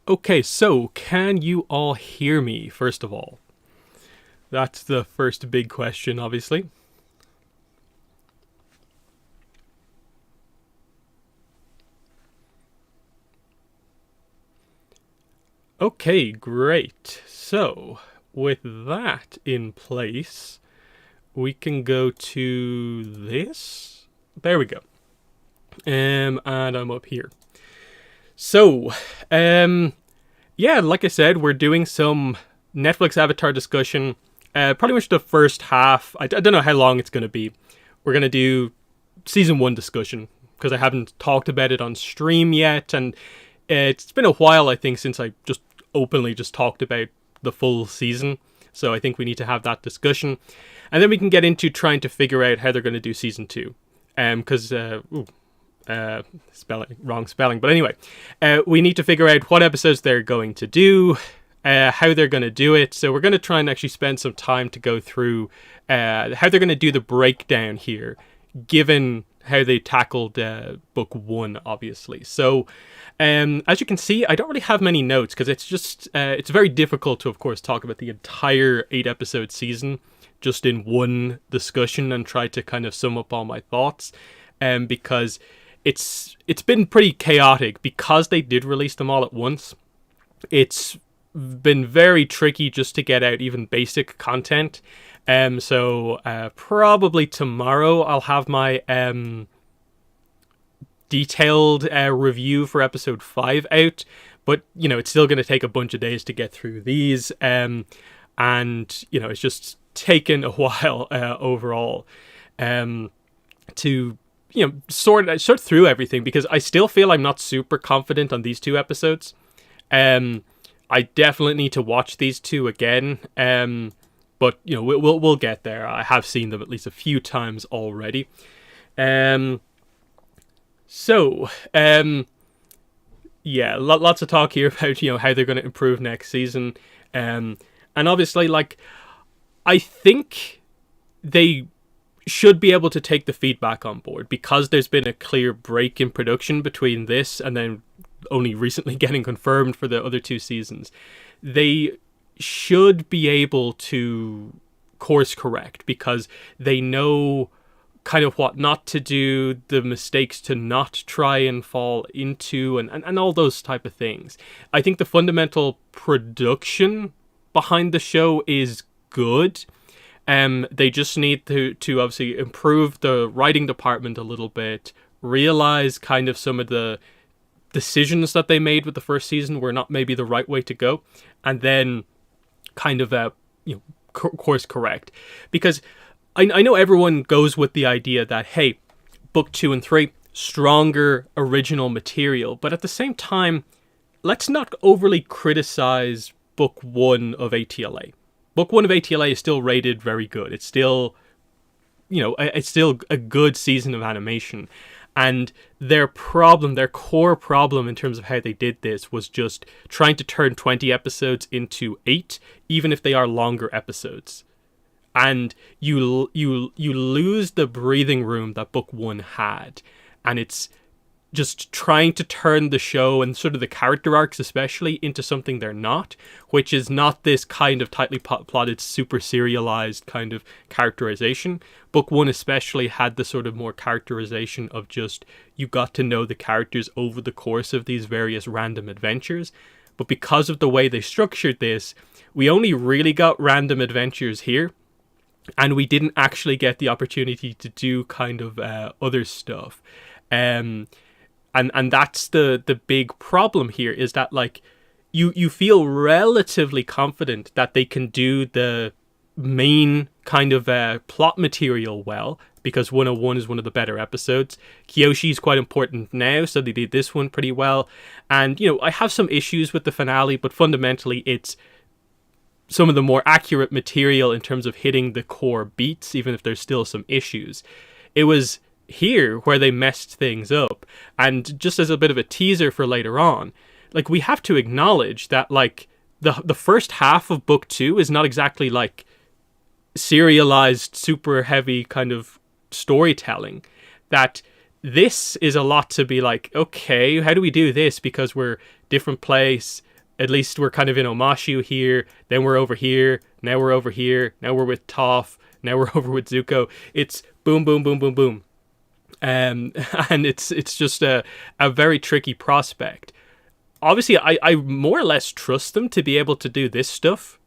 Okay, so can you all hear me, first of all? That's the first big question, obviously. Okay, great. So, with that in place, we can go to this. There we go. And I'm up here. So, yeah, like I said, we're doing some Netflix Avatar discussion. Pretty much the first half. I don't know how long it's going to be. We're going to do season one discussion because I haven't talked about it on stream yet, and it's been a while, I think, since I just openly just talked about the full season. So I think we need to have that discussion, and then we can get into trying to figure out how they're going to do season two. Because wrong spelling, but anyway, we need to figure out what episodes they're going to do, how they're going to do it. So we're going to try and actually spend some time to go through how they're going to do the breakdown here, given how they tackled book one, obviously. So as you can see, I don't really have many notes because it's just it's very difficult to, of course, talk about the entire 8-episode season just in one discussion and try to kind of sum up all my thoughts, because it's been pretty chaotic because they did release them all at once. It's been very tricky just to get out even basic content. So probably tomorrow I'll have my detailed review for episode 5 out, but you know, it's still going to take a bunch of days to get through these, and you know, it's just taken a while overall to, you know, sort through everything, because I still feel I'm not super confident on these 2 episodes. I definitely need to watch these 2 again, but you know, we'll get there. I have seen them at least a few times already. Yeah, lots of talk here about, you know, how they're going to improve next season, and obviously, like, I think they should be able to take the feedback on board, because there's been a clear break in production between this and then only recently getting confirmed for the other 2 seasons. They should be able to course correct, because they know kind of what not to do, the mistakes to not try and fall into, and all those type of things. I think the fundamental production behind the show is good. They just need to obviously improve the writing department a little bit, realize kind of some of the decisions that they made with the first season were not maybe the right way to go, and then kind of you know, course correct. Because I know everyone goes with the idea that, hey, book 2 and 3, stronger original material, but at the same time, let's not overly criticize book 1 of ATLA. Book 1 of ATLA is still rated very good. It's still, you know, it's still a good season of animation. And their core problem in terms of how they did this was just trying to turn 20 episodes into 8, even if they are longer episodes. And you lose the breathing room that book 1 had. And it's just trying to turn the show and sort of the character arcs especially into something they're not, which is not this kind of tightly plotted, super serialized kind of characterization. Book 1 especially had the sort of more characterization of just, you got to know the characters over the course of these various random adventures. But because of the way they structured this, we only really got random adventures here, and we didn't actually get the opportunity to do kind of other stuff. And that's the big problem here, is that, like, you feel relatively confident that they can do the main kind of plot material well, because 101 is one of the better episodes. Kyoshi is quite important now, so they did this one pretty well. And, you know, I have some issues with the finale, but fundamentally it's some of the more accurate material in terms of hitting the core beats, even if there's still some issues. It was here where they messed things up. And just as a bit of a teaser for later on, like, we have to acknowledge that, like, the first half of book 2 is not exactly like serialized, super heavy kind of storytelling. That this is a lot to be like, okay, how do we do this? Because we're different place, at least we're kind of in Omashu here, then we're over here, now we're over here, now we're with Toph, now we're over with Zuko. It's boom, boom, boom, boom, boom. And it's just a very tricky prospect. Obviously, I more or less trust them to be able to do this stuff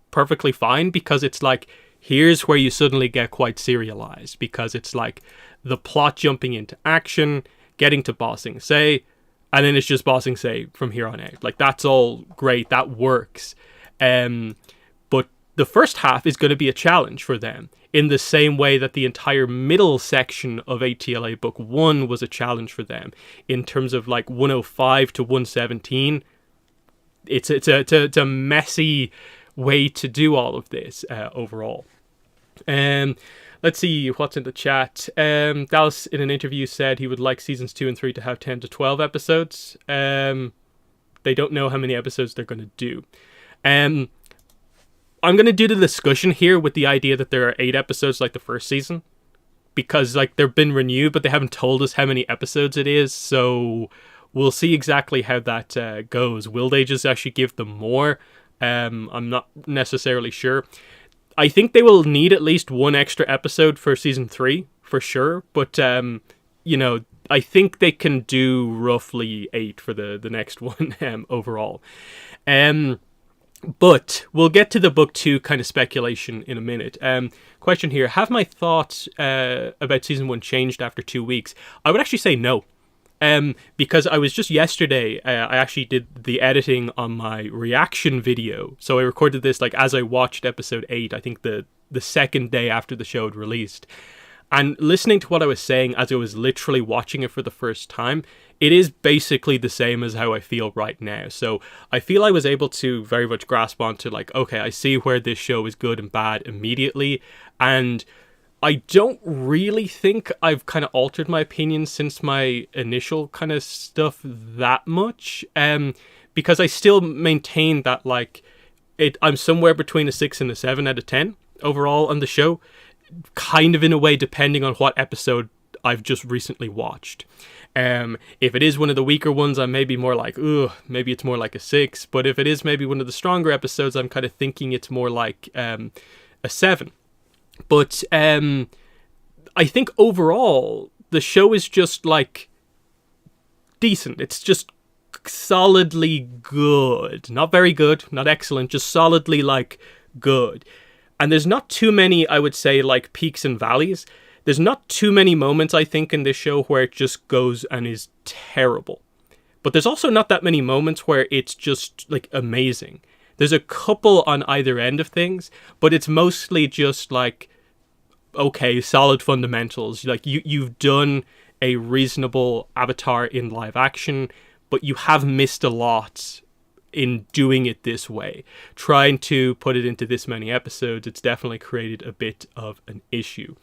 perfectly fine, because it's like, here's where you suddenly get quite serialized, because it's like the plot jumping into action, getting to bossing say, and then it's just bossing say from here on out. Like, that's all great, that works. But the first half is going to be a challenge for them, in the same way that the entire middle section of ATLA Book 1 was a challenge for them, in terms of like 105 to 117. It's a messy way to do all of this overall. Let's see what's in the chat. Dallas, in an interview, said he would like seasons 2 and 3 to have 10 to 12 episodes. They don't know how many episodes they're going to do. I'm going to do the discussion here with the idea that there are 8 episodes like the first season, because like they've been renewed, but they haven't told us how many episodes it is. So we'll see exactly how that goes. Will they just actually give them more? I'm not necessarily sure. I think they will need at least one extra episode for season 3 for sure. But, I think they can do roughly 8 for the next one overall. But we'll get to the book 2 kind of speculation in a minute. Question here. Have my thoughts about season 1 changed after 2 weeks? I would actually say no. Because I was just yesterday, I actually did the editing on my reaction video. So I recorded this like as I watched episode 8, I think the second day after the show had released. And listening to what I was saying as I was literally watching it for the first time, it is basically the same as how I feel right now. So I feel I was able to very much grasp onto like, okay, I see where this show is good and bad immediately. And I don't really think I've kind of altered my opinion since my initial kind of stuff that much. Because I still maintain that like I'm somewhere between a 6 and a 7 out of 10 overall on the show, kind of in a way depending on what episode I've just recently watched. If it is one of the weaker ones, I'm maybe more like, maybe it's more like a 6. But if it is maybe one of the stronger episodes, I'm kind of thinking it's more like a 7. But I think overall, the show is just like decent. It's just solidly good. Not very good, not excellent, just solidly like good. And there's not too many, I would say, like peaks and valleys. There's not too many moments, I think, in this show where it just goes and is terrible. But there's also not that many moments where it's just like amazing. There's a couple on either end of things, but it's mostly just like, okay, solid fundamentals. Like you've done a reasonable Avatar in live action, but you have missed a lot in doing it this way. Trying to put it into this many episodes, it's definitely created a bit of an issue.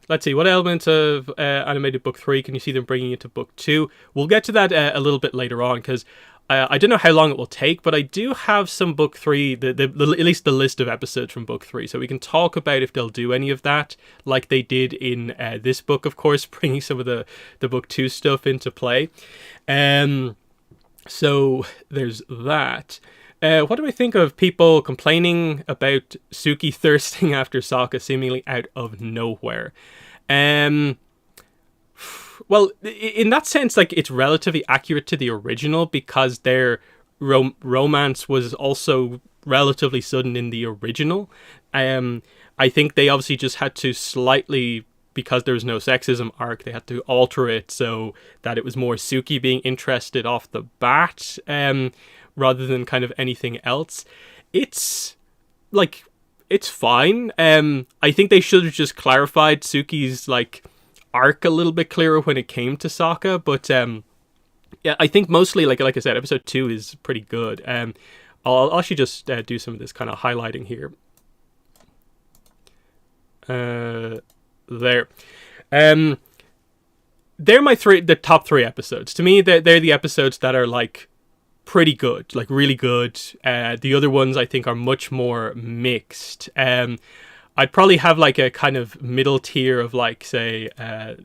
Let's see, what elements of animated book 3 can you see them bringing into book 2? We'll get to that a little bit later on, because I don't know how long it will take, but I do have some book 3, at least the list of episodes from book 3, so we can talk about if they'll do any of that, like they did in this book, of course, bringing some of the book 2 stuff into play. So there's that. What do I think of people complaining about Suki thirsting after Sokka seemingly out of nowhere? Well, in that sense, like, it's relatively accurate to the original, because their romance was also relatively sudden in the original. I think they obviously just had to slightly, because there was no sexism arc, they had to alter it so that it was more Suki being interested off the bat, rather than kind of anything else. It's like, it's fine. I think they should have just clarified Suki's like arc a little bit clearer when it came to Sokka, but yeah, I think mostly like I said, episode 2 is pretty good. I'll actually just do some of this kind of highlighting here. They're the top 3 episodes. To me, they're the episodes that are like pretty good, like really good. The other ones I think are much more mixed. I'd probably have like a kind of middle tier of like, say, uh,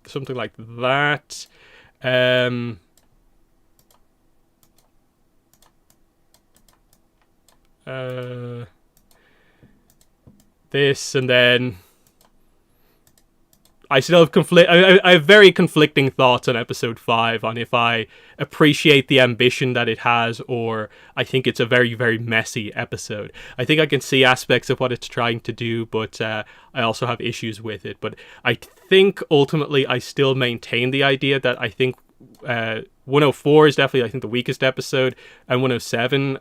something like that. Um, this, and then I still have I have very conflicting thoughts on episode 5 on if I appreciate the ambition that it has, or I think it's a very, very messy episode. I think I can see aspects of what it's trying to do, but I also have issues with it. But I think ultimately I still maintain the idea that I think 104 is definitely, I think, the weakest episode, and 107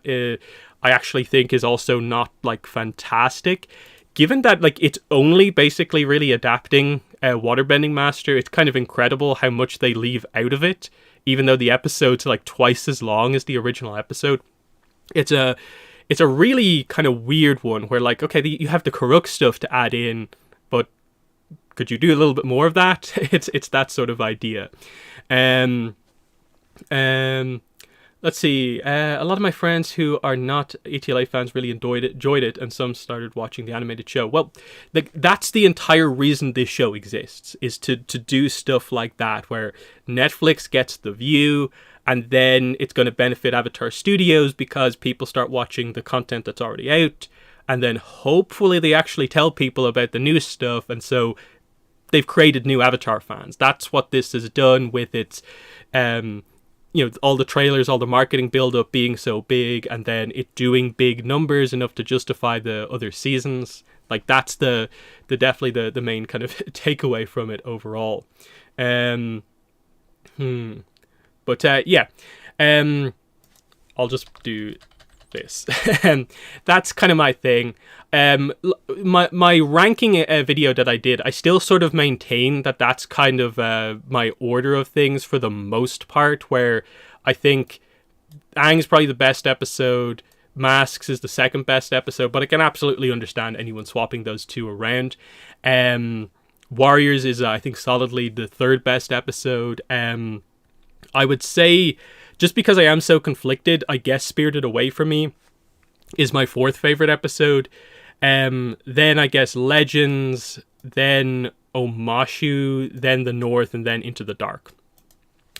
I actually think is also not like fantastic. Given that like it's only basically really adapting Waterbending Master, it's kind of incredible how much they leave out of it, even though the episodes are like twice as long as the original episode. It's a really kind of weird one where like, okay, you have the Karuk stuff to add in, but could you do a little bit more of that? It's that sort of idea. Let's see. A lot of my friends who are not ATLA fans really enjoyed it, and some started watching the animated show. Well, that's the entire reason this show exists, is to do stuff like that, where Netflix gets the view, and then it's going to benefit Avatar Studios because people start watching the content that's already out, and then hopefully they actually tell people about the new stuff, and so they've created new Avatar fans. That's what this has done with its all the trailers, all the marketing build-up being so big, and then it doing big numbers enough to justify the other seasons. Like, that's the definitely the main kind of takeaway from it overall. But yeah. I'll just do this. That's kind of my thing. My ranking video that I did, I still sort of maintain that that's kind of my order of things for the most part, where I think Aang's probably the best episode, Masks is the second best episode, but I can absolutely understand anyone swapping those two around. Warriors is, I think, solidly the third best episode. I would say, just because I am so conflicted, I guess Spirited Away from me is my fourth favorite episode. Then I guess Legends, then Omashu, then The North, and then Into the Dark.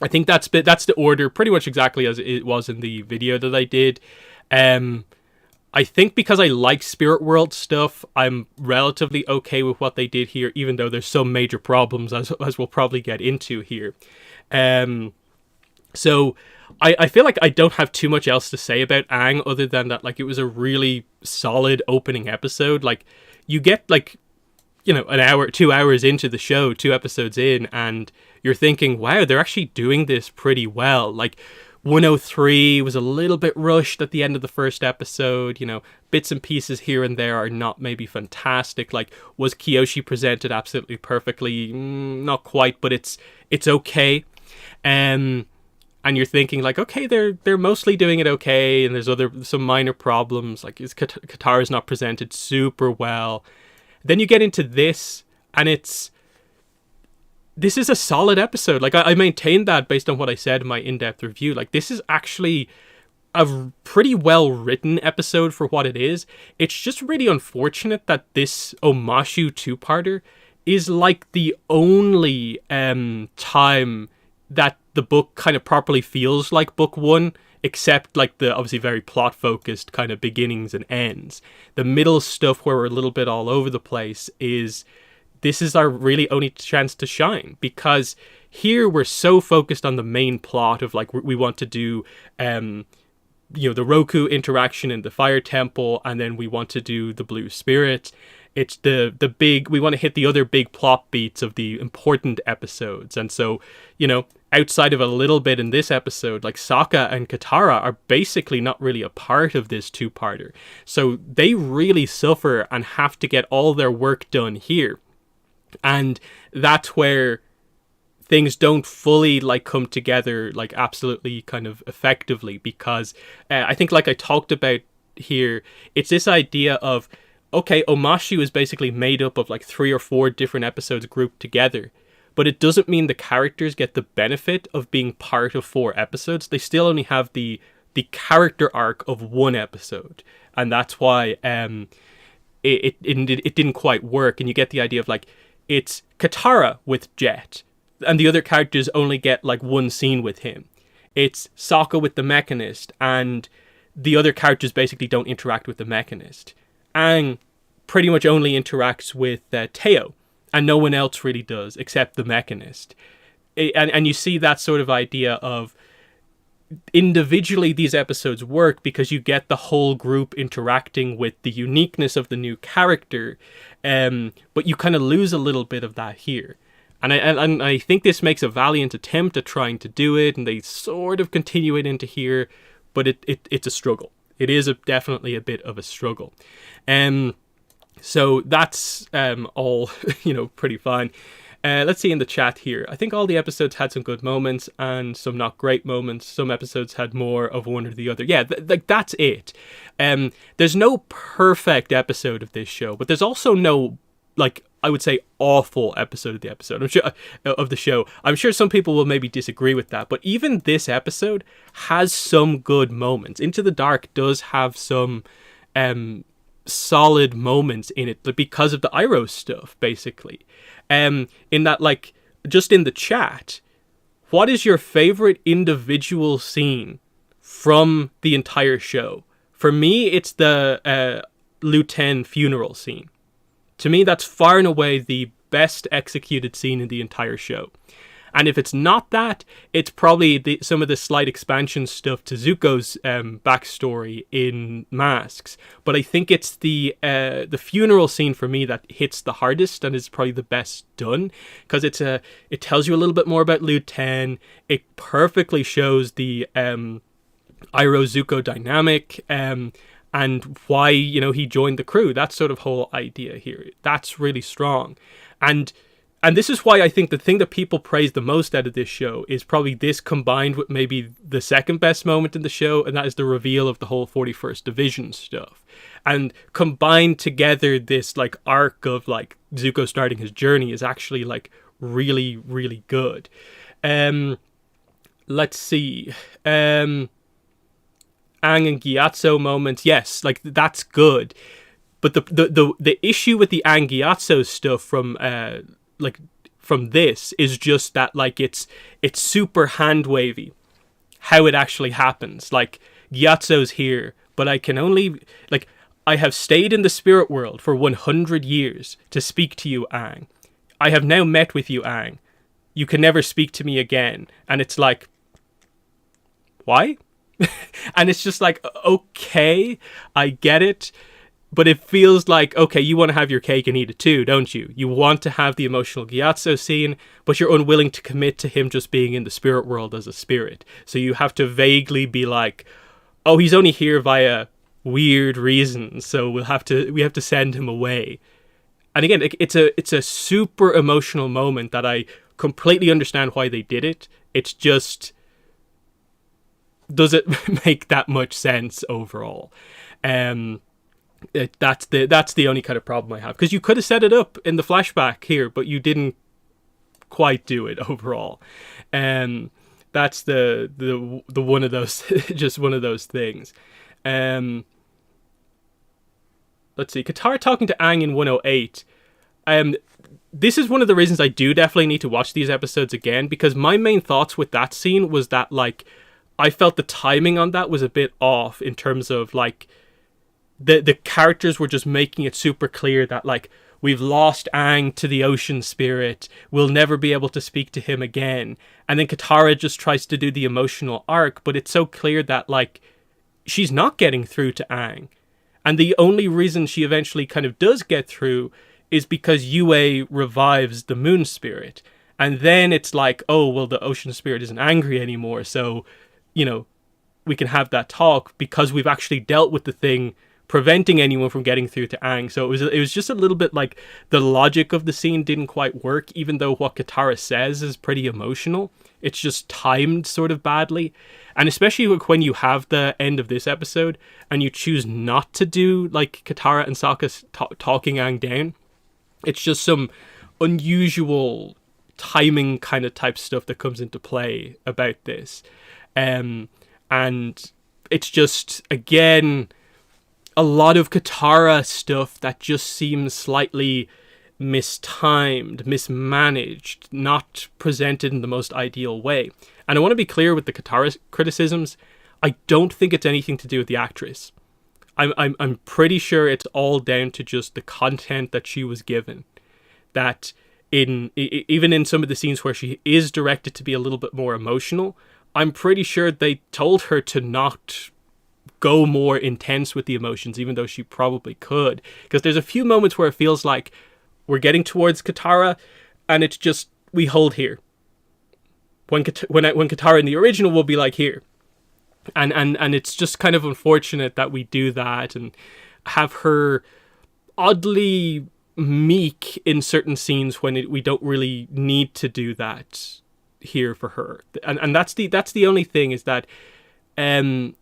I think that's the order, pretty much exactly as it was in the video that I did. I think because I like Spirit World stuff, I'm relatively okay with what they did here, even though there's some major problems, as we'll probably get into here. So I feel like I don't have too much else to say about Aang other than that, like, it was a really solid opening episode. Like, you get, like, an hour, 2 hours into the show, 2 episodes in, and you're thinking, wow, they're actually doing this pretty well. Like, 103 was a little bit rushed at the end of the first episode. Bits and pieces here and there are not maybe fantastic. Like, was Kyoshi presented absolutely perfectly? Not quite, but it's okay. And you're thinking, like, okay, they're mostly doing it okay, and there's some minor problems, like Katara's not presented super well. Then you get into this, and this is a solid episode. Like, I maintain that based on what I said in my in-depth review. Like, this is actually a pretty well-written episode for what it is. It's just really unfortunate that this Omashu two-parter is like the only time that the book kind of properly feels like book one, except like the obviously very plot focused kind of beginnings and ends. The middle stuff where we're a little bit all over the place this is our really only chance to shine, because here we're so focused on the main plot of, like, we want to do the Roku interaction in the fire temple, and then we want to do the blue spirit. It's the big, we want to hit the other big plot beats of the important episodes. And so, outside of a little bit in this episode, like, Sokka and Katara are basically not really a part of this two-parter. So they really suffer and have to get all their work done here. And that's where things don't fully, like, come together, like, absolutely kind of effectively, because I think, like I talked about here, it's this idea of, okay, Omashu is basically made up of, like, 3 or 4 different episodes grouped together, but it doesn't mean the characters get the benefit of being part of 4 episodes. They still only have the the character arc of one episode, and that's why it didn't quite work. And you get the idea of like it's Katara with Jet, and the other characters only get like one scene with him. It's Sokka with the Mechanist, and the other characters basically don't interact with the Mechanist. Aang pretty much only interacts with Teo, and no one else really does except the Mechanist. And you see that sort of idea of individually these episodes work because you get the whole group interacting with the uniqueness of the new character, but you kind of lose a little bit of that here. And I think this makes a valiant attempt at trying to do it, and they sort of continue it into here, but it's a struggle. It is definitely a bit of a struggle. So that's all, pretty fine. Let's see in the chat here. I think all the episodes had some good moments and some not great moments. Some episodes had more of one or the other. Yeah, that's it. There's no perfect episode of this show, but there's also no, I would say, awful episode of the episode. I'm sure of the show. I'm sure some people will maybe disagree with that, but even this episode has some good moments. Into the Dark does have some solid moments in it because of the Iroh stuff, basically. In that, just in the chat, what is your favorite individual scene from the entire show? For me, it's the Liu Ten funeral scene. To me, that's far and away the best executed scene in the entire show. And if it's not that, it's probably some of the slight expansion stuff to Zuko's backstory in Masks. But I think it's the funeral scene for me that hits the hardest and is probably the best done, because it tells you a little bit more about Liu Ten. It perfectly shows the Iroh-Zuko dynamic, and why, he joined the crew. That sort of whole idea here. That's really strong. And this is why I think the thing that people praise the most out of this show is probably this, combined with maybe the second best moment in the show, and that is the reveal of the whole 41st Division stuff. And combined together, this arc of Zuko starting his journey is actually really, really good. Let's see. Aang and Gyatso moments, yes, that's good. But the issue with the Aang Gyatso stuff from this is just that it's super hand wavy how it actually happens. Gyatso's here, but I can only I have stayed in the spirit world for 100 years to speak to you, Aang. I have now met with you, Aang. You can never speak to me again. And it's why? And it's just okay, I get it, but it feels okay, you want to have your cake and eat it too, don't you? You want to have the emotional Gyatso scene, but you're unwilling to commit to him just being in the spirit world as a spirit. So you have to vaguely be oh, he's only here via weird reasons, so we have to send him away. And again, it's a super emotional moment that I completely understand why they did it. It's just, does it make that much sense overall? That's the only kind of problem I have, because you could have set it up in the flashback here, but you didn't quite do it overall. That's the one of those just one of those things. Let's see, Katara talking to Aang in 108. This is one of the reasons I do definitely need to watch these episodes again, because my main thoughts with that scene was that I felt the timing on that was a bit off, in terms of the characters were just making it super clear that we've lost Aang to the ocean spirit, we'll never be able to speak to him again. And then Katara just tries to do the emotional arc, but it's so clear that she's not getting through to Aang. And the only reason she eventually kind of does get through is because Yue revives the moon spirit. And then it's oh, well, the ocean spirit isn't angry anymore, so we can have that talk, because we've actually dealt with the thing preventing anyone from getting through to Aang. So it was just a little bit the logic of the scene didn't quite work, even though what Katara says is pretty emotional. It's just timed sort of badly. And especially when you have the end of this episode and you choose not to do Katara and Sokka talking Aang down, it's just some unusual timing kind of type stuff that comes into play about this. And it's just, again, a lot of Katara stuff that just seems slightly mistimed, mismanaged, not presented in the most ideal way. And I want to be clear with the Katara criticisms. I don't think it's anything to do with the actress. I'm pretty sure it's all down to just the content that she was given. That even in some of the scenes where she is directed to be a little bit more emotional, I'm pretty sure they told her to not go more intense with the emotions, even though she probably could. Because there's a few moments where it feels like we're getting towards Katara, and it's just, we hold here. When Katara in the original will be like here. And it's just kind of unfortunate that we do that and have her oddly meek in certain scenes when we don't really need to do that here for her. And that's the only thing, is that I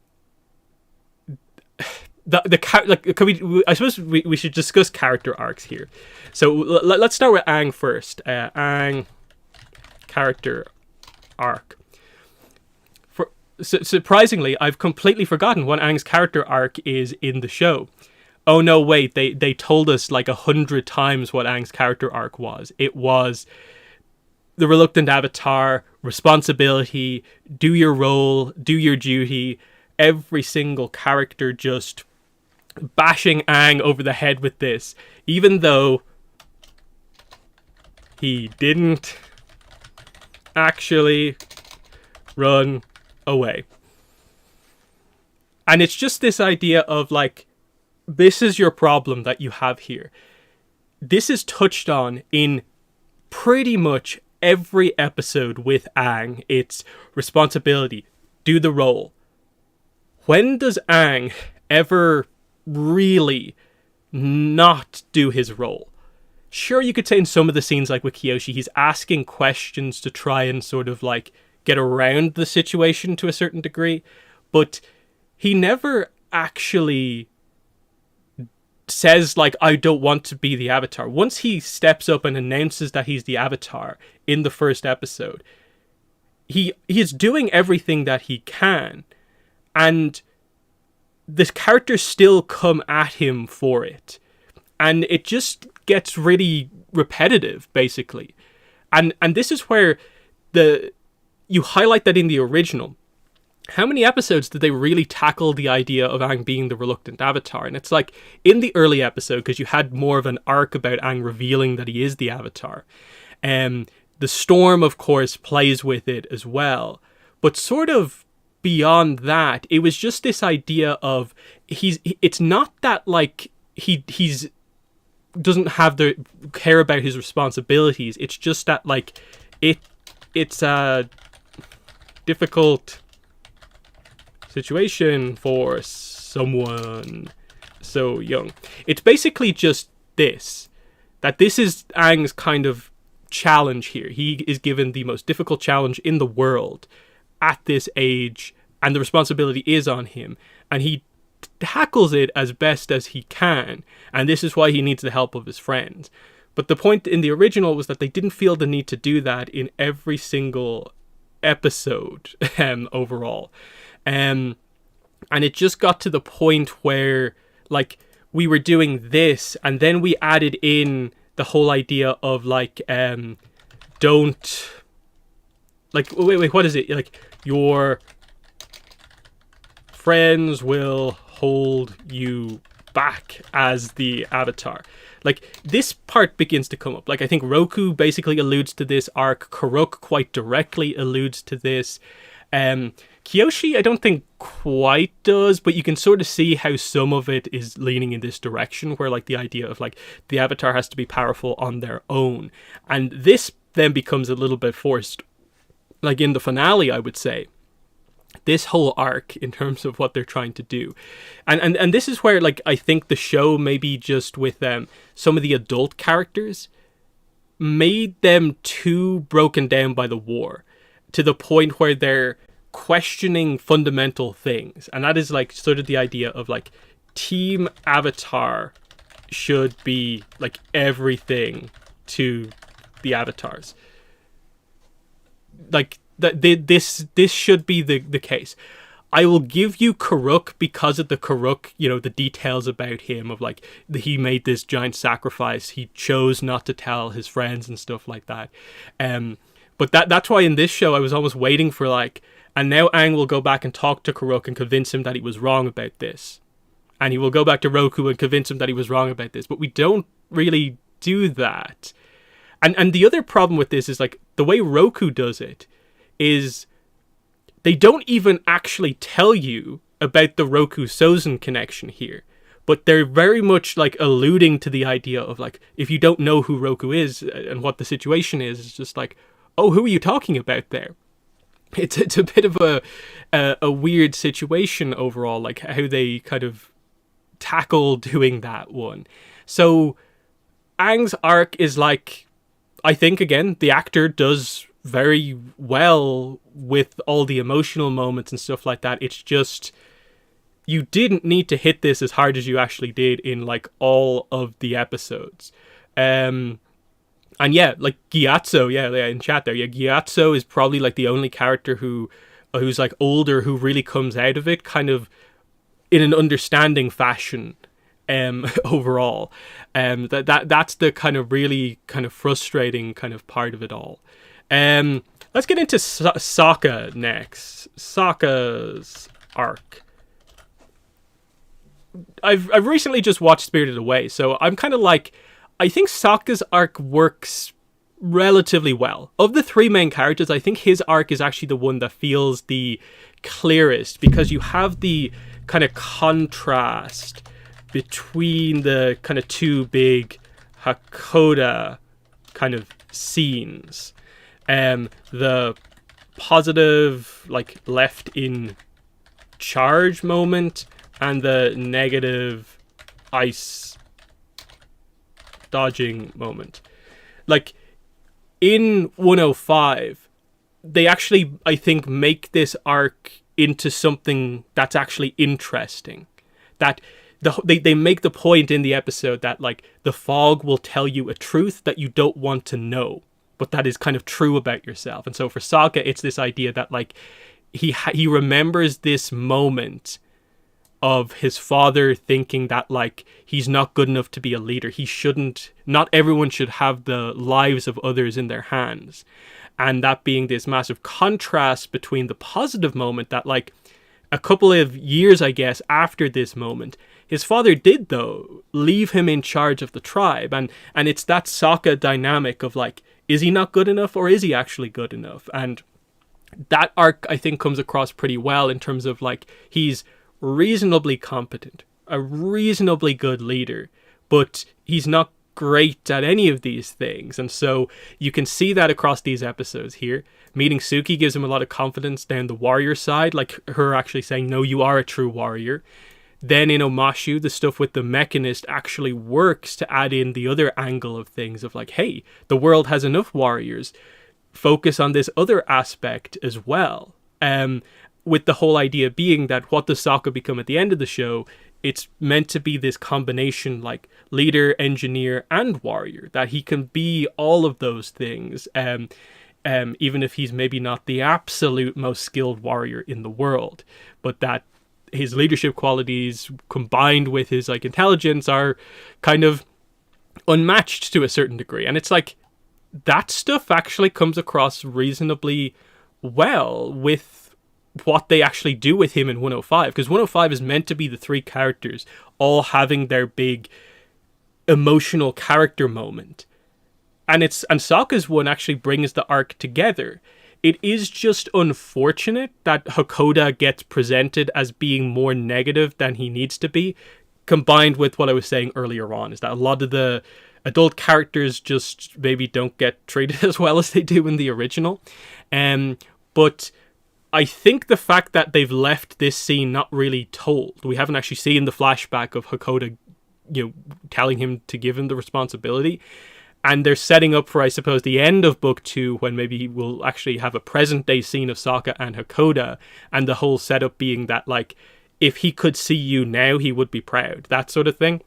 suppose we should discuss character arcs here. So let's start with Aang first. Aang character arc. Surprisingly, I've completely forgotten what Aang's character arc is in the show. Oh no, wait, they told us like 100 times what Aang's character arc was. It was the reluctant avatar, responsibility, do your role, do your duty. Every single character just bashing Aang over the head with this, even though he didn't actually run away. And it's just this idea of like, this is your problem that you have here. This is touched on in pretty much every episode with Aang. It's responsibility, do the role. When does Aang ever really not do his role? Sure, you could say in some of the scenes like with Kyoshi, he's asking questions to try and sort of like get around the situation to a certain degree, but he never actually says like, I don't want to be the Avatar. Once he steps up and announces that he's the Avatar in the first episode, he is doing everything that he can, and the characters still come at him for it, and it just gets really repetitive, basically. And this is where you highlight that in the original. How many episodes did they really tackle the idea of Aang being the reluctant avatar? And it's like, in the early episode, because you had more of an arc about Aang revealing that he is the avatar. The storm, of course, plays with it as well. But sort of beyond that, it was just this idea of, it's not that like he's doesn't have the care about his responsibilities. It's just that like it's a difficult situation for someone so young. It's basically just this, that this is Aang's kind of challenge here. He is given the most difficult challenge in the world at this age, and the responsibility is on him, and he tackles it as best as he can, and this is why he needs the help of his friends. But the point in the original was that they didn't feel the need to do that in every single episode overall. And it just got to the point where like we were doing this, and then we added in the whole idea of like don't like wait what is it, like your friends will hold you back as the avatar. Like this part begins to come up. Like I think Roku basically alludes to this arc. Karuk quite directly alludes to this. Kyoshi I don't think quite does, but you can sort of see how some of it is leaning in this direction, where like the idea of like the avatar has to be powerful on their own. And this then becomes a little bit forced, like in the finale, I would say. This whole arc in terms of what they're trying to do. And this is where like I think the show, maybe just with some of the adult characters, made them too broken down by the war, to the point where they're questioning fundamental things. And that is like sort of the idea of like Team Avatar should be like everything to the avatars. Like this should be the case. I will give you Karuk because of the Karuk, the details about him of like he made this giant sacrifice. He chose not to tell his friends and stuff like that. But that's why in this show I was almost waiting for like, and now Aang will go back and talk to Karuk and convince him that he was wrong about this. And he will go back to Roku and convince him that he was wrong about this. But we don't really do that. And the other problem with this is like the way Roku does it is they don't even actually tell you about the Roku Sozin connection here. But they're very much like alluding to the idea of like, if you don't know who Roku is and what the situation is, it's just like, oh, who are you talking about there? It's a bit of a weird situation overall, like how they kind of tackle doing that one. So Aang's arc is like, I think again, the actor does very well with all the emotional moments and stuff like that. It's just, you didn't need to hit this as hard as you actually did in like all of the episodes. And yeah, like Gyatso, yeah, in chat there, yeah, Gyatso is probably like the only character who's like older who really comes out of it kind of in an understanding fashion. Overall, that's the kind of really kind of frustrating kind of part of it all. Let's get into Sokka next. Sokka's arc. I've recently just watched Spirited Away, so I'm kind of like, I think Sokka's arc works relatively well. Of the three main characters, I think his arc is actually the one that feels the clearest, because you have the kind of contrast between the kind of two big Hakoda kind of scenes. The positive, like, left in charge moment, and the negative ice dodging moment. Like, in 105, they actually, I think, make this arc into something that's actually interesting. That they make the point in the episode that, like, the fog will tell you a truth that you don't want to know, but that is kind of true about yourself. And so for Sokka, it's this idea that, like, he remembers this moment of his father thinking that, like, he's not good enough to be a leader. Not everyone should have the lives of others in their hands. And that being this massive contrast between the positive moment that, like, a couple of years, I guess, after this moment, his father did, though, leave him in charge of the tribe. And it's that Sokka dynamic of, like, is he not good enough or is he actually good enough? And that arc, I think, comes across pretty well in terms of, like, he's reasonably competent, a reasonably good leader, but he's not great at any of these things. And so you can see that across these episodes here. Meeting Suki gives him a lot of confidence down the warrior side, like her actually saying, no, you are a true warrior. Then in Omashu, the stuff with the Mechanist actually works to add in the other angle of things of, like, hey, the world has enough warriors. Focus on this other aspect as well. With the whole idea being that what does Sokka become at the end of the show? It's meant to be this combination, like, leader, engineer, and warrior. That he can be all of those things, even if he's maybe not the absolute most skilled warrior in the world. But that his leadership qualities combined with his, like, intelligence are kind of unmatched to a certain degree. And it's like, that stuff actually comes across reasonably well with what they actually do with him in 105, because 105 is meant to be the three characters all having their big emotional character moment, and Sokka's one actually brings the arc together. It is just unfortunate that Hakoda gets presented as being more negative than he needs to be, combined with what I was saying earlier on, is that a lot of the adult characters just maybe don't get treated as well as they do in the original. But I think the fact that they've left this scene not really told, we haven't actually seen the flashback of Hakoda, telling him to give him the responsibility, and they're setting up for, I suppose, the end of book 2, when maybe we'll actually have a present day scene of Sokka and Hakoda, and the whole setup being that, like, if he could see you now, he would be proud, that sort of thing.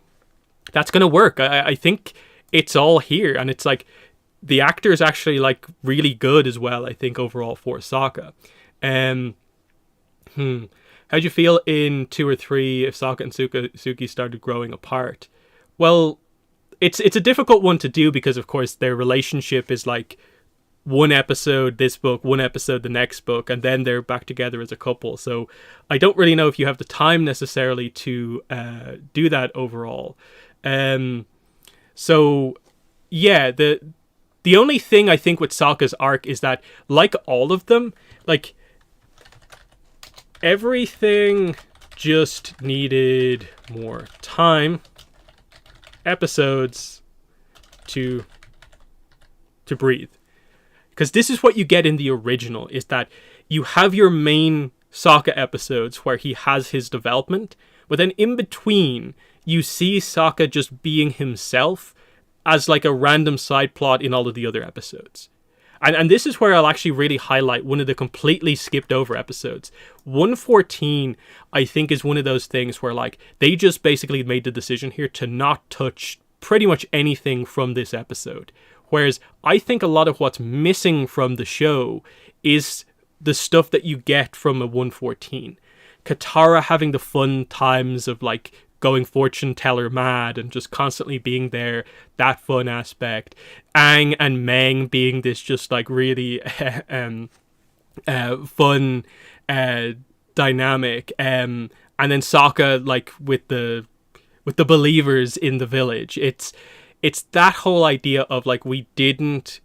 That's going to work. I think it's all here, and it's like, the actor is actually, like, really good as well, I think, overall for Sokka. how'd you feel in 2 or 3 if Sokka and Suki started growing apart? Well, it's a difficult one to do because, of course, their relationship is like one episode this book, one episode the next book, and then they're back together as a couple. So I don't really know if you have the time necessarily to do that overall. So yeah, the only thing I think with Sokka's arc is that, like all of them, like everything just needed more time, episodes to breathe. Because this is what you get in the original, is that you have your main Sokka episodes where he has his development, but then in between, you see Sokka just being himself as like a random side plot in all of the other episodes. And this is where I'll actually really highlight one of the completely skipped over episodes. 114, I think, is one of those things where like they just basically made the decision here to not touch pretty much anything from this episode. Whereas I think a lot of what's missing from the show is the stuff that you get from a 114. Katara having the fun times of like going fortune teller mad and just constantly being there, that fun aspect. Aang and Meng being this just like really fun dynamic. And then Sokka like with the believers in the village. It's that whole idea of like we didn't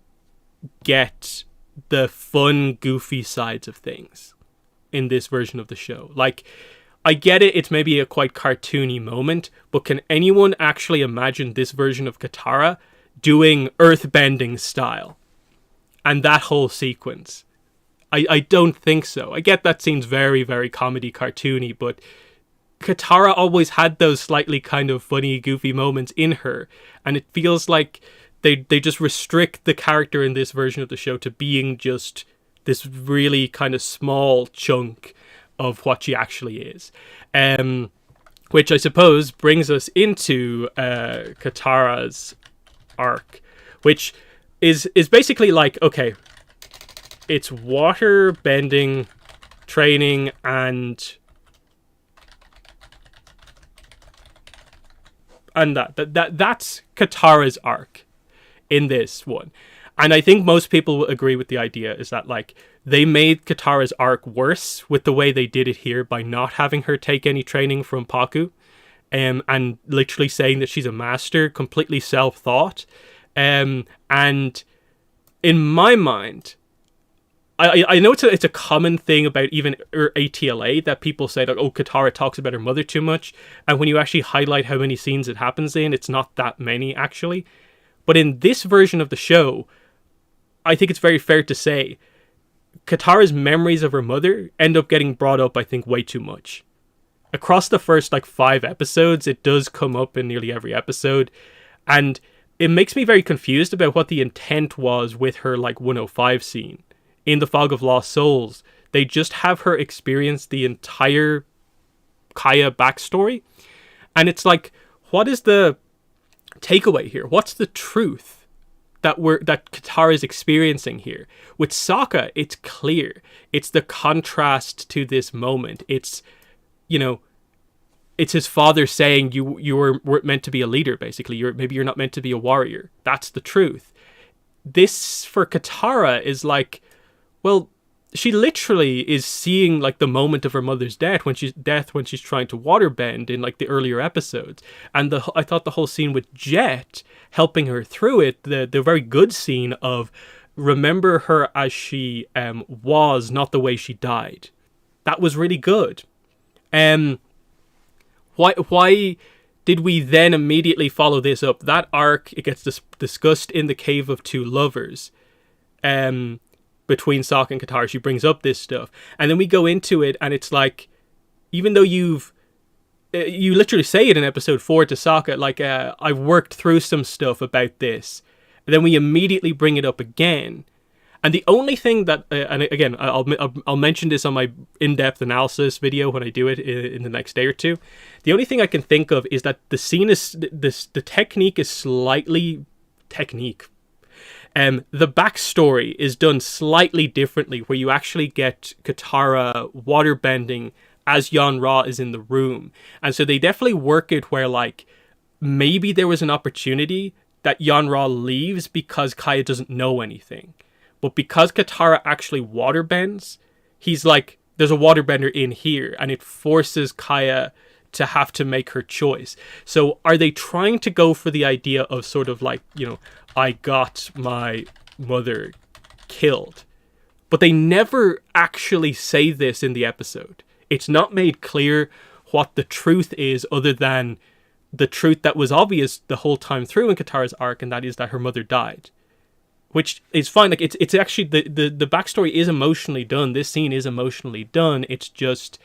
get the fun, goofy sides of things in this version of the show. Like, I get it, it's maybe a quite cartoony moment, but can anyone actually imagine this version of Katara doing earthbending style? And that whole sequence? I don't think so. I get that seems very, very comedy cartoony, but Katara always had those slightly kind of funny, goofy moments in her, and it feels like they just restrict the character in this version of the show to being just this really kind of small chunk of what she actually is. Which I suppose brings us into Katara's arc, which is basically like, okay, it's water bending, training, and that's Katara's arc in this one. And I think most people will agree with the idea is that like they made Katara's arc worse with the way they did it here by not having her take any training from Paku, and literally saying that she's a master, completely self-thought. And in my mind, I know it's a common thing about even ATLA that people say that, oh, Katara talks about her mother too much, and when you actually highlight how many scenes it happens in, it's not that many actually. But in this version of the show, I think it's very fair to say Katara's memories of her mother end up getting brought up, I think, way too much. Across the first 5 episodes, it does come up in nearly every episode, and it makes me very confused about what the intent was with her 105 scene. In the Fog of Lost Souls, they just have her experience the entire Kaya backstory, and it's like, what is the takeaway here? What's the truth that Katara is experiencing here? With Sokka, it's clear. It's the contrast to this moment. It's, it's his father saying you weren't meant to be a leader, basically. Maybe you're not meant to be a warrior. That's the truth. This, for Katara, is like, well, she literally is seeing the moment of her mother's death when she's trying to waterbend in the earlier episodes. And I thought the whole scene with Jet helping her through it, the very good scene of remember her as she was, not the way she died. That was really good. Why did we then immediately follow this up? That arc, it gets discussed in the Cave of Two Lovers. Between Sokka and Katara, she brings up this stuff, and then we go into it, and it's like, even though you literally say it in episode 4 to Sokka, I've worked through some stuff about this, and then we immediately bring it up again. And the only thing that, and again, I'll mention this on my in-depth analysis video when I do it in the next day or two. The only thing I can think of is that the scene is the technique is slightly technique. The backstory is done slightly differently, where you actually get Katara waterbending as Yon-Ra is in the room. And so they definitely work it where, like, maybe there was an opportunity that Yon-Ra leaves because Kaya doesn't know anything. But because Katara actually waterbends, he's like, there's a waterbender in here, and it forces Kaya to have to make her choice. So are they trying to go for the idea of sort of like, you know, I got my mother killed? But they never actually say this in the episode. It's not made clear what the truth is, other than the truth that was obvious the whole time through in Katara's arc, and that is that her mother died. Which is fine. Like, it's actually, the backstory is emotionally done. This scene is emotionally done. It's just,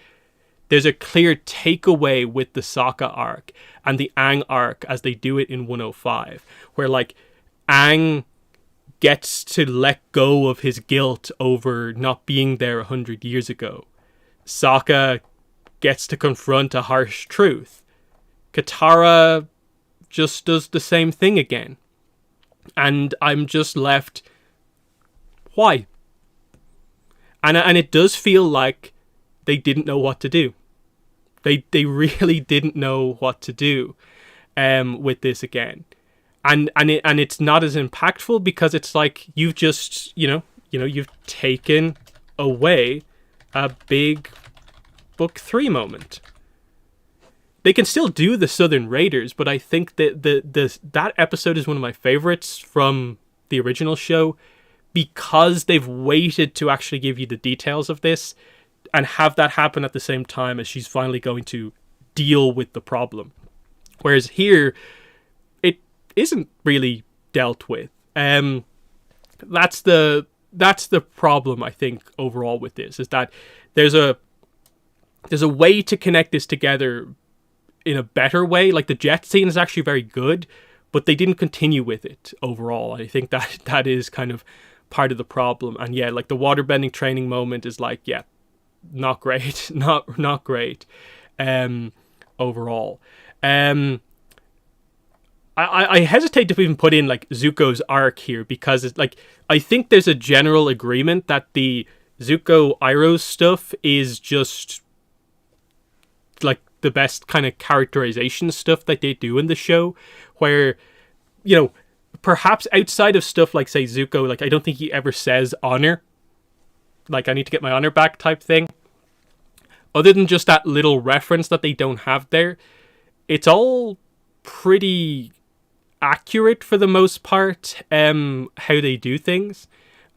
there's a clear takeaway with the Sokka arc and the Aang arc as they do it in 105, where, like, Aang gets to let go of his guilt over not being there 100 years ago. Sokka gets to confront a harsh truth. Katara just does the same thing again. And I'm just left, why? And it does feel like they didn't know what to do. They really didn't know what to do with this again. And it's not as impactful because it's like you've just, you've taken away a big book 3 moment. They can still do the Southern Raiders, but I think that that episode is one of my favorites from the original show because they've waited to actually give you the details of this and have that happen at the same time as she's finally going to deal with the problem. Whereas here, it isn't really dealt with. That's the problem, I think, overall with this, is that there's a way to connect this together in a better way. Like, the jet scene is actually very good, but they didn't continue with it overall. I think that is kind of part of the problem. And yeah, like, the waterbending training moment is like, yeah, not great. not great overall. I hesitate to even put in, like, Zuko's arc here because it's like, I think there's a general agreement that the Zuko Iroh stuff is just like the best kind of characterization stuff that they do in the show, where, perhaps outside of stuff like, say, Zuko, like, I don't think he ever says honor, like, I need to get my honor back type thing. Other than just that little reference that they don't have there, it's all pretty accurate for the most part, how they do things.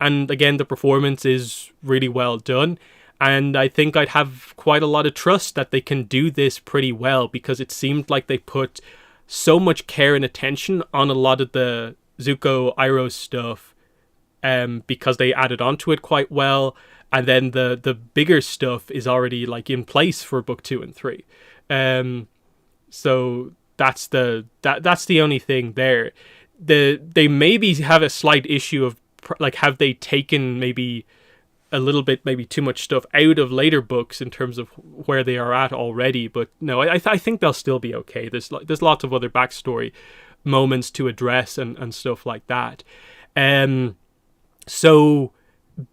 And again, the performance is really well done. And I think I'd have quite a lot of trust that they can do this pretty well, because it seemed like they put so much care and attention on a lot of the Zuko Iroh stuff, because they added onto it quite well. And then the bigger stuff is already, like, in place for book 2 and 3. So that's the only thing there. They maybe have a slight issue of, like, have they taken maybe a little bit, maybe too much stuff out of later books in terms of where they are at already. But no, I think they'll still be okay. There's lots of other backstory moments to address and stuff like that. So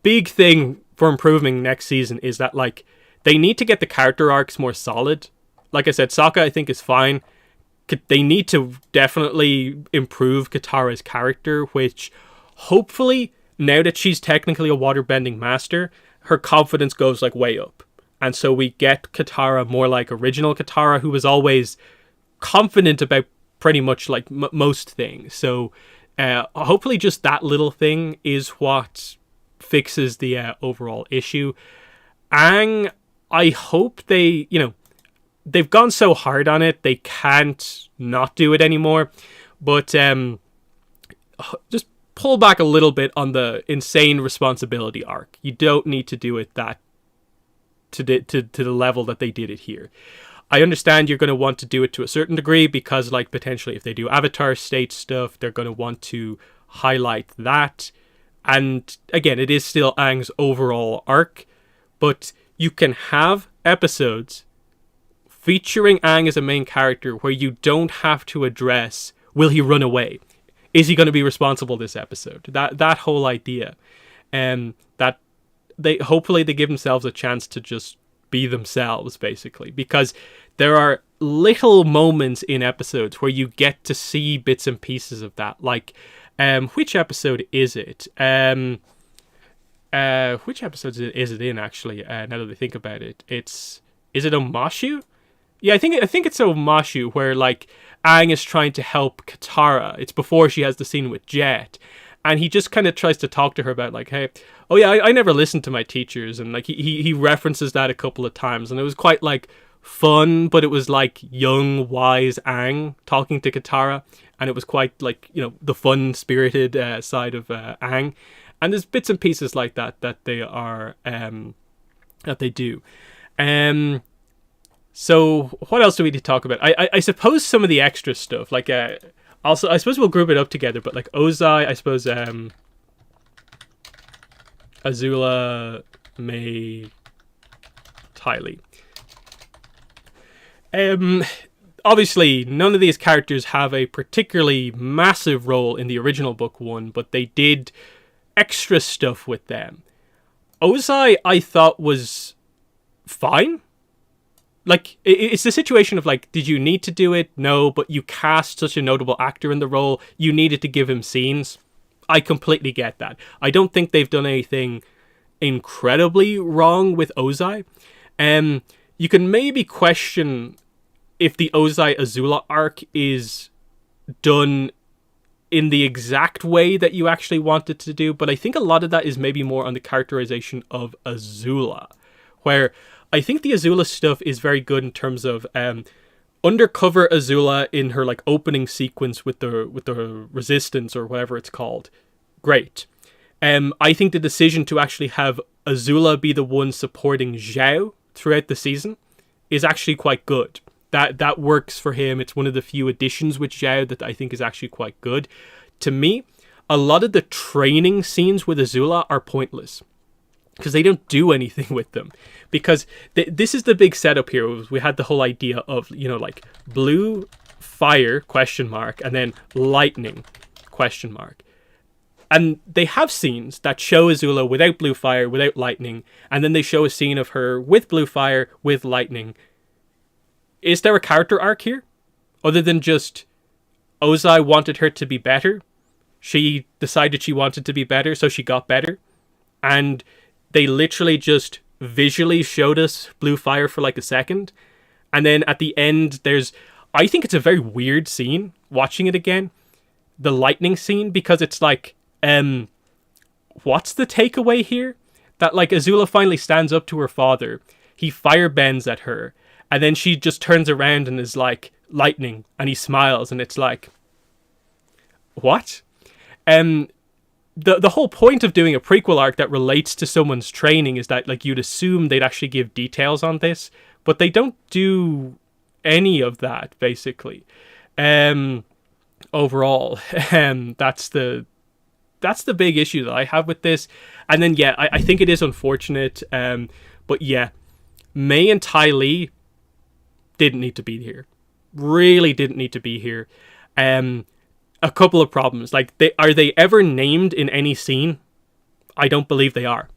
big thing for improving next season is that, like, they need to get the character arcs more solid. Like I said, Sokka I think is fine. They need to definitely improve Katara's character, which hopefully, now that she's technically a waterbending master, her confidence goes, like, way up. And so we get Katara more like original Katara, who was always confident about pretty much, like, most things. So hopefully just that little thing is what fixes the overall issue. Aang, I hope they've gone so hard on it, they can't not do it anymore. But just pull back a little bit on the insane responsibility arc. You don't need to do it that to the level that they did it here. I understand you're going to want to do it to a certain degree because, like, potentially if they do Avatar state stuff, they're going to want to highlight that. And again, it is still Aang's overall arc, but you can have episodes featuring Aang as a main character where you don't have to address, will he run away? Is he going to be responsible this episode? That whole idea. That hopefully they give themselves a chance to just be themselves, basically, because there are little moments in episodes where you get to see bits and pieces of that. Like, which episode is it? Which episode is it in, actually? Now that I think about it, is it Omashu? Yeah, I think it's Omashu, where like Aang is trying to help Katara. It's before she has the scene with Jet, and he just kind of tries to talk to her about like, hey, oh yeah, I never listened to my teachers, and like he references that a couple of times, and it was quite like fun, but it was like young, wise Aang talking to Katara, and it was quite like, you know, the fun spirited side of Aang. And there's bits and pieces like that they are that they do. So what else do we need to talk about? I suppose some of the extra stuff, like also I suppose we'll group it up together, but like Ozai, I suppose Azula, May, Ty Lee. Obviously, none of these characters have a particularly massive role in the original book one, but they did extra stuff with them. Ozai, I thought, was fine. Like, it's the situation of like, did you need to do it? No, but you cast such a notable actor in the role, you needed to give him scenes. I completely get that. I don't think they've done anything incredibly wrong with Ozai. You can maybe question if the Ozai Azula arc is done in the exact way that you actually wanted to do, but I think a lot of that is maybe more on the characterization of Azula, where I think the Azula stuff is very good in terms of undercover Azula in her like opening sequence with the resistance or whatever it's called. Great. I think the decision to actually have Azula be the one supporting Zhao throughout the season is actually quite good. That works for him. It's one of the few additions with Zhao that I think is actually quite good. To me, a lot of the training scenes with Azula are pointless because they don't do anything with them. Because this is the big setup here. We had the whole idea of, you know, like blue, fire, ? And then lightning, ? And they have scenes that show Azula without blue fire, without lightning, and then they show a scene of her with blue fire, with lightning. Is there a character arc here? Other than just Ozai wanted her to be better. She decided she wanted to be better, so she got better. And they literally just visually showed us blue fire for like a second. And then at the end, I think it's a very weird scene, watching it again. The lightning scene, because it's like, what's the takeaway here? That like Azula finally stands up to her father. He firebends at her. And then she just turns around and is like, lightning. And he smiles and it's like, what? The whole point of doing a prequel arc that relates to someone's training is that like you'd assume they'd actually give details on this. But they don't do any of that, basically. Overall, that's the big issue that I have with this. And then, yeah, I think it is unfortunate. But yeah, May and Ty Lee didn't need to be here. Really didn't need to be here. A couple of problems. Like, are they ever named in any scene? I don't believe they are.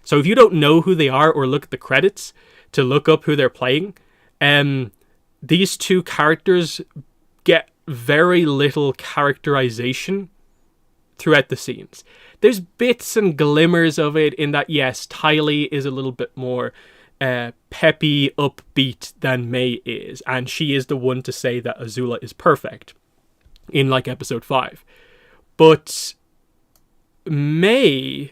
So if you don't know who they are or look at the credits to look up who they're playing, these two characters get very little characterization throughout the scenes. There's bits and glimmers of it in that, yes, Ty Lee is a little bit more peppy, upbeat than May is, and she is the one to say that Azula is perfect in like episode 5. But May,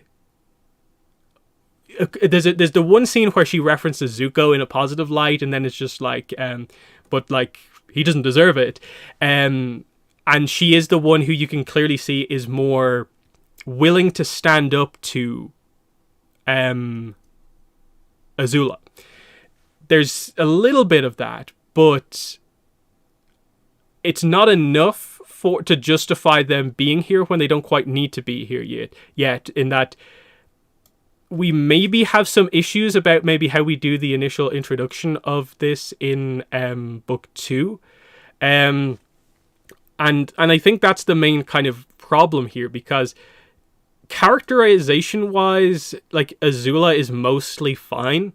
there's the one scene where she references Zuko in a positive light, and then it's just like, but like he doesn't deserve it, and she is the one who you can clearly see is more willing to stand up to Azula. There's a little bit of that, but it's not enough to justify them being here when they don't quite need to be here yet, in that we maybe have some issues about maybe how we do the initial introduction of this in book 2. And I think that's the main kind of problem here, because characterization wise, like Azula is mostly fine.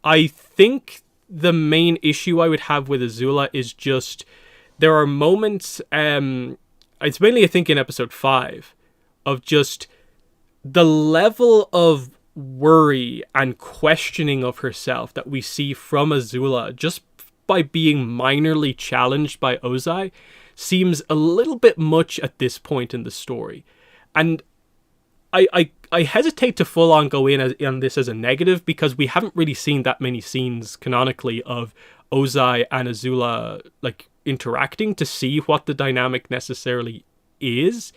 I think the main issue I would have with Azula is just there are moments, it's mainly I think in episode 5, of just the level of worry and questioning of herself that we see from Azula just by being minorly challenged by Ozai seems a little bit much at this point in the story. And I hesitate to full on go on this as a negative because we haven't really seen that many scenes canonically of Ozai and Azula like interacting to see what the dynamic necessarily is.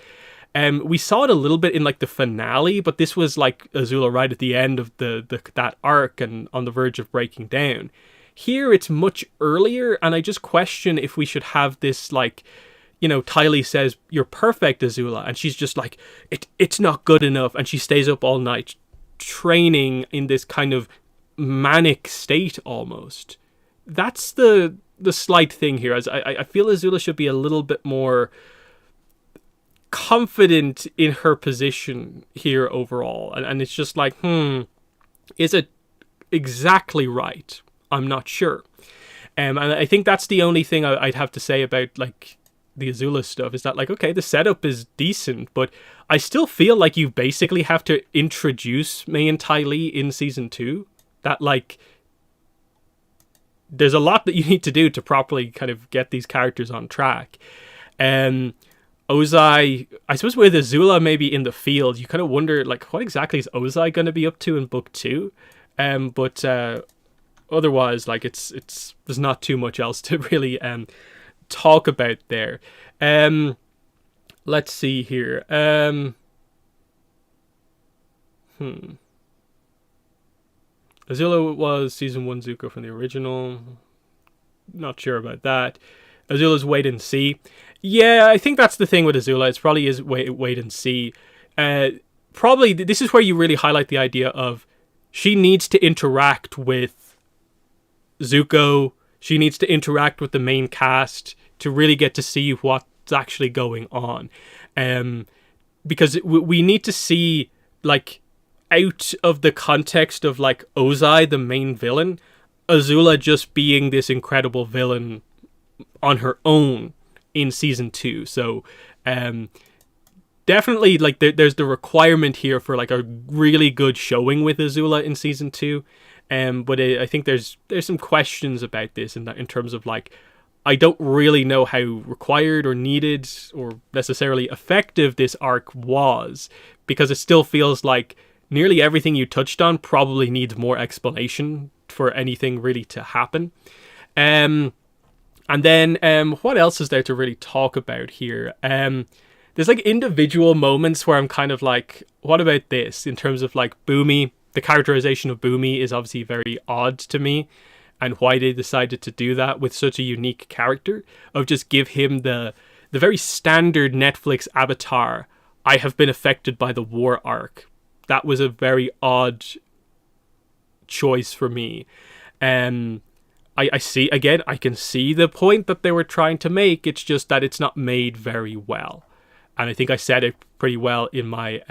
We saw it a little bit in like the finale, but this was like Azula right at the end of that arc and on the verge of breaking down. Here it's much earlier, and I just question if we should have this like, you know, Ty Lee says, "You're perfect, Azula," and she's just like, it's not good enough, and she stays up all night training in this kind of manic state almost. That's the slight thing here. As I feel Azula should be a little bit more confident in her position here overall, and it's just like, is it exactly right? I'm not sure. And I think that's the only thing I'd have to say about like the Azula stuff, is that like, okay, the setup is decent, but I still feel like you basically have to introduce Mei and Ty Lee in season 2. That like there's a lot that you need to do to properly kind of get these characters on track. Ozai, I suppose with Azula maybe in the field, you kind of wonder like what exactly is Ozai going to be up to in book 2. But otherwise, like it's there's not too much else to really talk about there. Let's see here. Azula was season 1 Zuko from the original. Not sure about that. Azula's wait and see. Yeah, I think that's the thing with Azula. It's probably is wait and see. Probably this is where you really highlight the idea of she needs to interact with Zuko. She needs to interact with the main cast to really get to see what's actually going on. Because we need to see, like, out of the context of, like, Ozai, the main villain, Azula just being this incredible villain on her own in season 2. So, definitely, like, there's the requirement here for, like, a really good showing with Azula in season 2. But I think there's some questions about this in terms of, like, I don't really know how required or needed or necessarily effective this arc was, because it still feels like nearly everything you touched on probably needs more explanation for anything really to happen. And then what else is there to really talk about here? There's like individual moments where I'm kind of like, what about this? In terms of like Boomy, the characterization of Boomy is obviously very odd to me, and why they decided to do that with such a unique character, of just give him the very standard Netflix avatar, I have been affected by the war arc. That was a very odd choice for me. I see, again, I can see the point that they were trying to make. It's just that it's not made very well. And I think I said it pretty well in my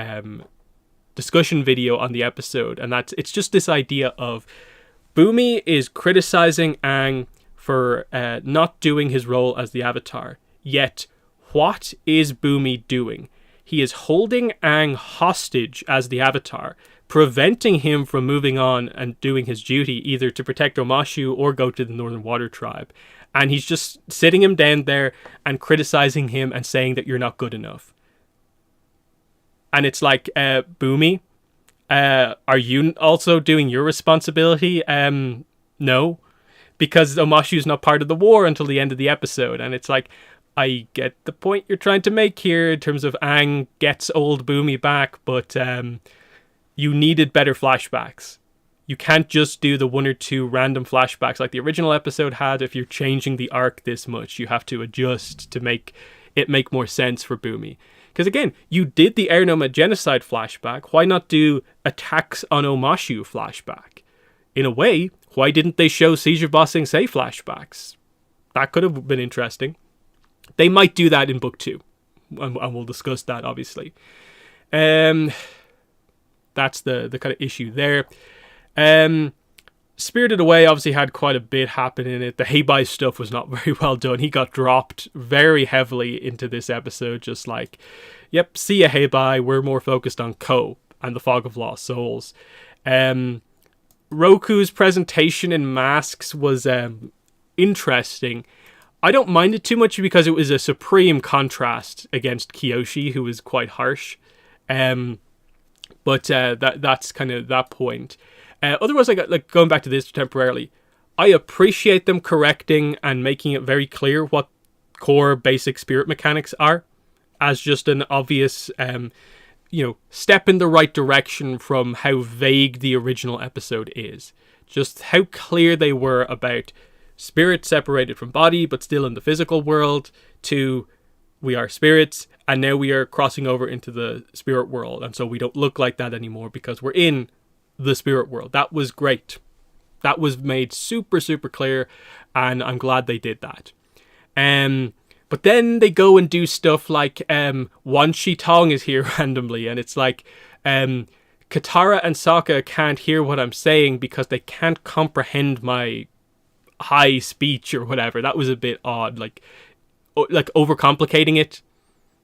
discussion video on the episode. And it's just this idea of Boomy is criticizing Aang for not doing his role as the Avatar. Yet, what is Boomy doing? He is holding Aang hostage as the Avatar, preventing him from moving on and doing his duty, either to protect Omashu or go to the Northern Water Tribe. And he's just sitting him down there and criticizing him and saying that you're not good enough. And it's like, Boomy, are you also doing your responsibility? No, because Omashu's not part of the war until the end of the episode. And it's like, I get the point you're trying to make here in terms of Aang gets old Boomy back, but you needed better flashbacks. You can't just do the 1 or 2 random flashbacks like the original episode had. If you're changing the arc this much, you have to adjust to make it make more sense for Boomy. Because again, you did the Air Nomad genocide flashback. Why not do attacks on Omashu flashback? In a way, why didn't they show Siege of Ba Sing Se flashbacks? That could have been interesting. They might do that in book 2. And we'll discuss that, obviously. That's the kind of issue there. Spirited Away obviously had quite a bit happen in it. The Heibai stuff was not very well done. He got dropped very heavily into this episode, just like, yep, see ya Heibai, we're more focused on Ko and the Fog of Lost Souls. Roku's presentation in masks was interesting. I don't mind it too much because it was a supreme contrast against Kiyoshi, who was quite harsh. But that's kind of that point. Otherwise, like going back to this temporarily, I appreciate them correcting and making it very clear what core basic spirit mechanics are, as just an obvious, step in the right direction from how vague the original episode is. Just how clear they were about spirit separated from body, but still in the physical world, to we are spirits, and now we are crossing over into the spirit world, and so we don't look like that anymore because we're in the spirit world. That was great. That was made super, super clear, and I'm glad they did that. But then they go and do stuff like Wan Shi Tong is here randomly, and it's like Katara and Sokka can't hear what I'm saying because they can't comprehend my high speech or whatever. That was a bit odd, like overcomplicating it.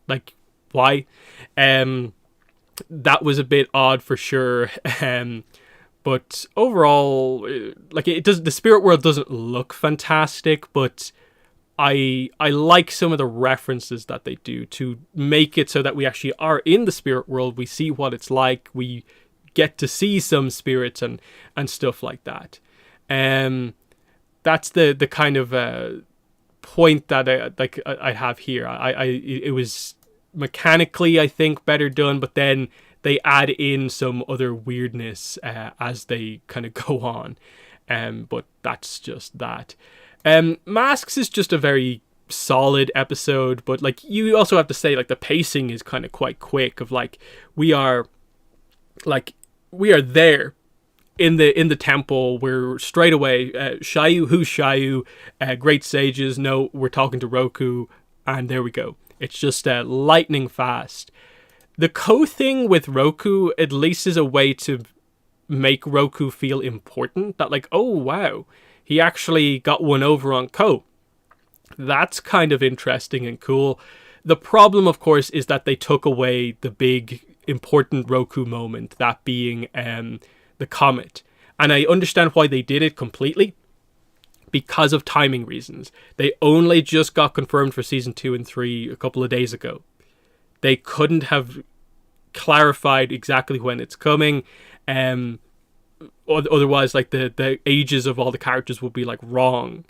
Like, why? That was a bit odd for sure. But overall, like, it does. The spirit world doesn't look fantastic, but I like some of the references that they do to make it so that we actually are in the spirit world. We see what it's like. We get to see some spirits and stuff like that. That's the kind of point that I have here. It was mechanically, I think, better done, but then they add in some other weirdness as they kind of go on. But that's just that. Masks is just a very solid episode, but like, you also have to say, like, the pacing is kind of quite quick. Of like, we are there in the temple. We're straight away Shayu, who's Shayu, great sages. No, we're talking to Roku, and there we go. It's just lightning fast. The Ko thing with Roku at least is a way to make Roku feel important. That like, oh wow, he actually got one over on Ko. That's kind of interesting and cool. The problem, of course, is that they took away the big important Roku moment, that being the comet. And I understand why they did it completely, because of timing reasons. They only just got confirmed for season 2 and 3 a couple of days ago. They couldn't have clarified exactly when it's coming. Otherwise, like, the ages of all the characters would be like wrong.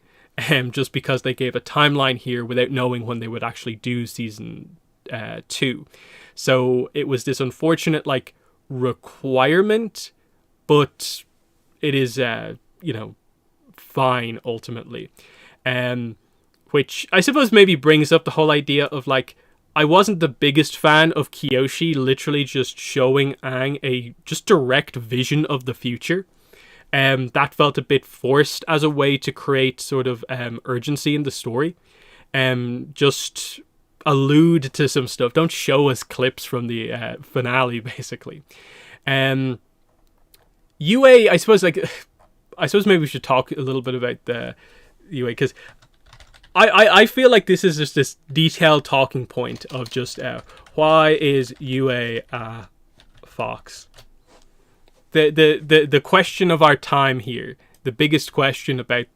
Just because they gave a timeline here without knowing when they would actually do season 2. So it was this unfortunate, like, requirement, but it is, fine ultimately. Which I suppose maybe brings up the whole idea of, like, I wasn't the biggest fan of Kiyoshi literally just showing Aang a just direct vision of the future. That felt a bit forced as a way to create sort of urgency in the story. Just allude to some stuff. Don't show us clips from the finale, basically. UA, I suppose maybe we should talk a little bit about the UA, because I feel like this is just this detailed talking point of just why is UA a fox? The question of our time here, the biggest question about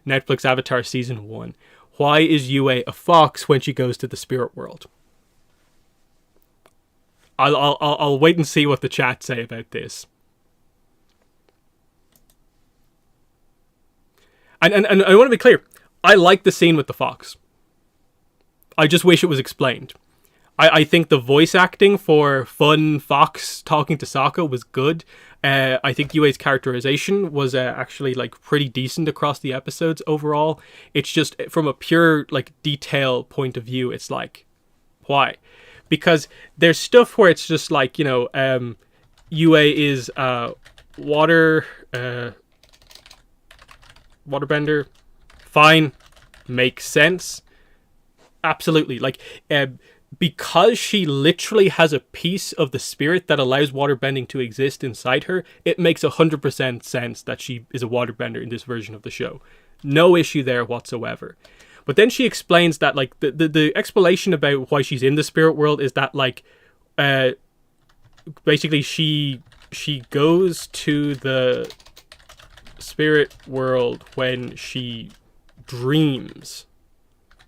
Netflix Avatar Season 1. Why is Yue a fox when she goes to the spirit world? I'll wait and see what the chat say about this. And I want to be clear. I like the scene with the fox. I just wish it was explained. I think the voice acting for fun fox talking to Sokka was good. I think Yue's characterization was actually, like, pretty decent across the episodes overall. It's just from a pure, like, detail point of view, it's like, why? Because there's stuff where it's just like, Yue is waterbender. Fine, makes sense. Absolutely. Like, because she literally has a piece of the spirit that allows waterbending to exist inside her, it makes 100% sense that she is a waterbender in this version of the show. No issue there whatsoever. But then she explains that, like, the explanation about why she's in the spirit world is that, like, basically she goes to the spirit world when she dreams.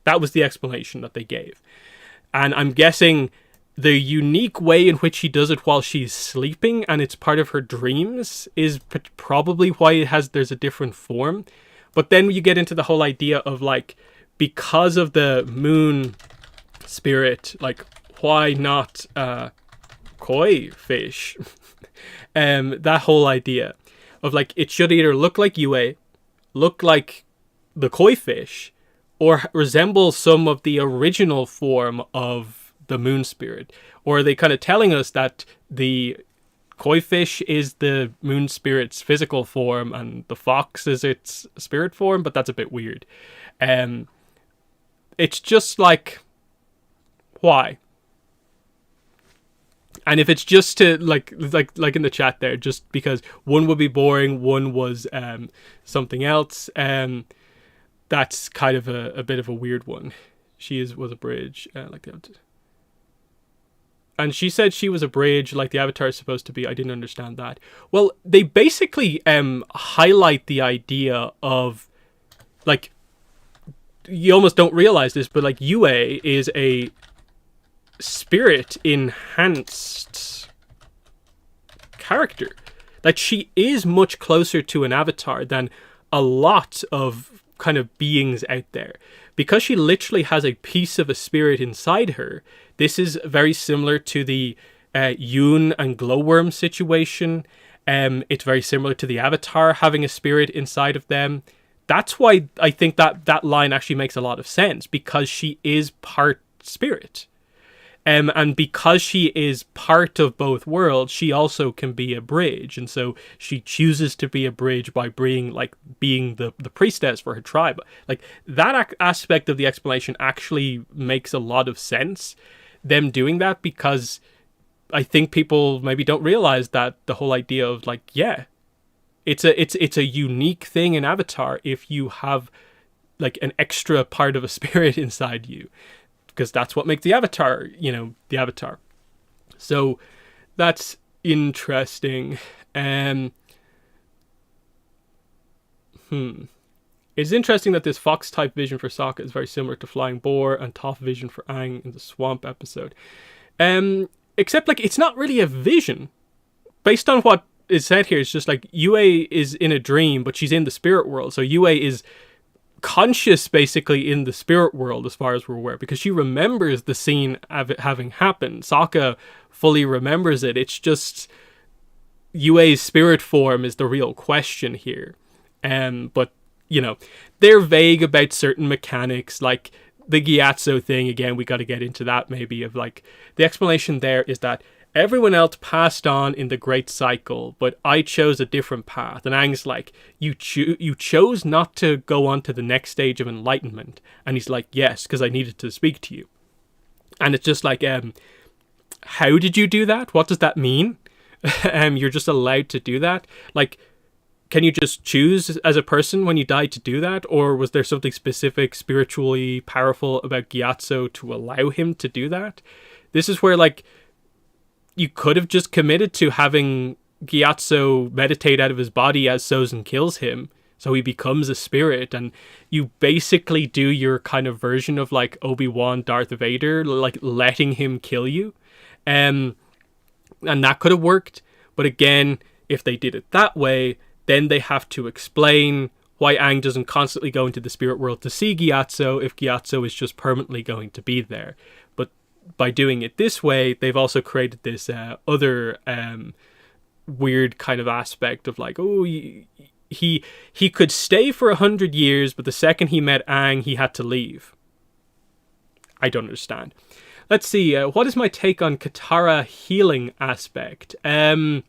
That was the explanation that they gave. And I'm guessing the unique way in which she does it while she's sleeping and it's part of her dreams is probably why there's a different form. But then you get into the whole idea of, like, because of the moon spirit, like, why not koi fish? That whole idea of, like, it should either look like Yue, look like the koi fish, or resemble some of the original form of the moon spirit. Or are they kind of telling us that the koi fish is the moon spirit's physical form and the fox is its spirit form? But that's a bit weird. It's just like, why? And if it's just to like in the chat there, just because one would be boring, one was something else, that's kind of a bit of a weird one. Was a bridge, like the Avatar. And she said she was a bridge like the Avatar is supposed to be. I didn't understand that. Well, they basically highlight the idea of, like, you almost don't realize this, but, like, Yue is a spirit enhanced character. Like, she is much closer to an Avatar than a lot of kind of beings out there, because she literally has a piece of a spirit inside her. This is very similar to the Yoon and Glowworm situation. It's very similar to the Avatar having a spirit inside of them. That's why I think that line actually makes a lot of sense, because she is part spirit. And because she is part of both worlds, she also can be a bridge. And so she chooses to be a bridge by being the priestess for her tribe. Like, that aspect of the explanation actually makes a lot of sense, them doing that, because I think people maybe don't realize that the whole idea of, like, yeah, it's a unique thing in Avatar if you have, like, an extra part of a spirit inside you. Because that's what makes the Avatar, the Avatar. So that's interesting. It's interesting that this fox-type vision for Sokka is very similar to Flying Boar and Toph vision for Aang in the Swamp episode. Except, like, it's not really a vision. Based on what is said here, it's just like Yue is in a dream, but she's in the spirit world. So Yue is conscious basically in the spirit world as far as we're aware, because she remembers the scene of it having happened. Sokka fully remembers it. It's just Yue's spirit form is the real question here. But they're vague about certain mechanics, like the Gyatso thing. Again, we got to get into that maybe, of, like, the explanation there is that everyone else passed on in the Great Cycle, but I chose a different path. And Aang's like, you chose not to go on to the next stage of enlightenment. And he's like, yes, because I needed to speak to you. And it's just like, how did you do that? What does that mean? You're just allowed to do that? Like, can you just choose as a person when you die to do that? Or was there something specific, spiritually powerful about Gyatso to allow him to do that? This is where, like, you could have just committed to having Gyatso meditate out of his body as Sozin kills him, so he becomes a spirit, and you basically do your kind of version of, like, Obi-Wan, Darth Vader, like, letting him kill you. And that could have worked. But again, if they did it that way, then they have to explain why Aang doesn't constantly go into the spirit world to see Gyatso if Gyatso is just permanently going to be there. But by doing it this way, they've also created this other weird kind of aspect of, like, oh, he could stay for 100 years, but the second he met Aang, he had to leave. I don't understand. Let's see, what is my take on Katara healing aspect? Do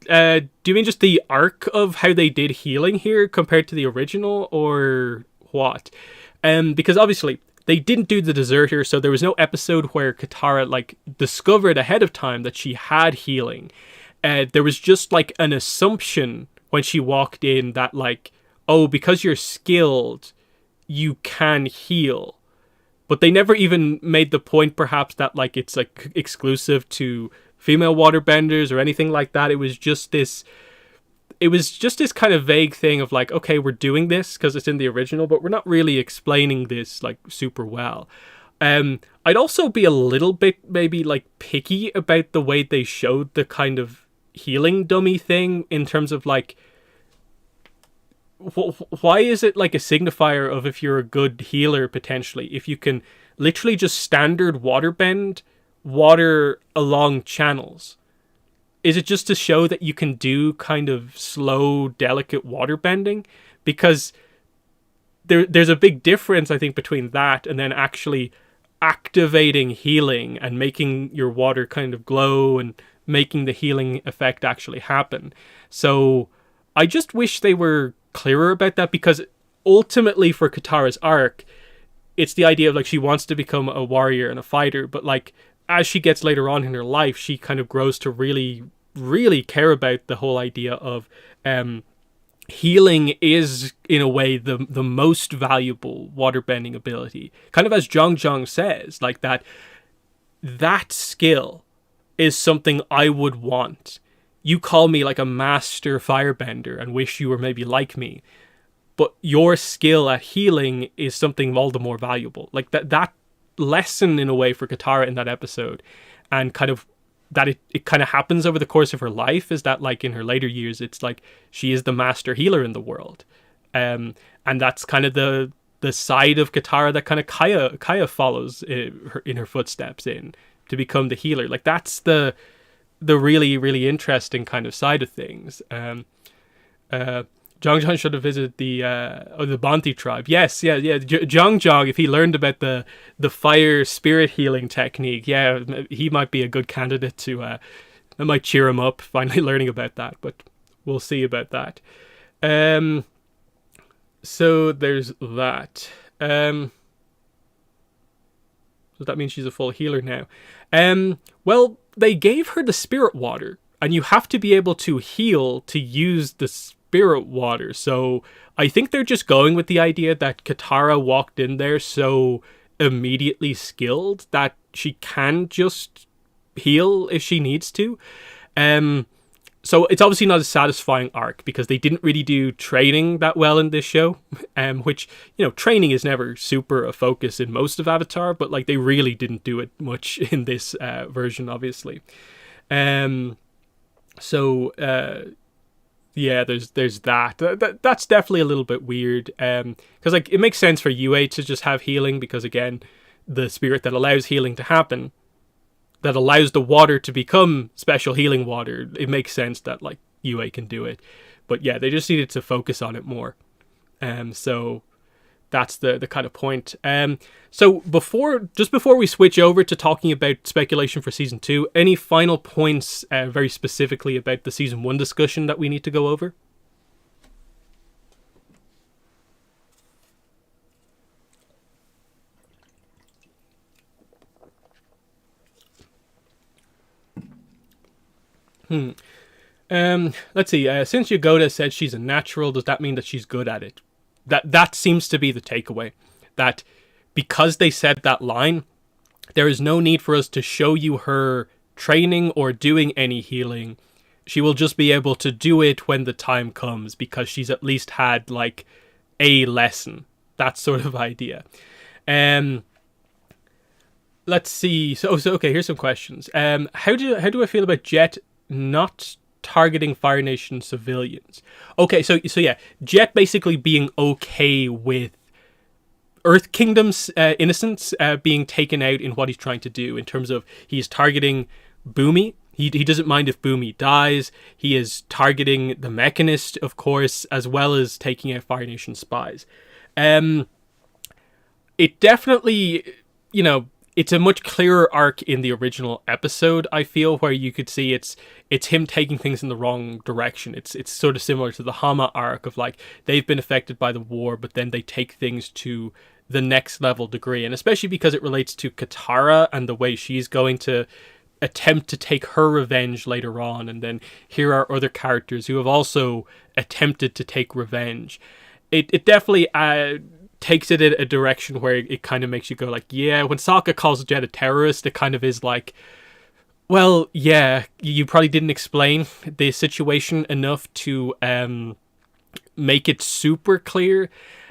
you mean just the arc of how they did healing here compared to the original, or what? Because obviously they didn't do the deserter, so there was no episode where Katara like discovered ahead of time that she had healing. There was just like an assumption when she walked in that like, oh, because you're skilled, you can heal. But they never even made the point, perhaps, that like it's like exclusive to female waterbenders or anything like that. It was just this kind of vague thing of like, okay, we're doing this because it's in the original, but we're not really explaining this like super well. I'd also be a little bit maybe like picky about the way they showed the kind of healing dummy thing, in terms of like, why is it like a signifier of if you're a good healer potentially, if you can literally just standard waterbend water along channels? Is it just to show that you can do kind of slow, delicate waterbending? Because there's a big difference, I think, between that and then actually activating healing and making your water kind of glow and making the healing effect actually happen. So I just wish they were clearer about that, because ultimately for Katara's arc, it's the idea of like she wants to become a warrior and a fighter, but like as she gets later on in her life, she kind of grows to really, really care about the whole idea of healing is in a way the most valuable waterbending ability. Kind of as Zhang says, like that skill is something I would want. You call me like a master firebender and wish you were maybe like me, but your skill at healing is something all the more valuable. Like that lesson in a way for Katara in that episode, and kind of that it kind of happens over the course of her life, is that like in her later years, it's like she is the master healer in the world. And that's kind of the side of Katara that kind of Kaya follows in her footsteps in, to become the healer. Like that's the really, really interesting kind of side of things. Zhang should have visited the Banti tribe. Yes, yeah. Zhang, if he learned about the fire spirit healing technique, yeah, he might be a good candidate to. That might cheer him up finally learning about that. But we'll see about that. So there's that. So that means she's a full healer now. Well, they gave her the spirit water, and you have to be able to heal to use the spirit water. So I think they're just going with the idea that Katara walked in there so immediately skilled that she can just heal if she needs to. So it's obviously not a satisfying arc, because they didn't really do training that well in this show, which, you know, training is never super a focus in most of Avatar, but like they really didn't do it much in this version, obviously. Yeah, there's that. That's definitely a little bit weird, because like it makes sense for Yue to just have healing, because again, the spirit that allows healing to happen, that allows the water to become special healing water, it makes sense that like Yue can do it. But yeah, they just needed to focus on it more. So that's the kind of point. So before we switch over to talking about speculation for season 2, any final points very specifically about the season 1 discussion that we need to go over? Let's see. Since Yagoda said she's a natural, does that mean that she's good at it? That seems to be the takeaway. That because they said that line, there is no need for us to show you her training or doing any healing. She will just be able to do it when the time comes, because she's at least had like a lesson. That sort of idea. Let's see. So okay, here's some questions. How do I feel about Jet not targeting Fire Nation civilians? Okay, so yeah, Jet basically being okay with Earth Kingdom's innocence being taken out in what he's trying to do, in terms of he's targeting Boomy. He doesn't mind if Boomy dies. He is targeting the Mechanist, of course, as well as taking out Fire Nation spies. It definitely, you know, it's a much clearer arc in the original episode, I feel, where you could see it's him taking things in the wrong direction. It's sort of similar to the Hama arc of like, they've been affected by the war, but then they take things to the next level degree, and especially because it relates to Katara and the way she's going to attempt to take her revenge later on, and then here are other characters who have also attempted to take revenge. It definitely takes it in a direction where it kind of makes you go like, yeah, when Sokka calls Jet a terrorist, it kind of is like, well, yeah, you probably didn't explain the situation enough to make it super clear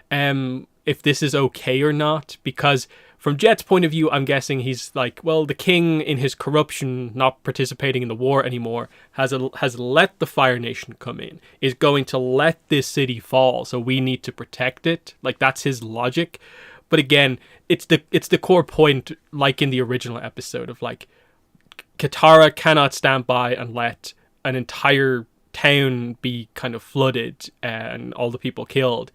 if this is okay or not, because from Jet's point of view, I'm guessing he's like, well, the king in his corruption, not participating in the war anymore, has let the Fire Nation come in, is going to let this city fall, so we need to protect it. Like, that's his logic. But again, it's the core point, like in the original episode, of like, Katara cannot stand by and let an entire town be kind of flooded and all the people killed.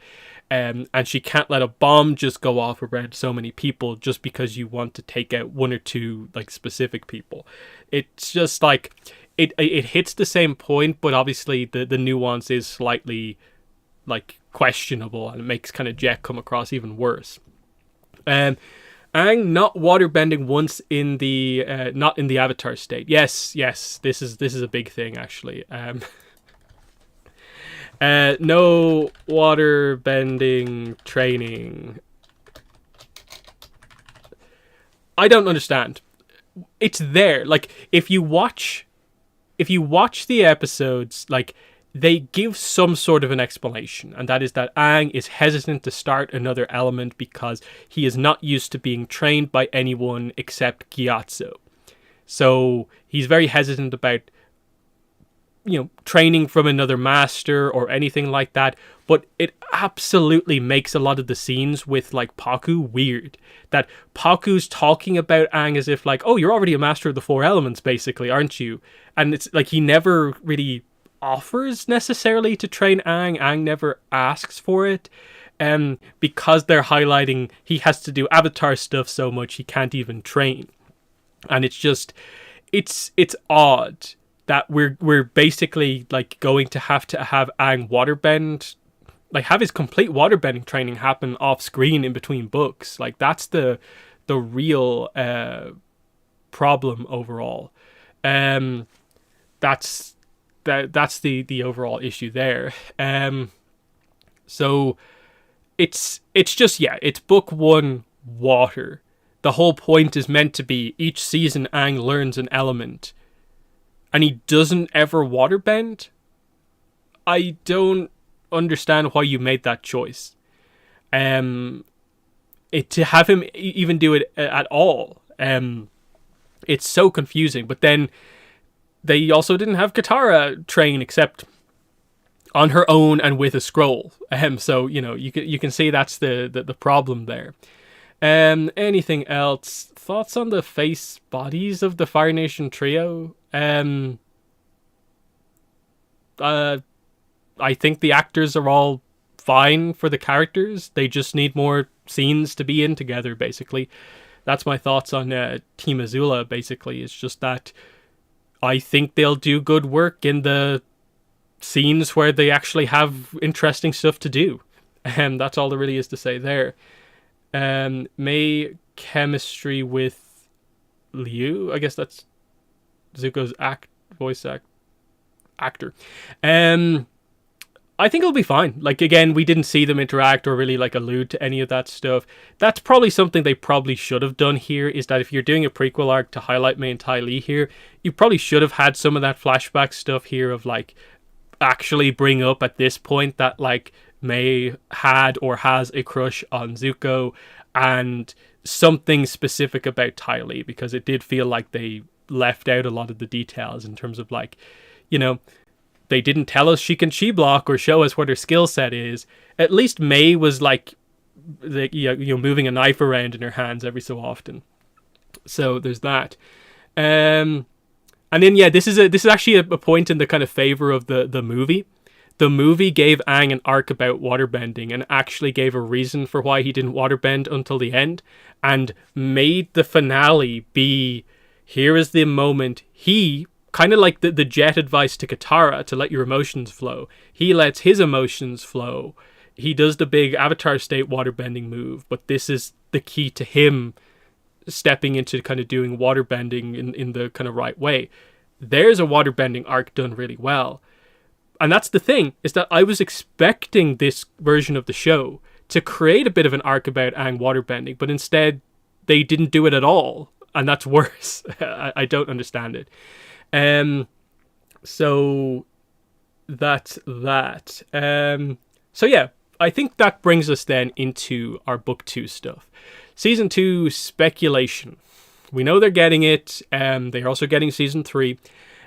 And she can't let a bomb just go off around so many people just because you want to take out one or two like specific people. It's just like it hits the same point, but obviously the nuance is slightly like questionable, and it makes kind of Jet come across even worse. Aang not waterbending once in the not in the Avatar state. Yes, this is a big thing actually. No water bending training. I don't understand. It's there. Like, if you watch the episodes, like, they give some sort of an explanation, and that is that Aang is hesitant to start another element because he is not used to being trained by anyone except Gyatso. So he's very hesitant about, training from another master or anything like that. But it absolutely makes a lot of the scenes with like Pakku weird. That Pakku's talking about Aang as if like, oh, you're already a master of the four elements, basically, aren't you? And it's like he never really offers necessarily to train Aang. Aang never asks for it. Because they're highlighting he has to do Avatar stuff so much he can't even train. And it's just, it's odd that we're basically like going to have Aang waterbend, like have his complete waterbending training happen off screen in between books. Like that's the real problem overall. That's the overall issue there. So it's just, yeah, it's book one water. The whole point is meant to be each season Aang learns an element, and he doesn't ever waterbend. I don't understand why you made that choice. To have him even do it at all, it's so confusing. But then they also didn't have Katara train except on her own and with a scroll. So you can see that's the problem there. Anything else? Thoughts on the face bodies of the Fire Nation trio? I think the actors are all fine for the characters. They just need more scenes to be in together, basically. That's my thoughts on Team Azula, basically. It's just that I think they'll do good work in the scenes where they actually have interesting stuff to do. And that's all there really is to say there. May chemistry with Liu, I guess that's Zuko's voice actor. I think it'll be fine. Like, again, we didn't see them interact or really like allude to any of that stuff. That's probably something they probably should have done here, is that if you're doing a prequel arc to highlight May and Ty Lee here, you probably should have had some of that flashback stuff here of like actually bring up at this point that like May had or has a crush on Zuko, and something specific about Ty Lee, because it did feel like they left out a lot of the details in terms of like, they didn't tell us she can chi block or show us what her skill set is. At least May was like, moving a knife around in her hands every so often. So there's that. And then this is actually a point in the kind of favor of the movie. The movie gave Aang an arc about waterbending and actually gave a reason for why he didn't waterbend until the end, and made the finale be, here is the moment he, kind of like the Jet advice to Katara to let your emotions flow. He lets his emotions flow he does the big Avatar State waterbending move, but this is the key to him stepping into kind of doing waterbending in the kind of right way. There's a waterbending arc done really well. And that's the thing, is that I was expecting this version of the show to create a bit of an arc about Aang waterbending, but instead they didn't do it at all. And that's worse. I don't understand it. So that's that. So yeah, I think that brings us then into our book 2 stuff. Season 2 speculation. We know they're getting it. They're also getting season 3.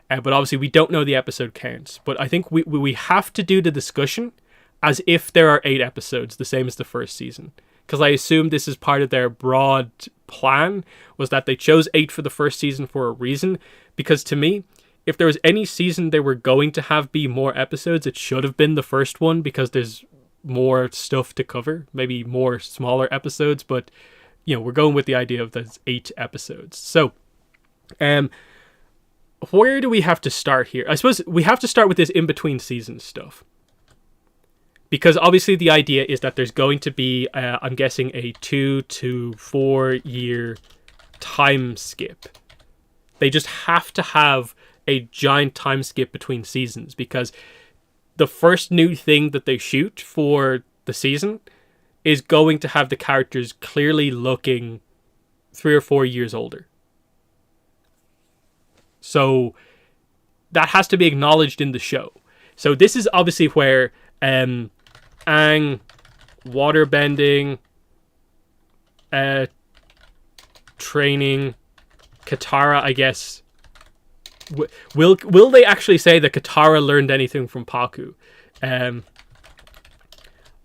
But obviously we don't know the episode counts. But I think we have to do the discussion as if there are 8 episodes, the same as the first season. Because I assume this is part of their broad plan, was that they chose 8 for the first season for a reason. Because to me, if there was any season they were going to have be more episodes, it should have been the first one, because there's more stuff to cover, maybe more smaller episodes, but you know, we're going with the idea of those 8 episodes. So, where do we have to start here? I suppose we have to start with this in-between season stuff. Because obviously the idea is that there's going to be, I'm guessing, a 2 to 4 year time skip. They just have to have a giant time skip between seasons, because the first new thing that they shoot for the season is going to have the characters clearly looking 3 or 4 years older. So that has to be acknowledged in the show. So this is obviously where Aang, waterbending, training, Katara, I guess. Will they actually say that Katara learned anything from Pakku?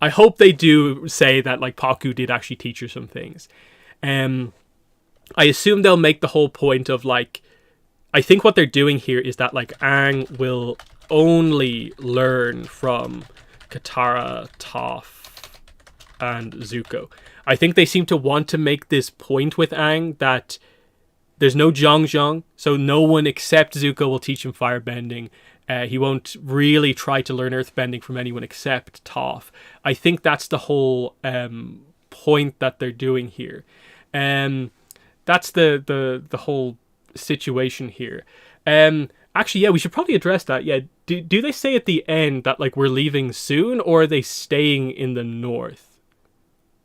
I hope they do say that, like, Pakku did actually teach her some things. I assume they'll make the whole point of, like, I think what they're doing here is that, like, Aang will only learn from Katara, Toph, and Zuko. I think they seem to want to make this point with Aang that there's no Zhong, so no one except Zuko will teach him firebending. He won't really try to learn earthbending from anyone except Toph. I think that's the whole point that they're doing here. That's the whole situation here. Actually, yeah, we should probably address that. Yeah, do they say at the end that, like, we're leaving soon, or are they staying in the north?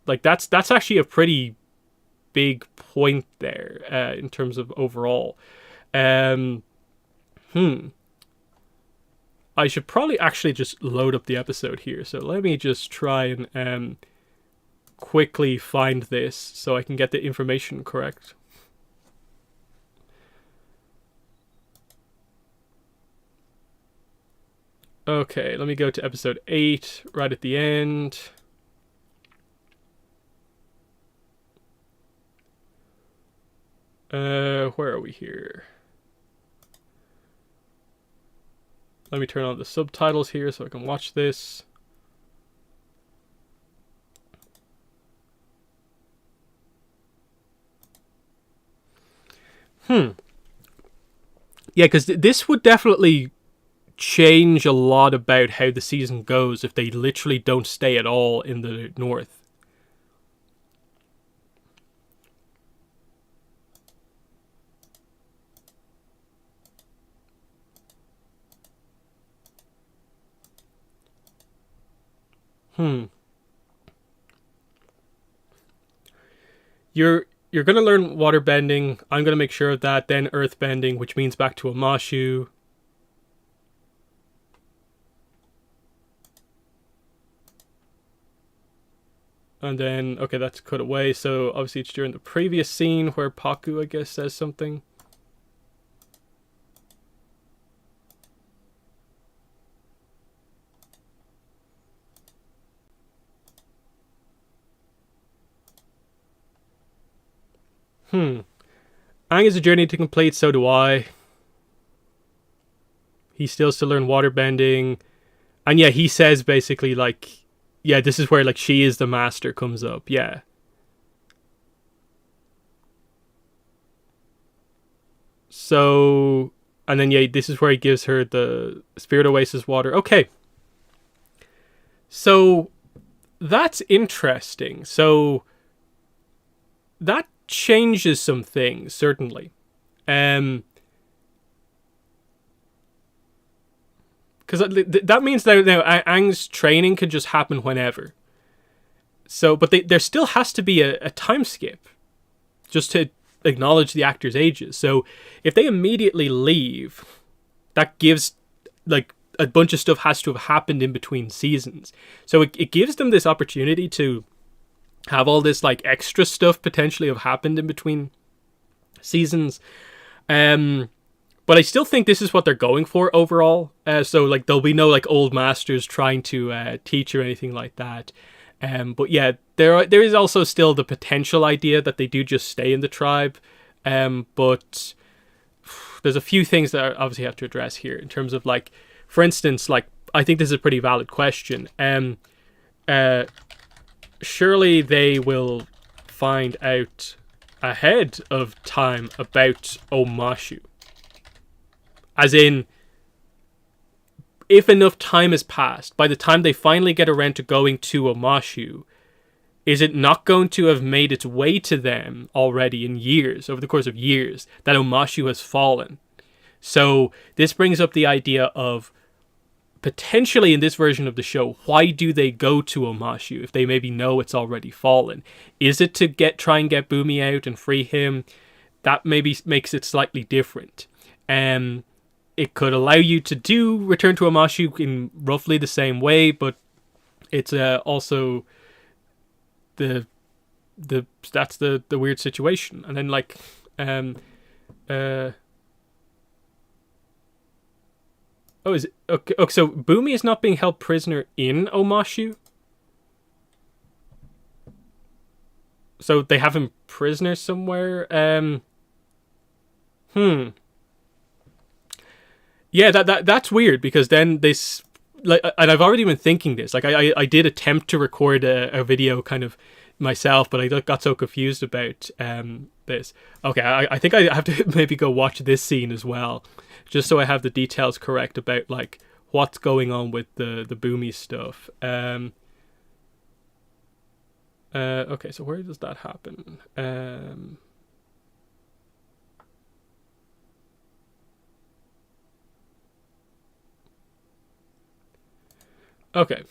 Like, that's actually a pretty big point there in terms of overall. I should probably actually just load up the episode here. So let me just try and quickly find this so I can get the information correct. Okay, let me go to episode 8 right at the end. Where are we here? Let me turn on the subtitles here so I can watch this. Yeah, because this would definitely change a lot about how the season goes if they literally don't stay at all in the north. You're gonna learn waterbending. I'm gonna make sure of that. Then earthbending, which means back to Amashu. And then, okay, that's cut away. So obviously it's during the previous scene where Pakku, I guess, says something. Aang is a journey to complete, so do I. He still has to learn waterbending. And yeah, he says basically, like, yeah, this is where, like, she is the master comes up. Yeah. So, and then, yeah, this is where he gives her the Spirit Oasis water. Okay. So, that's interesting. So that changes some things, certainly. Because that means that now Aang's training can just happen whenever. So, but there still has to be a time skip, just to acknowledge the actors' ages. So, if they immediately leave, that gives like a bunch of stuff has to have happened in between seasons. So it gives them this opportunity to have all this like extra stuff potentially have happened in between seasons. But I still think this is what they're going for overall. So like there'll be no like old masters trying to teach or anything like that. But yeah, there is also still the potential idea that they do just stay in the tribe. But there's a few things that I obviously have to address here in terms of like, for instance, like I think this is a pretty valid question. Surely they will find out ahead of time about Omashu. As in, if enough time has passed, by the time they finally get around to going to Omashu, is it not going to have made its way to them already in years, over the course of years, that Omashu has fallen? So this brings up the idea of, potentially in this version of the show, why do they go to Omashu if they maybe know it's already fallen? Is it to try and get Bumi out and free him? That maybe makes it slightly different. It could allow you to return to Omashu in roughly the same way, but it's also that's the weird situation. And then like is it okay? So Bumi is not being held prisoner in Omashu. So they have him prisoner somewhere. Yeah, that's weird, because then this, like, and I've already been thinking this. Like, I did attempt to record a video kind of myself, but I got so confused about this. Okay, I think I have to maybe go watch this scene as well, just so I have the details correct about like what's going on with the Bumi stuff. Okay, so where does that happen? Okay.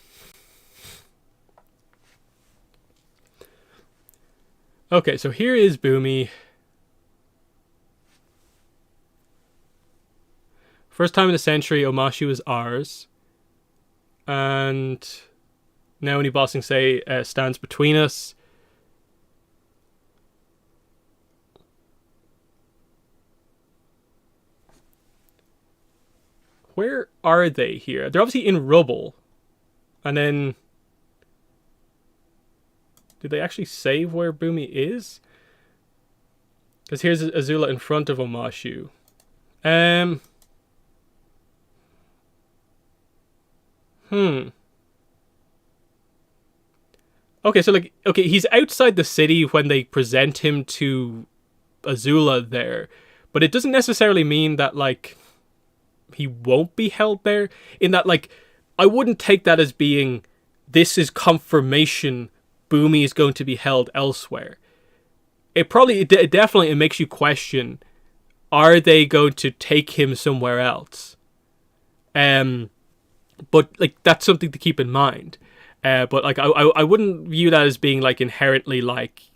Okay, so here is Bumi. First time in a century, Omashu is ours. And now when Bossing say stands between us. Where are they here? They're obviously in rubble. And then, did they actually say where Bumi is? Because here's Azula in front of Omashu. Okay, so like, okay, he's outside the city when they present him to Azula there, but it doesn't necessarily mean that like he won't be held there. In that, like, I wouldn't take that as being, this is confirmation Bumi is going to be held elsewhere. It definitely makes you question, are they going to take him somewhere else? But like, that's something to keep in mind. But like, I wouldn't view that as being like inherently like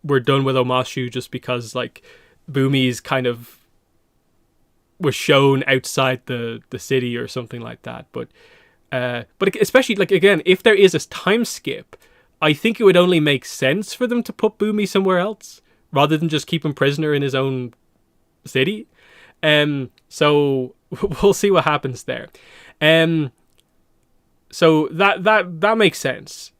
we're done with Omashu just because like Bumi's kind of was shown outside the city or something like that. But especially like, again, if there is a time skip, I think it would only make sense for them to put Bumi somewhere else rather than just keep him prisoner in his own city. So we'll see what happens there. So that makes sense.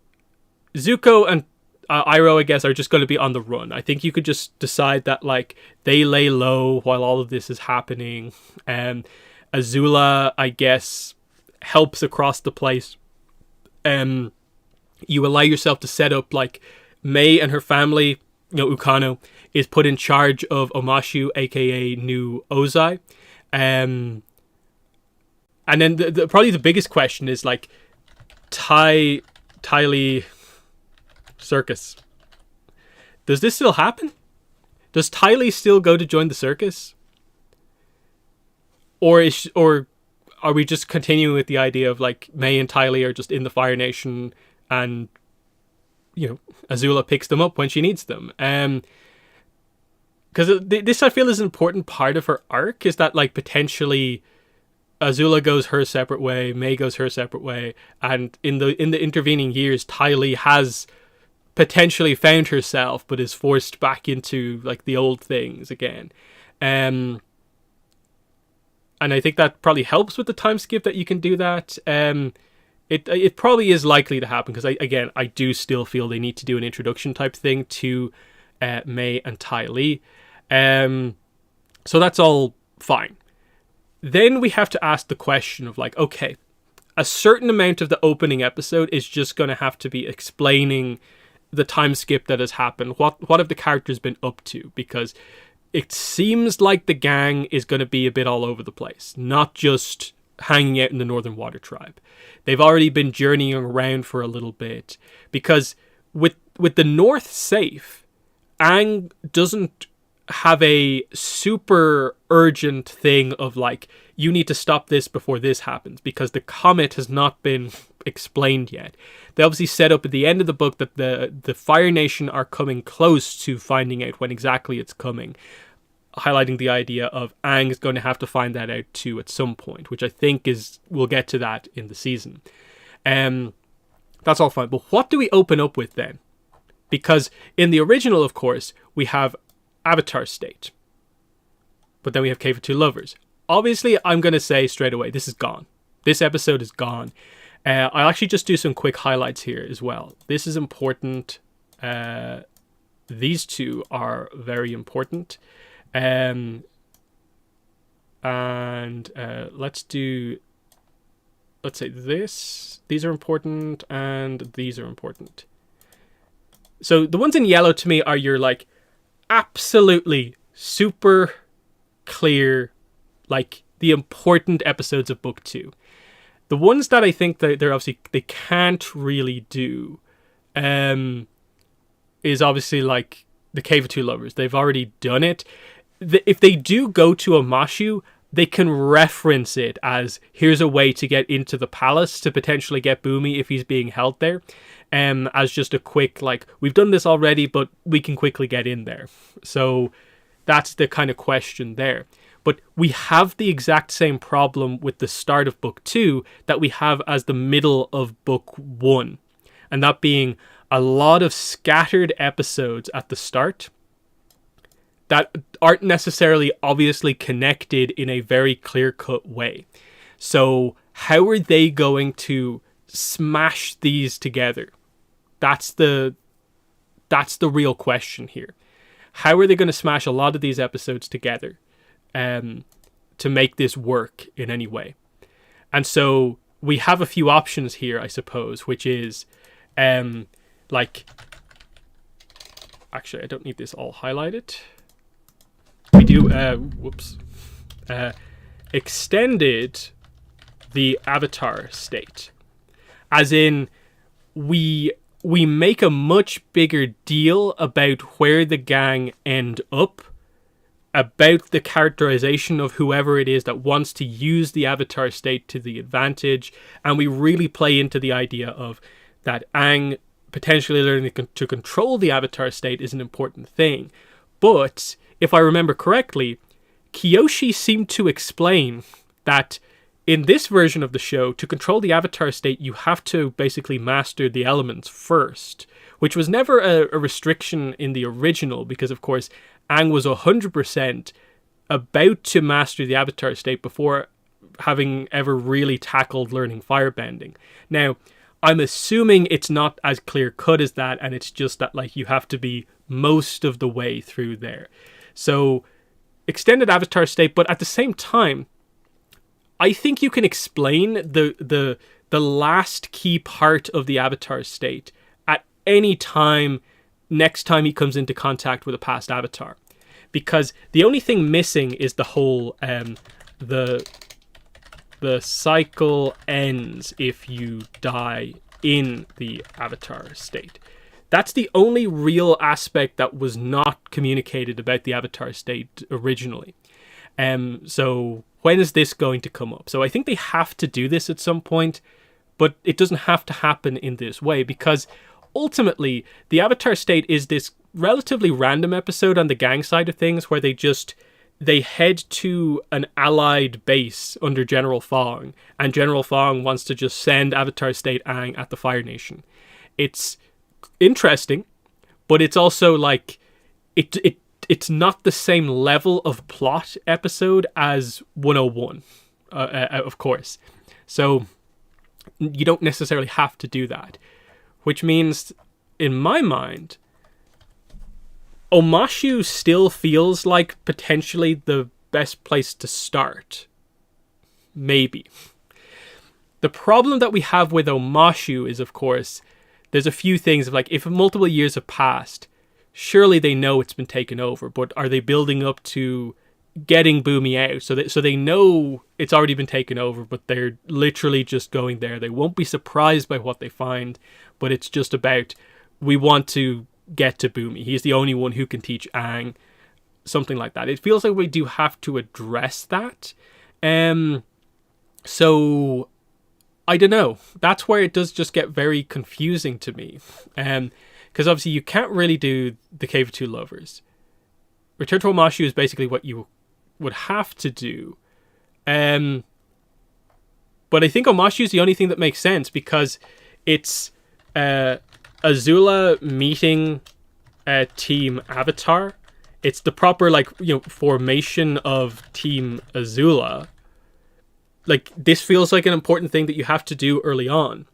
Zuko and Iroh, I guess, are just going to be on the run. I think you could just decide that like they lay low while all of this is happening. Azula, I guess, helps across the place. You allow yourself to set up like May and her family, Ukano, is put in charge of Omashu, aka New Ozai. And then probably the biggest question is like tie Tylee circus. Does this still happen? Does Tylee still go to join the circus? Or are we just continuing with the idea of like May and Tylee are just in the Fire Nation and, you know, Azula picks them up when she needs them? Because this I feel is an important part of her arc, is that like potentially Azula goes her separate way, May goes her separate way, and in the intervening years, Tylee has potentially found herself, but is forced back into like the old things again. And I think that probably helps with the time skip that you can do that. It probably is likely to happen because I do still feel they need to do an introduction type thing to May and Tylee. So that's all fine. Then we have to ask the question of like, okay, a certain amount of the opening episode is just going to have to be explaining the time skip that has happened. What have the characters been up to? Because it seems like the gang is going to be a bit all over the place, not just hanging out in the Northern Water Tribe. They've already been journeying around for a little bit, because with the North safe, Aang doesn't have a super urgent thing of like, you need to stop this before this happens, because the comet has not been explained yet. They obviously set up at the end of the book that the Fire Nation are coming close to finding out when exactly it's coming, highlighting the idea of Aang is going to have to find that out too at some point, which I think we'll get to that in the season. That's all fine. But what do we open up with then? Because in the original, of course, we have Avatar State. But then we have Cave of Two Lovers. Obviously, I'm going to say straight away, this is gone. This episode is gone. I'll actually just do some quick highlights here as well. This is important. These two are very important. Let's say this. These are important, and these are important. So the ones in yellow to me are your like absolutely super clear, like the important episodes of book 2. The ones that I think that they can't really do is obviously like the Cave of Two Lovers. They've already done it. If they do go to a Mashu, they can reference it as, here's a way to get into the palace to potentially get Boomy if he's being held there. As just a quick, like, we've done this already, but we can quickly get in there. So that's the kind of question there. But we have the exact same problem with the start of book 2 that we have as the middle of book 1. And that being a lot of scattered episodes at the start that aren't necessarily obviously connected in a very clear-cut way. So how are they going to smash these together? That's the real question here. How are they going to smash a lot of these episodes together to make this work in any way? And so we have a few options here, I suppose, which is like, actually, I don't need this all highlighted. We do extended the Avatar State, as in we make a much bigger deal about where the gang end up, about the characterization of whoever it is that wants to use the Avatar State to the advantage, and we really play into the idea of that Aang potentially learning to control the Avatar State is an important thing. But if I remember correctly, Kyoshi seemed to explain that in this version of the show, to control the Avatar State, you have to basically master the elements first, which was never a restriction in the original, because of course Aang was 100% about to master the Avatar State before having ever really tackled learning firebending. Now, I'm assuming it's not as clear cut as that, and it's just that like you have to be most of the way through there. So extended Avatar State, but at the same time, I think you can explain the last key part of the Avatar State at any time next time he comes into contact with a past Avatar, because the only thing missing is the whole the cycle ends if you die in the Avatar state. That's the only real aspect that was not communicated about the Avatar state originally. So when is this going to come up? So I think they have to do this at some point, but it doesn't have to happen in this way, because ultimately the Avatar state is this relatively random episode on the gang side of things where they head to an allied base under General Fong, and General Fong wants to just send Avatar State Aang at the Fire Nation. It's interesting, but it's also like it's not the same level of plot episode as 101, of course. So you don't necessarily have to do that, which means, in my mind, Omashu still feels like potentially the best place to start. Maybe. The problem that we have with Omashu is, of course, there's a few things of like, if multiple years have passed, surely they know it's been taken over, but are they building up to getting Boomy out? So they know it's already been taken over, but they're literally just going there. They won't be surprised by what they find, but it's just about, we want to get to Boomy. He's the only one who can teach Aang. Something like that. It feels like we do have to address that. So I don't know. That's where it does just get very confusing to me. Because obviously you can't really do the Cave of Two Lovers. Return to Omashu is basically what you would have to do. But I think Omashu is the only thing that makes sense, because it's Azula meeting Team Avatar. It's the proper formation of Team Azula. Like, this feels like an important thing that you have to do early on.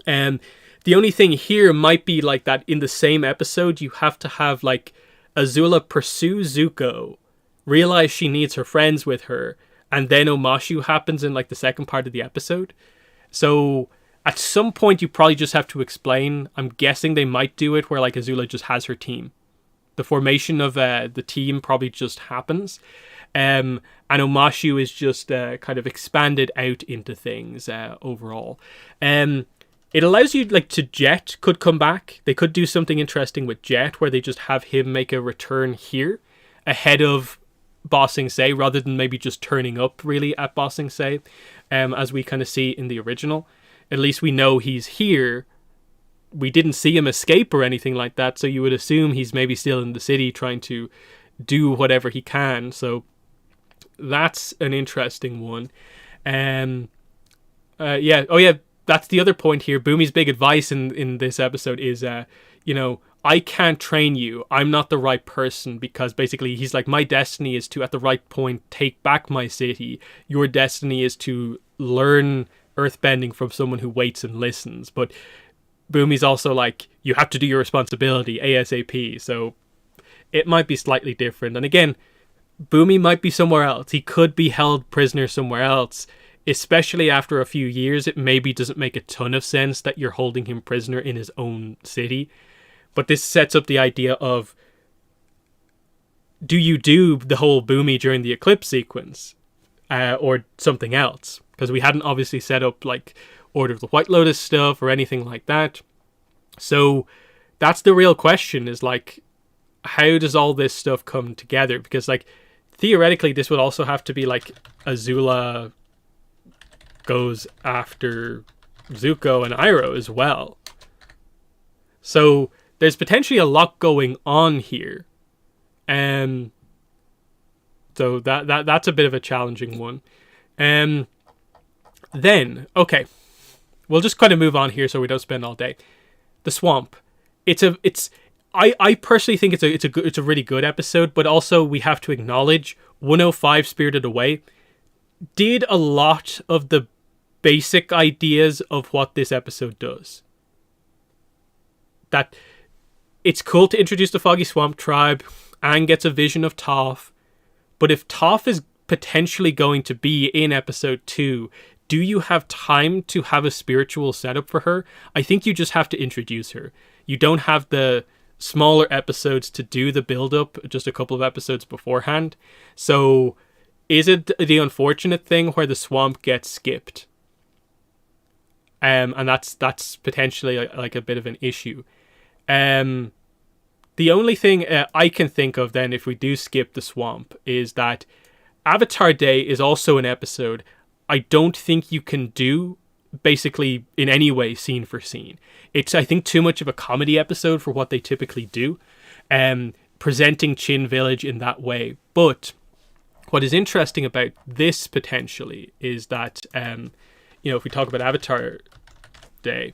And the only thing here might be like that in the same episode you have to have like Azula pursue Zuko, realize she needs her friends with her, and then Omashu happens in like the second part of the episode. So at some point you probably just have to explain. I'm guessing they might do it where like Azula just has her team. The formation of the team probably just happens. And Omashu is just kind of expanded out into things overall. It allows you, like, to Jet could come back. They could do something interesting with Jet where they just have him make a return here ahead of Ba Sing Se, rather than maybe just turning up really at Ba Sing Se, as we kind of see in the original. At least we know he's here. We didn't see him escape or anything like that, so you would assume he's maybe still in the city trying to do whatever he can. So that's an interesting one. That's the other point here. Boomy's big advice in this episode is, I can't train you. I'm not the right person, because basically he's like, my destiny is to, at the right point, take back my city. Your destiny is to learn earthbending from someone who waits and listens. But Boomy's also like, you have to do your responsibility ASAP. So it might be slightly different. And again, Boomy might be somewhere else. He could be held prisoner somewhere else. Especially after a few years, it maybe doesn't make a ton of sense that you're holding him prisoner in his own city. But this sets up the idea of, do you do the whole Boomy during the eclipse sequence? Or something else? Because we hadn't obviously set up like Order of the White Lotus stuff or anything like that. So that's the real question, is like, how does all this stuff come together? Because like, theoretically, this would also have to be like Azula goes after Zuko and Iroh as well. So there's potentially a lot going on here. So that's a bit of a challenging one. Then, okay, we'll just kind of move on here so we don't spend all day. The Swamp. I personally think it's a really good episode, but also we have to acknowledge 105 Spirited Away did a lot of the basic ideas of what this episode does. That it's cool to introduce the Foggy Swamp Tribe. Aang gets a vision of Toph. But if Toph is potentially going to be in episode 2, do you have time to have a spiritual setup for her? I think you just have to introduce her. You don't have the smaller episodes to do the build-up, just a couple of episodes beforehand. So is it the unfortunate thing where the swamp gets skipped? and that's potentially like a bit of an issue. The only thing I can think of then, if we do skip the swamp, is that Avatar Day is also an episode I don't think you can do basically in any way scene for scene. It's, I think, too much of a comedy episode for what they typically do, presenting Chin Village in that way. But what is interesting about this potentially is that, if we talk about Avatar Day,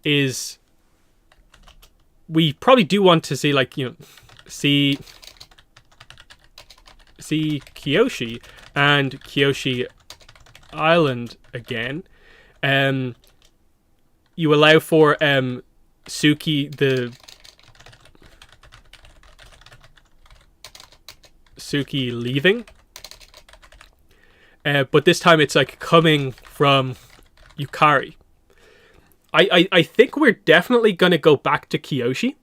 is we probably do want to see, like, see Kyoshi and Kyoshi Island again. You allow for Suki leaving, but this time it's like coming from Yukari. I think we're definitely going to go back to Kyoshi,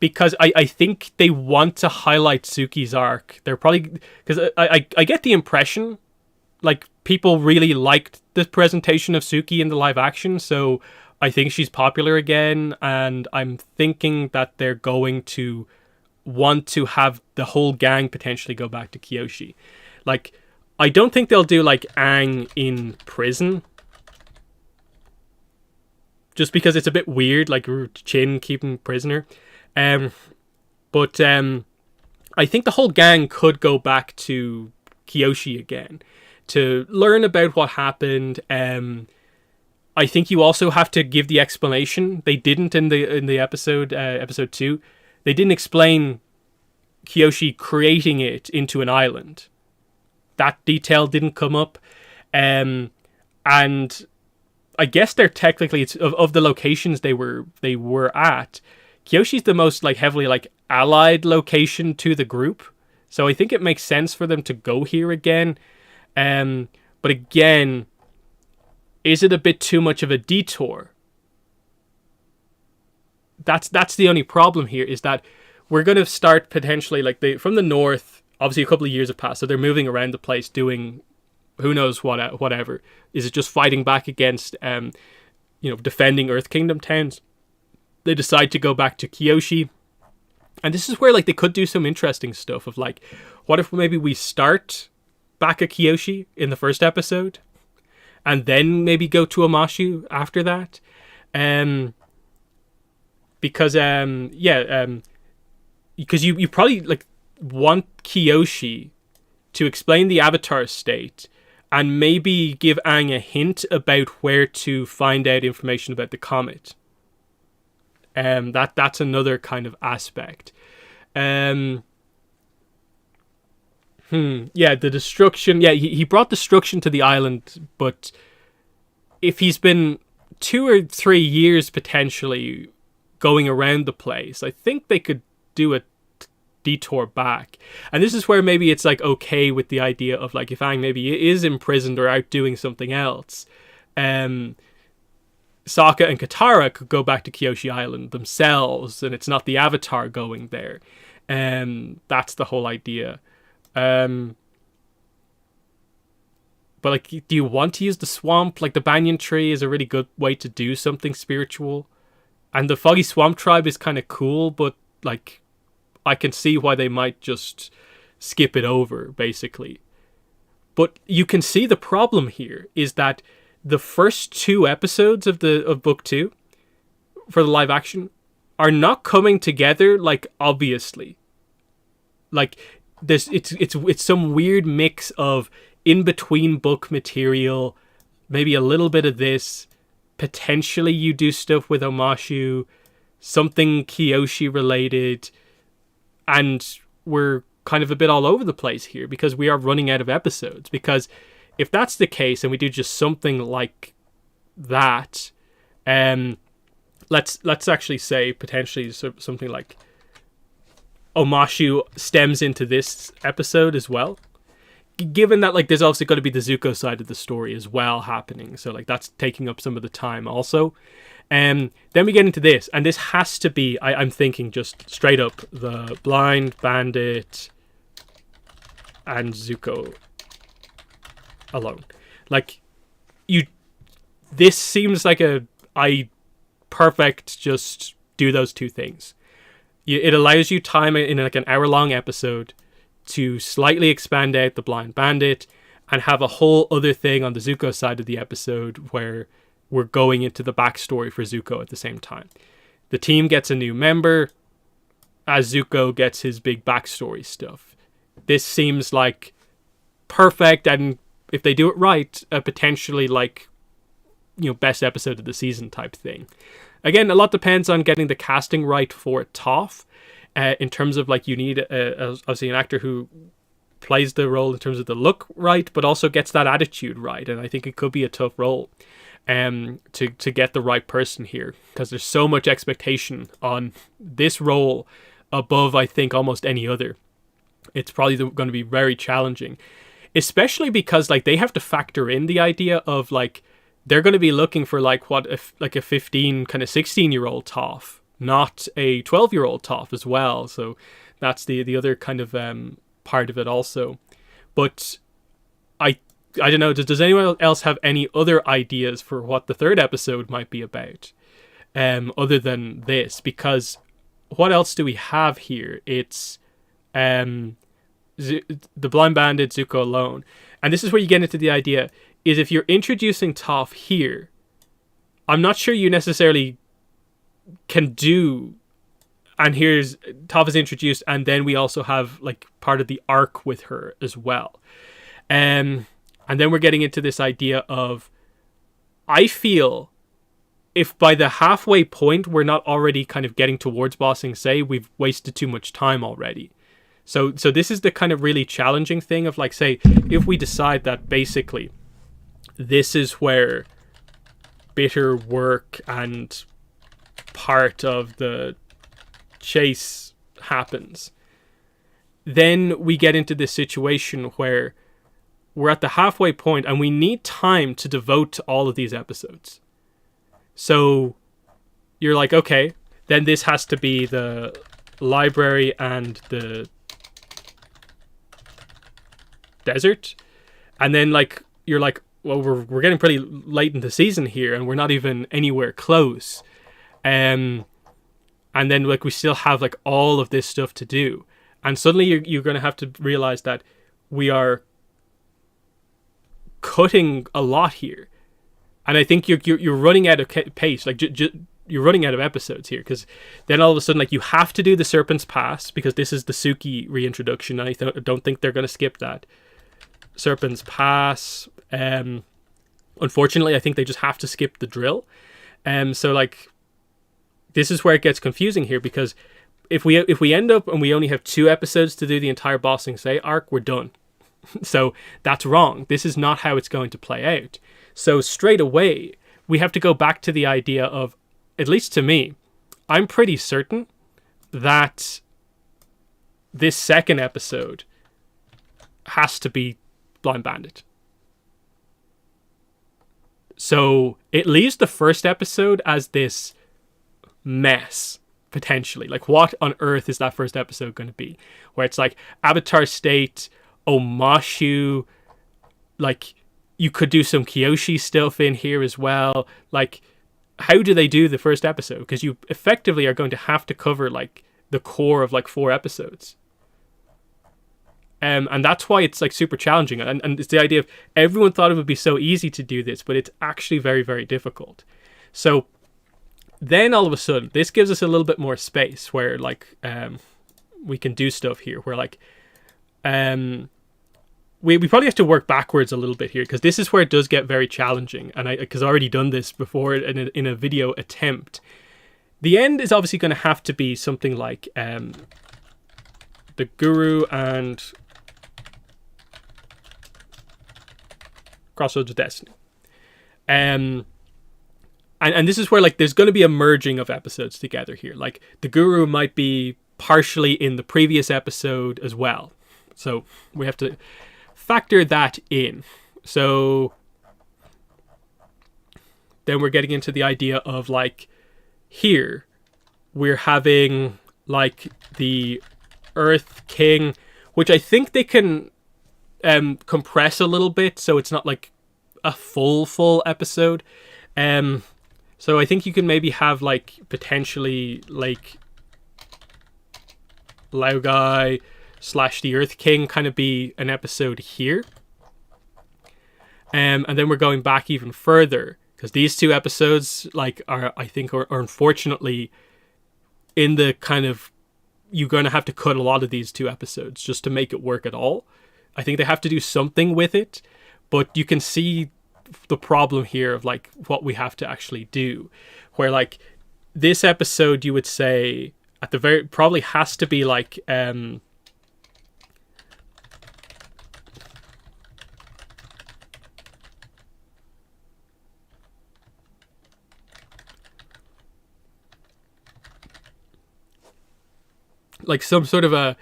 because I think they want to highlight Suki's arc. They're probably, because I get the impression like people really liked the presentation of Suki in the live action, so I think she's popular again, and I'm thinking that they're going to want to have the whole gang potentially go back to Kyoshi. Like, I don't think they'll do like Aang in prison, just because it's a bit weird, like Chin keeping prisoner. But I think the whole gang could go back to Kyoshi again to learn about what happened. I think you also have to give the explanation. They didn't in the episode 2. They didn't explain Kyoshi creating it into an island. That detail didn't come up. And I guess they're technically, it's of the locations they were at, Kyoshi's the most like heavily like allied location to the group. So I think it makes sense for them to go here again. But again, is it a bit too much of a detour? That's the only problem here, is that we're going to start potentially like from the north. Obviously, a couple of years have passed, so they're moving around the place doing who knows whatever. Is it just fighting back against defending Earth Kingdom towns? They decide to go back to Kyoshi, and this is where like they could do some interesting stuff of like, what if maybe we start back at Kyoshi in the first episode, and then maybe go to Omashu after that, because you probably like want Kyoshi to explain the Avatar state and maybe give Aang a hint about where to find out information about the comet. That's another kind of aspect. The destruction. Yeah, he brought destruction to the island, but if he's been 2 or 3 years potentially going around the place, I think they could do a detour back. And this is where maybe it's like okay with the idea of like if Aang maybe is imprisoned or out doing something else, Sokka and Katara could go back to Kyoshi Island themselves, and it's not the Avatar going there. That's the whole idea. But like, do you want to use the swamp? Like, the banyan tree is a really good way to do something spiritual, and the Foggy Swamp Tribe is kind of cool, but like, I can see why they might just skip it over, basically. But you can see the problem here is that the first 2 episodes of book 2 for the live action are not coming together, like, obviously. Like, it's some weird in between book material, maybe a little bit of this, potentially you do stuff with Omashu, something Kyoshi related, and we're kind of a bit all over the place here because we are running out of episodes. Because if that's the case and we do just something like that, let's actually say potentially something like Omashu stems into this episode as well. Given that like there's also got to be the Zuko side of the story as well happening, so like that's taking up some of the time also. Then we get into this, and this has to be, I'm thinking just straight up, the Blind Bandit and Zuko alone. Like, you, this seems like perfect, just do those two things. It allows you time in like an hour-long episode to slightly expand out the Blind Bandit and have a whole other thing on the Zuko side of the episode where we're going into the backstory for Zuko at the same time. The team gets a new member as Zuko gets his big backstory stuff. This seems like perfect, and if they do it right, a potentially like, best episode of the season type thing. Again, a lot depends on getting the casting right for Toph. In terms of like, you need obviously an actor who plays the role in terms of the look right, but also gets that attitude right. And I think it could be a tough role to get the right person here, because there's so much expectation on this role above, I think, almost any other. It's probably going to be very challenging, especially because like they have to factor in the idea of like, they're going to be looking for like a 15 kind of 16-year-old Toph, not a 12-year-old Toph as well. So that's the other kind of part of it also. But I don't know, does anyone else have any other ideas for what the third episode might be about, other than this? Because what else do we have here? It's the Blind Bandit, Zuko alone. And this is where you get into the idea, is if you're introducing Toph here, I'm not sure you necessarily can do, and here's Toph is introduced, and then we also have like part of the arc with her as well. And then we're getting into this idea of, I feel if by the halfway point we're not already kind of getting towards Bossing Say, we've wasted too much time already. So this is the kind of really challenging thing of like, say, if we decide that basically this is where bitter work and part of the chase happens, then we get into this situation where we're at the halfway point and we need time to devote to all of these episodes. So you're like, okay, then this has to be the library and the desert. And then like, you're like, well, we're getting pretty late in the season here and we're not even anywhere close. And then like we still have like all of this stuff to do. And suddenly you're going to have to realize that we are cutting a lot here. And I think you're running out of pace. Like you're running out of episodes here, because then all of a sudden like you have to do the Serpent's Pass because this is the Suki reintroduction. And I don't think they're going to skip that. Serpent's Pass. Unfortunately, I think they just have to skip the drill. So like, this is where it gets confusing here, because if we end up and we only have 2 episodes to do the entire Bossing Say arc, we're done. So that's wrong. This is not how it's going to play out. So straight away, we have to go back to the idea of, at least to me, I'm pretty certain that this second episode has to be Blind Bandit. So it leaves the first episode as this mess, potentially. Like, what on earth is that first episode going to be? Where it's like Avatar State, Omashu, like you could do some Kyoshi stuff in here as well. Like, how do they do the first episode? Because you effectively are going to have to cover like the core of like 4 episodes. And that's why it's like super challenging. And it's the idea of, everyone thought it would be so easy to do this, but it's actually very, very difficult. So then all of a sudden, this gives us a little bit more space where like we can do stuff here. Where like we probably have to work backwards a little bit here, because this is where it does get very challenging. And because I've already done this before in a video attempt. The end is obviously going to have to be something like the Guru and Crossroads of Destiny. And this is where like there's going to be a merging of episodes together here. Like the Guru might be partially in the previous episode as well. So we have to factor that in. So then we're getting into the idea of like, here we're having like the Earth King, which I think they can compress a little bit so it's not like a full episode. So I think you can maybe have like potentially like Laogai / the Earth King kind of be an episode here. And then we're going back even further, because these two episodes like are unfortunately in the kind of, you're going to have to cut a lot of these two episodes just to make it work at all. I think they have to do something with it, but you can see the problem here of like what we have to actually do, where like this episode you would say at the very probably has to be like some sort of a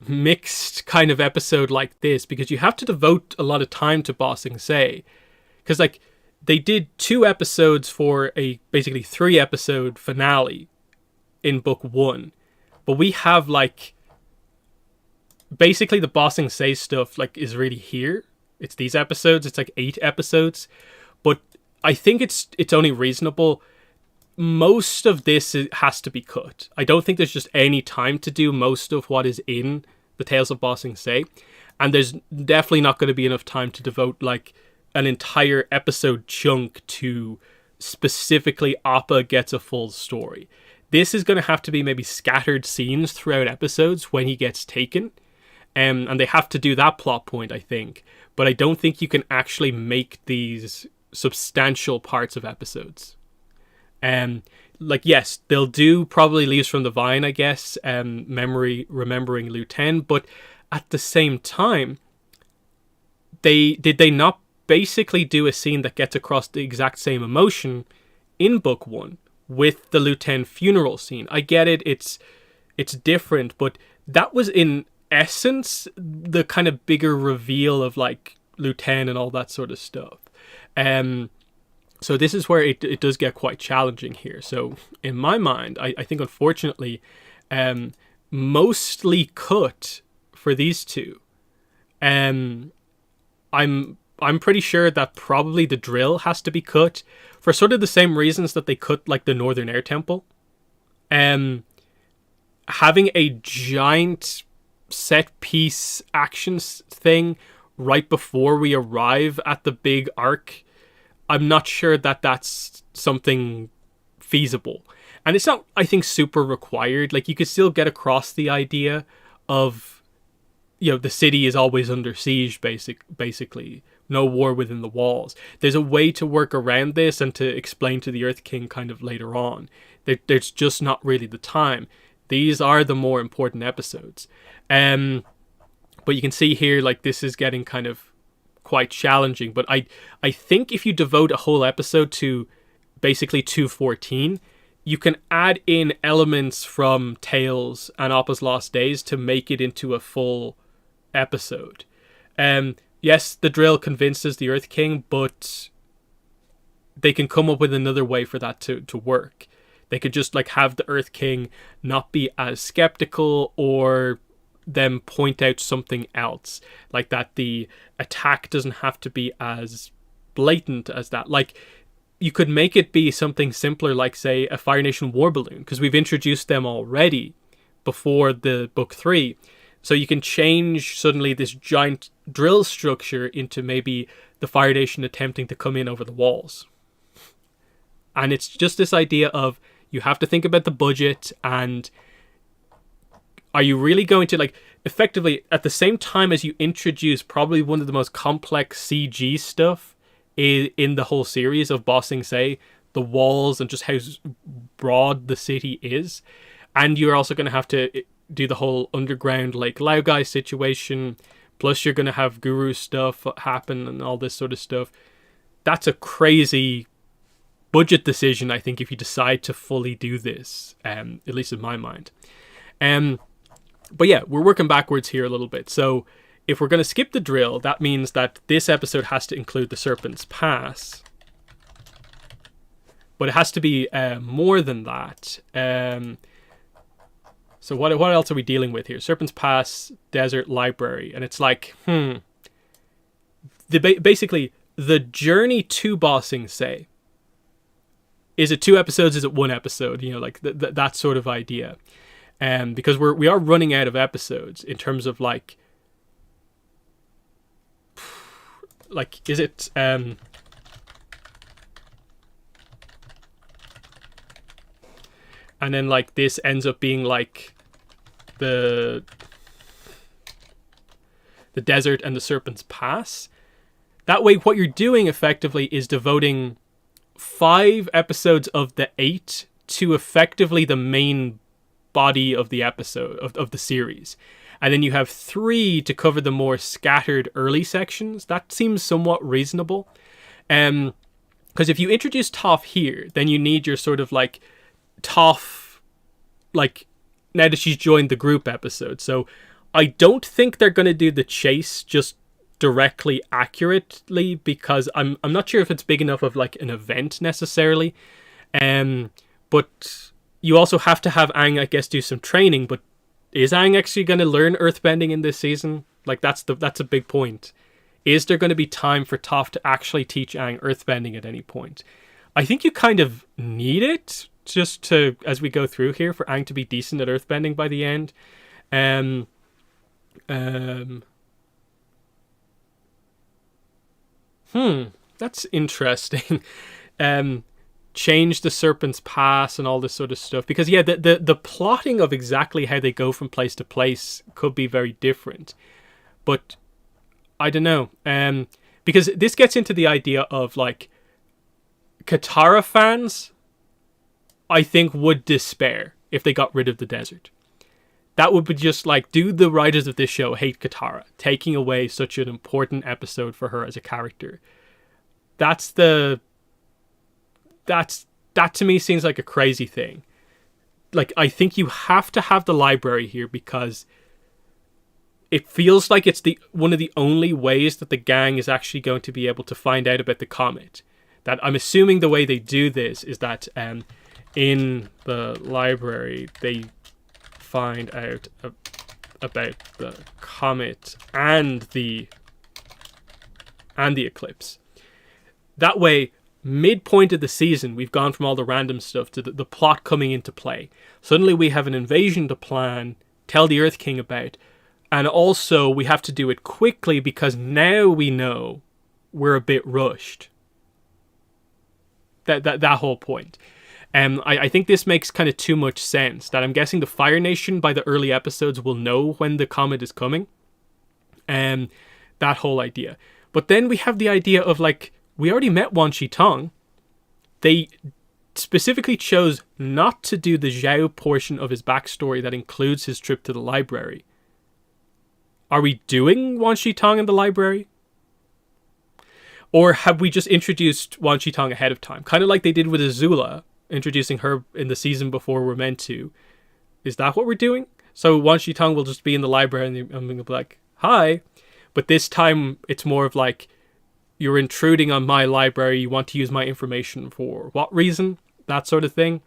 mixed kind of episode like this, because you have to devote a lot of time to Ba Sing Se, because like they did 2 episodes for a basically 3 episode finale in book 1, but we have like basically the Ba Sing Se stuff like is really here. It's these episodes. It's like 8 episodes, but I think it's only reasonable. Most of this has to be cut. I don't think there's just any time to do most of what is in the Tales of Ba Sing Se, and there's definitely not going to be enough time to devote like an entire episode chunk to specifically Appa gets a full story. This is going to have to be maybe scattered scenes throughout episodes when he gets taken, and they have to do that plot point, I think. But I don't think you can actually make these substantial parts of episodes. Like, yes, they'll do probably Leaves from the Vine, I guess, remembering Liu Ten, but at the same time, did they not basically do a scene that gets across the exact same emotion in book 1 with the Liu Ten funeral scene? I get it, it's different, but that was in essence the kind of bigger reveal of like Liu Ten and all that sort of stuff. So this is where it does get quite challenging here. So in my mind, I think unfortunately, mostly cut for these two. I'm pretty sure that probably the drill has to be cut for sort of the same reasons that they cut like the Northern Air Temple. Having a giant set piece action thing right before we arrive at the big arc, I'm not sure that that's something feasible. And it's not, I think, super required. Like, you could still get across the idea of, you know, the city is always under siege, basically. No war within the walls. There's a way to work around this and to explain to the Earth King kind of later on. There's just not really the time. These are the more important episodes. But you can see here, like, this is getting kind of quite challenging, but I think if you devote a whole episode to basically 214, you can add in elements from Tales and Appa's Lost Days to make it into a full episode. Yes, the drill convinces the Earth King, but they can come up with another way for that to work. They could just like have the Earth King not be as skeptical, or them point out something else, like that the attack doesn't have to be as blatant as that. Like, you could make it be something simpler, like say a Fire Nation war balloon, because we've introduced them already before the book 3. So you can change suddenly this giant drill structure into maybe the Fire Nation attempting to come in over the walls. And it's just this idea of, you have to think about the budget, and are you really going to, like, effectively, at the same time as you introduce probably one of the most complex CG stuff in the whole series of Ba Sing Se, the walls and just how broad the city is, and you're also going to have to do the whole underground Lake Laogai situation, plus you're going to have Guru stuff happen and all this sort of stuff. That's a crazy budget decision, I think, if you decide to fully do this, at least in my mind. But yeah, we're working backwards here a little bit. So if we're going to skip the drill, that means that this episode has to include the Serpent's Pass. But it has to be more than that. So what else are we dealing with here? Serpent's Pass, Desert, Library. And it's like, basically the journey to bossing say. Is it 2 episodes? Is it 1 episode? You know, like that sort of idea. Because we are running out of episodes in terms of like is it and then like this ends up being like the desert and the Serpent's Pass. That way, what you're doing effectively is devoting 5 episodes of the 8 to effectively the main body of the episode of the series. And then you have 3 to cover the more scattered early sections. That seems somewhat reasonable. Because if you introduce Toph here, then you need your sort of like Toph, like now that she's joined the group episode. So I don't think they're going to do the chase just directly accurately, because I'm not sure if it's big enough of like an event necessarily. But you also have to have Aang, I guess, do some training. But is Aang actually going to learn earthbending in this season? Like that's a big point. Is there going to be time for Toph to actually teach Aang earthbending at any point? I think you kind of need it just to, as we go through here, for Aang to be decent at earthbending by the end. That's interesting. Change the Serpent's Pass and all this sort of stuff, because yeah, the plotting of exactly how they go from place to place could be very different, but I don't know. Because this gets into the idea of like Katara fans, I think, would despair if they got rid of the desert. That would be just like, do the writers of this show hate Katara, taking away such an important episode for her as a character? That to me seems like a crazy thing. Like, I think you have to have the library here because it feels like it's one of the only ways that the gang is actually going to be able to find out about the comet. That I'm assuming the way they do this is that in the library they find out about the comet and the eclipse. That way, midpoint of the season, we've gone from all the random stuff to the plot coming into play. Suddenly we have an invasion to plan, tell the Earth King about, and also we have to do it quickly because now we know we're a bit rushed. That whole point. I think this makes kind of too much sense. That I'm guessing the Fire Nation by the early episodes will know when the comet is coming. That whole idea. But then we have the idea of like, we already met Wan Shi Tong. They specifically chose not to do the Zhao portion of his backstory that includes his trip to the library. Are we doing Wan Shi Tong in the library? Or have we just introduced Wan Shi Tong ahead of time? Kind of like they did with Azula, introducing her in the season before we're meant to. Is that what we're doing? So Wan Shi Tong will just be in the library and I'm going to be like, hi. But this time it's more of like, you're intruding on my library, you want to use my information for what reason? That sort of thing.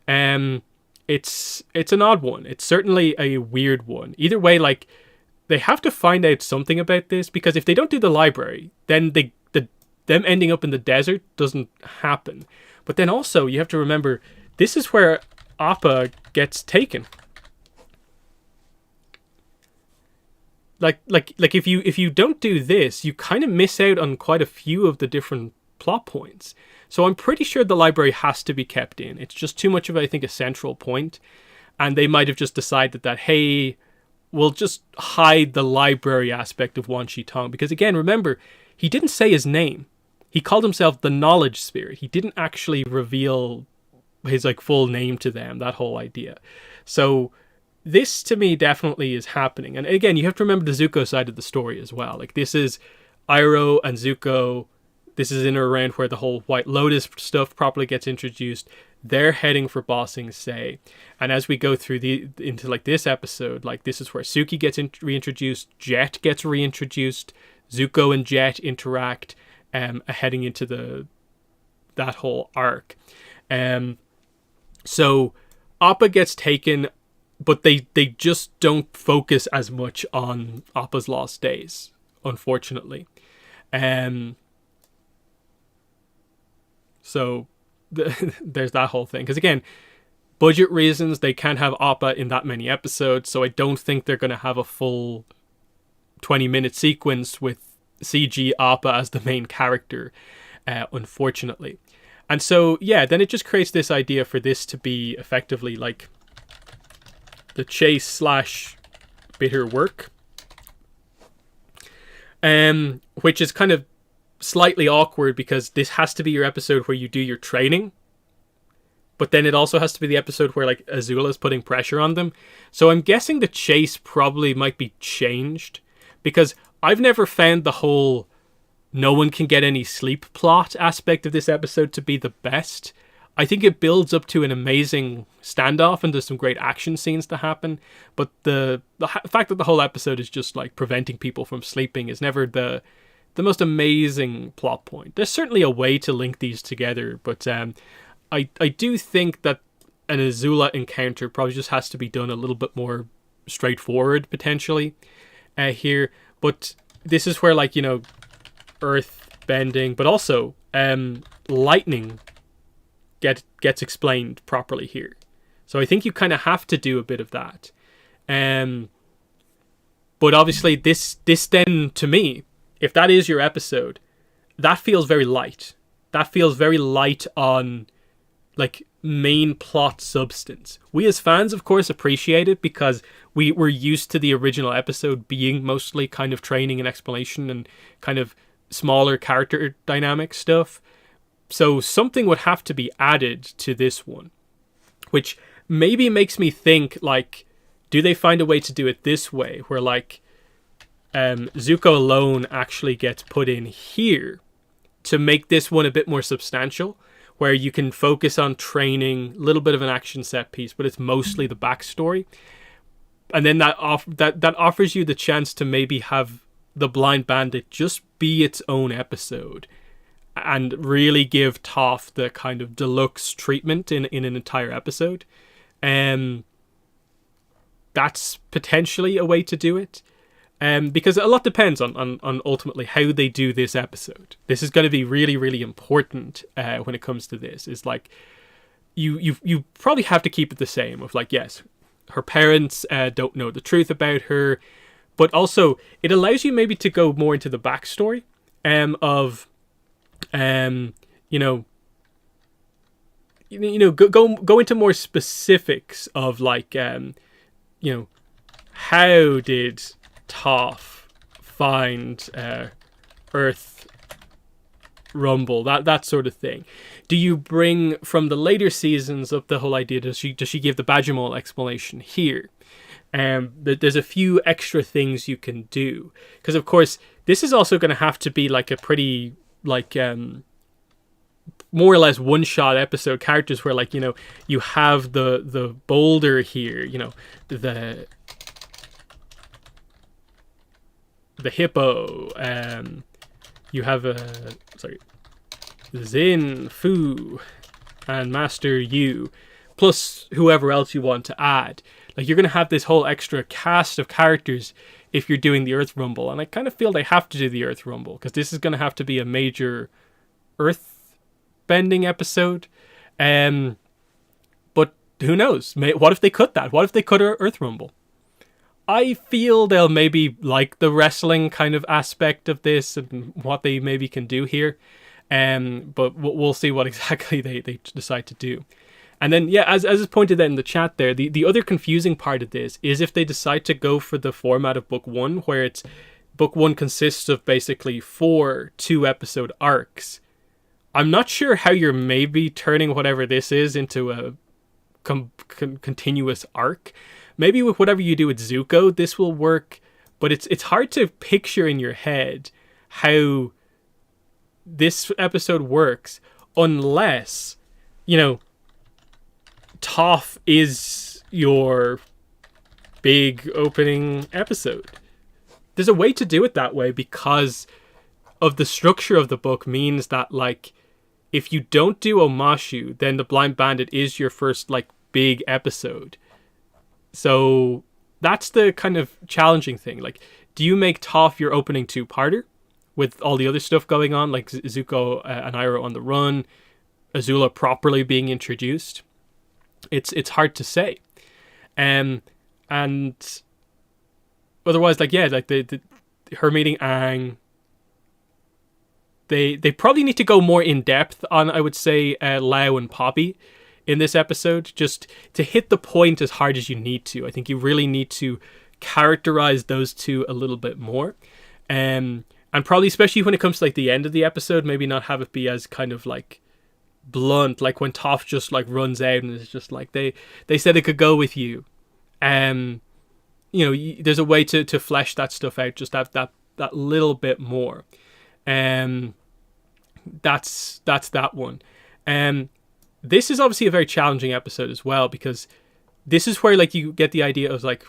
It's an odd one. It's certainly a weird one. Either way, like, they have to find out something about this, because if they don't do the library, then them ending up in the desert doesn't happen. But then also, you have to remember, this is where Appa gets taken. Like if you don't do this, you kind of miss out on quite a few of the different plot points. So I'm pretty sure the library has to be kept in. It's just too much of, I think, a central point. And they might have just decided that, hey, we'll just hide the library aspect of Wan Shi Tong. Because again, remember, he didn't say his name. He called himself the Knowledge Spirit. He didn't actually reveal his like full name to them, that whole idea. So this to me definitely is happening. And again, you have to remember the Zuko side of the story as well. Like, this is Iroh and Zuko. This is in or around where the whole White Lotus stuff properly gets introduced. They're heading for Bossing Say. And as we go through into like this episode, like, this is where Suki gets reintroduced, Jet gets reintroduced, Zuko and Jet interact, heading into that whole arc. So Appa gets taken, but they just don't focus as much on Appa's lost days, unfortunately. Um, so there's that whole thing. Because again, budget reasons, they can't have Appa in that many episodes, so I don't think they're going to have a full 20-minute sequence with CG Appa as the main character, unfortunately. And so, yeah, then it just creates this idea for this to be effectively like the chase slash bitter work. Which is kind of slightly awkward because this has to be your episode where you do your training. But then it also has to be the episode where like Azula's putting pressure on them. So I'm guessing the chase probably might be changed. Because I've never found the whole no one can get any sleep plot aspect of this episode to be the best. I think it builds up to an amazing standoff and there's some great action scenes to happen. But the fact that the whole episode is just like preventing people from sleeping is never the most amazing plot point. There's certainly a way to link these together, but I do think that an Azula encounter probably just has to be done a little bit more straightforward potentially here. But this is where, like, you know, earth bending, but also lightning gets explained properly here. So I think you kind of have to do a bit of that. But obviously this then, to me, if that is your episode, that feels very light. That feels very light on like main plot substance. We as fans, of course, appreciate it because we were used to the original episode being mostly kind of training and explanation and kind of smaller character dynamic stuff. So something would have to be added to this one, which maybe makes me think, like, do they find a way to do it this way where like Zuko alone actually gets put in here to make this one a bit more substantial, where you can focus on training, a little bit of an action set piece, but it's mostly the backstory. And then that offers you the chance to maybe have the Blind Bandit just be its own episode and really give Toph the kind of deluxe treatment in an entire episode. That's potentially a way to do it. Because a lot depends on ultimately how they do this episode. This is going to be really, really important when it comes to this. Is like you probably have to keep it the same. Of like, yes, her parents don't know the truth about her, but also it allows you maybe to go more into the backstory of go into more specifics of like how did Toph find Earth Rumble, that sort of thing. Do you bring from the later seasons of the whole idea? Does she give the Badgermole explanation here? There's a few extra things you can do because, of course, this is also going to have to be like a pretty like more or less one-shot episode characters where like you have the boulder here, the hippo, you have Zin, Fu, and Master Yu, plus whoever else you want to add. Like, you're going to have this whole extra cast of characters if you're doing the Earth Rumble, and I kind of feel they have to do the Earth Rumble, because this is going to have to be a major Earth bending episode. But who knows? What if they cut that? What if they cut Earth Rumble? I feel they'll maybe like the wrestling kind of aspect of this and what they maybe can do here. But we'll see what exactly they decide to do. And then, yeah, as is pointed out in the chat there, the other confusing part of this is if they decide to go for the format of book one, where it's book one consists of basically 4 2-episode arcs. I'm not sure how you're maybe turning whatever this is into a continuous arc. Maybe with whatever you do with Zuko, this will work, but it's hard to picture in your head how this episode works unless, Toph is your big opening episode. There's a way to do it that way because of the structure of the book means that, like, if you don't do Omashu, then the Blind Bandit is your first, like, big episode. So that's the kind of challenging thing. Like, do you make Toph your opening 2-parter, with all the other stuff going on, like Zuko and Iroh on the run, Azula properly being introduced. It's hard to say. And otherwise, like, yeah, like her meeting Aang, they probably need to go more in depth on, I would say, Lau and Poppy in this episode, just to hit the point as hard as you need to. I think you really need to characterize those two a little bit more. And probably, especially when it comes to like the end of the episode, maybe not have it be as kind of like blunt, like when Toph just like runs out and it's just like they said it could go with you. You know, there's a way to flesh that stuff out, just that little bit more. That's that one. This is obviously a very challenging episode as well, because this is where like you get the idea of like,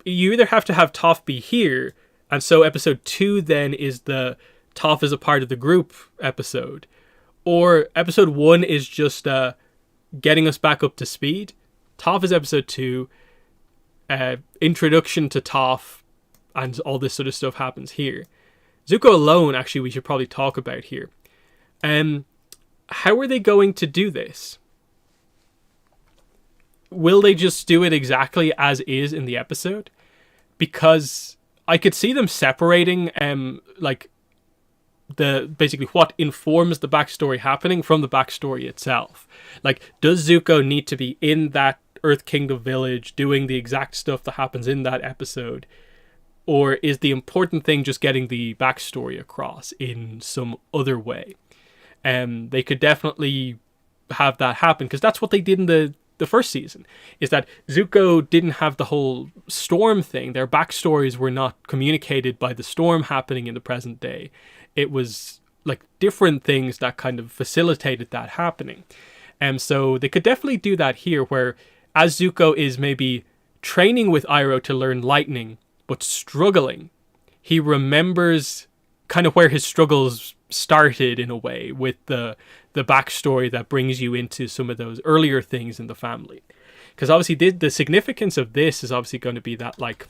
you either have to have Toph be here, and so episode 2 then is the Toph is a part of the group episode, or episode 1 is just getting us back up to speed. Toph is episode 2, introduction to Toph, and all this sort of stuff happens here. Zuko alone, actually, we should probably talk about here. How are they going to do this? Will they just do it exactly as is in the episode? Because I could see them separating, like, basically what informs the backstory happening from the backstory itself. Like, does Zuko need to be in that Earth Kingdom village doing the exact stuff that happens in that episode? Or is the important thing just getting the backstory across in some other way? They could definitely have that happen, because that's what they did in the first season, is that Zuko didn't have the whole storm thing. Their backstories were not communicated by the storm happening in the present day. It was like different things that kind of facilitated that happening. So they could definitely do that here, where as Zuko is maybe training with Iroh to learn lightning, but struggling, he remembers kind of where his struggles started in a way, with the backstory that brings you into some of those earlier things in the family. Because obviously the significance of this is obviously going to be that, like,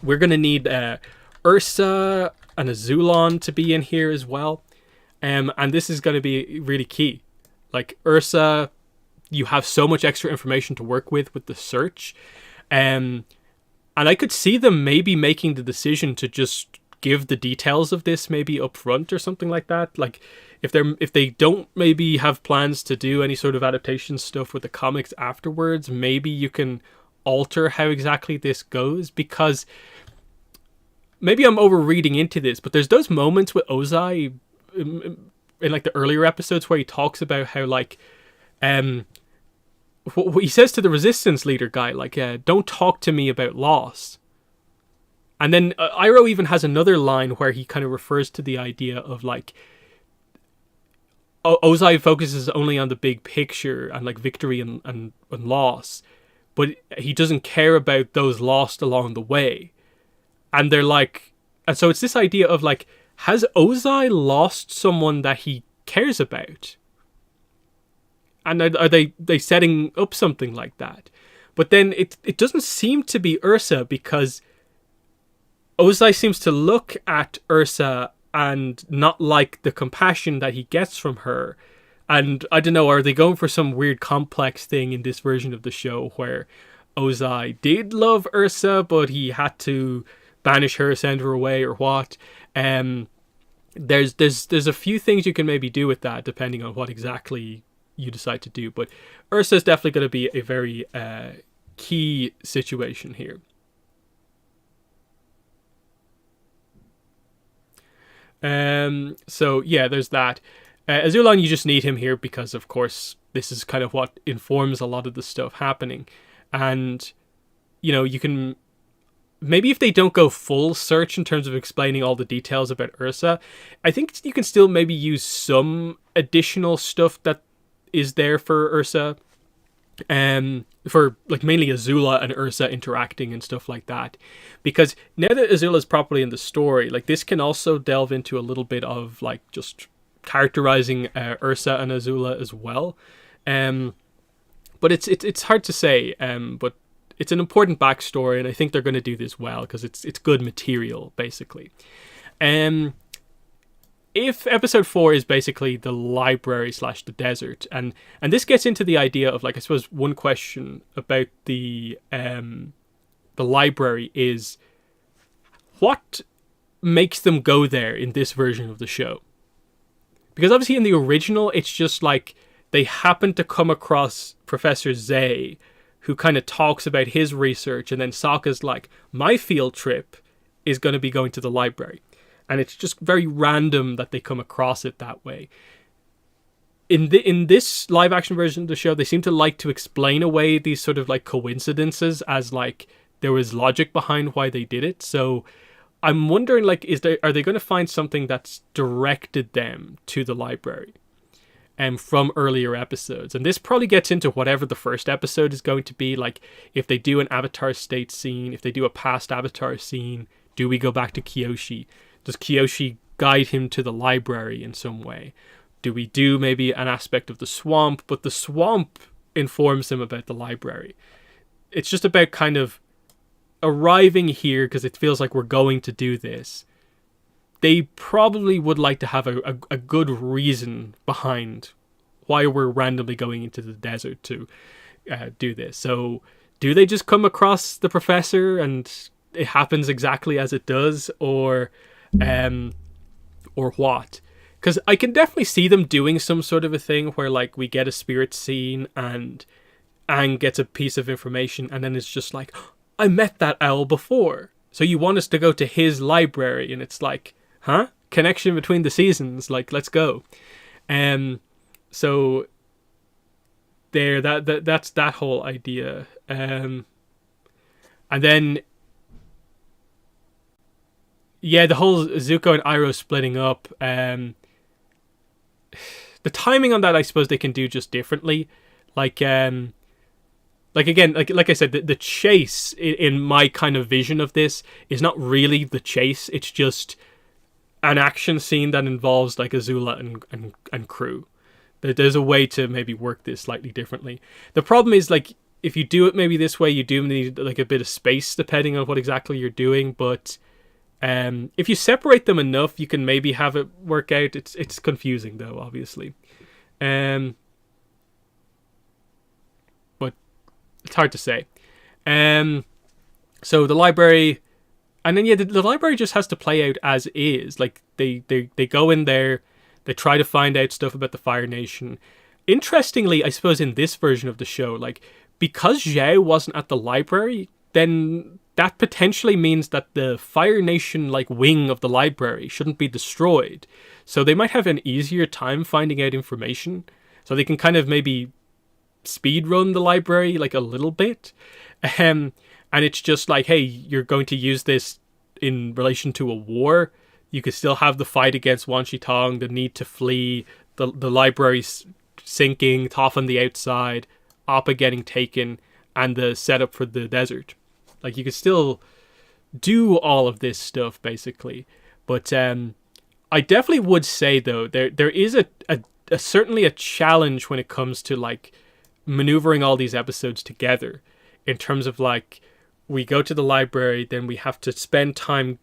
we're going to need Ursa and Azulon to be in here as well. And this is going to be really key. Like, Ursa, you have so much extra information to work with the search. And I could see them maybe making the decision to just give the details of this maybe up front or something like that. Like, if they don't maybe have plans to do any sort of adaptation stuff with the comics afterwards, maybe you can alter how exactly this goes, because maybe I'm overreading into this, but there's those moments with Ozai in like the earlier episodes where he talks about how, like, what he says to the resistance leader guy, like, don't talk to me about loss. And then Iroh even has another line where he kind of refers to the idea of, like, Ozai focuses only on the big picture and, like, victory and loss, but he doesn't care about those lost along the way. And they're like, and so it's this idea of, like, has Ozai lost someone that he cares about? And are they setting up something like that? But then it doesn't seem to be Ursa, because Ozai seems to look at Ursa and not like the compassion that he gets from her. And I don't know, are they going for some weird complex thing in this version of the show where Ozai did love Ursa, but he had to banish her, send her away, or what? There's a few things you can maybe do with that, depending on what exactly you decide to do. But Ursa is definitely going to be a very key situation here. So yeah, there's that. Azulon, you just need him here because, of course, this is kind of what informs a lot of the stuff happening. And, you know, you can... Maybe if they don't go full search in terms of explaining all the details about Ursa, I think you can still maybe use some additional stuff that is there for Ursa. For, like, mainly Azula and Ursa interacting and stuff like that. Because now that Azula's properly in the story, like, this can also delve into a little bit of, like, just characterizing Ursa and Azula as well. But it's hard to say, but it's an important backstory, and I think they're going to do this well, because it's good material, basically. Um, if episode 4 is basically the library slash the desert, and this gets into the idea of, like, I suppose one question about the library is what makes them go there in this version of the show. Because obviously in the original, it's just like they happen to come across Professor Zay, who kind of talks about his research, and then Sokka's like, my field trip is going to be going to the library. And it's just very random that they come across it that way. In this live action version of the show, they seem to like to explain away these sort of like coincidences as like there was logic behind why they did it. So I'm wondering, like, are they going to find something that's directed them to the library from earlier episodes? And this probably gets into whatever the first episode is going to be. Like, if they do an Avatar state scene, if they do a past Avatar scene, do we go back to Kyoshi? Does Kyoshi guide him to the library in some way? Do we do maybe an aspect of the swamp, but the swamp informs him about the library? It's just about kind of arriving here because it feels like we're going to do this. They probably would like to have a good reason behind why we're randomly going into the desert to do this. So do they just come across the professor and it happens exactly as it does, or what? Because I can definitely see them doing some sort of a thing where, like, we get a spirit scene and Aang gets a piece of information and then it's just like, I met that owl before, so you want us to go to his library? And it's like, huh? Connection between the seasons, like, let's go. So there, that's that whole idea. And then, yeah, the whole Zuko and Iroh splitting up. The timing on that, I suppose they can do just differently. Like again, like I said, the chase in my kind of vision of this is not really the chase. It's just an action scene that involves like Azula and crew. There's a way to maybe work this slightly differently. The problem is, like, if you do it maybe this way, you do need like a bit of space depending on what exactly you're doing. But if you separate them enough, you can maybe have it work out. It's confusing though, obviously. But it's hard to say. So the library, and then yeah, the library just has to play out as is. Like they go in there, they try to find out stuff about the Fire Nation. Interestingly, I suppose in this version of the show, like, because Zhao wasn't at the library, then that potentially means that the Fire Nation like wing of the library shouldn't be destroyed. So they might have an easier time finding out information. So they can kind of maybe speed run the library like a little bit. And it's just like, hey, you're going to use this in relation to a war. You could still have the fight against Wan Shi Tong, the need to flee, the library sinking, Toph on the outside, Appa getting taken, and the setup for the desert. Like, you could still do all of this stuff, basically. But I definitely would say, though, there is a certainly a challenge when it comes to, like, maneuvering all these episodes together. In terms of, like, we go to the library, then we have to spend time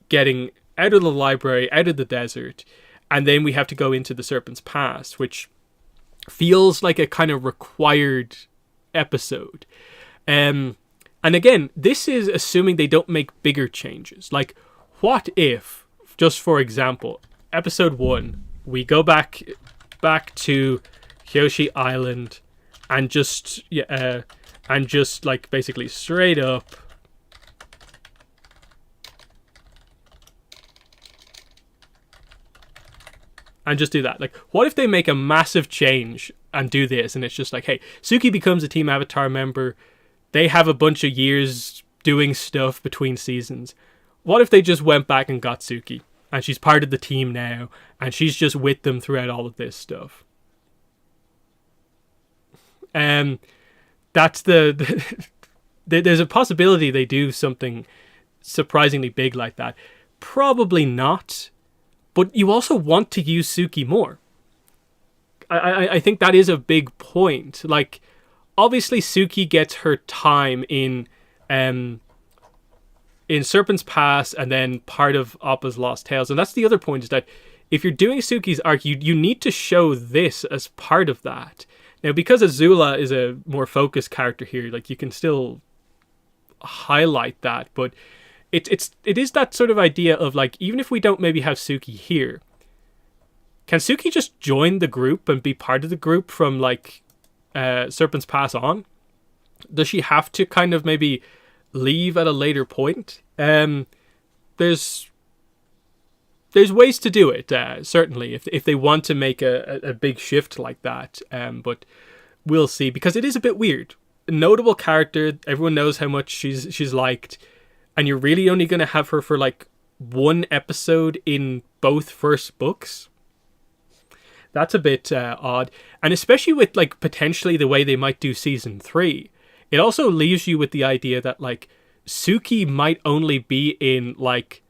getting out of the library, out of the desert, and then we have to go into the Serpent's Pass, which feels like a kind of required episode. And again, this is assuming they don't make bigger changes. Like, what if, just for example, episode 1, we go back to Kyoshi Island and just like basically straight up and just do that. Like, what if they make a massive change and do this, and it's just like, hey, Suki becomes a Team Avatar member. They have a bunch of years doing stuff between seasons. What if they just went back and got Suki, and she's part of the team now, and she's just with them throughout all of this stuff? That's there's a possibility they do something surprisingly big like that. Probably not. But you also want to use Suki more. I think that is a big point. Like, obviously Suki gets her time in in Serpent's Pass and then part of Appa's Lost Tales. And that's the other point, is that if you're doing Suki's arc, you need to show this as part of that. Now, because Azula is a more focused character here, like, you can still highlight that, but it is that sort of idea of, like, even if we don't maybe have Suki here, can Suki just join the group and be part of the group from, like, Serpent's Pass on? Does she have to kind of maybe leave at a later point? There's ways to do it, certainly, if they want to make a big shift like that. But we'll see, because it is a bit weird. A notable character, everyone knows how much she's liked, and you're really only going to have her for like one episode in both first books. That's a bit odd. And especially with, like, potentially the way they might do season 3, it also leaves you with the idea that, like, Suki might only be in, like,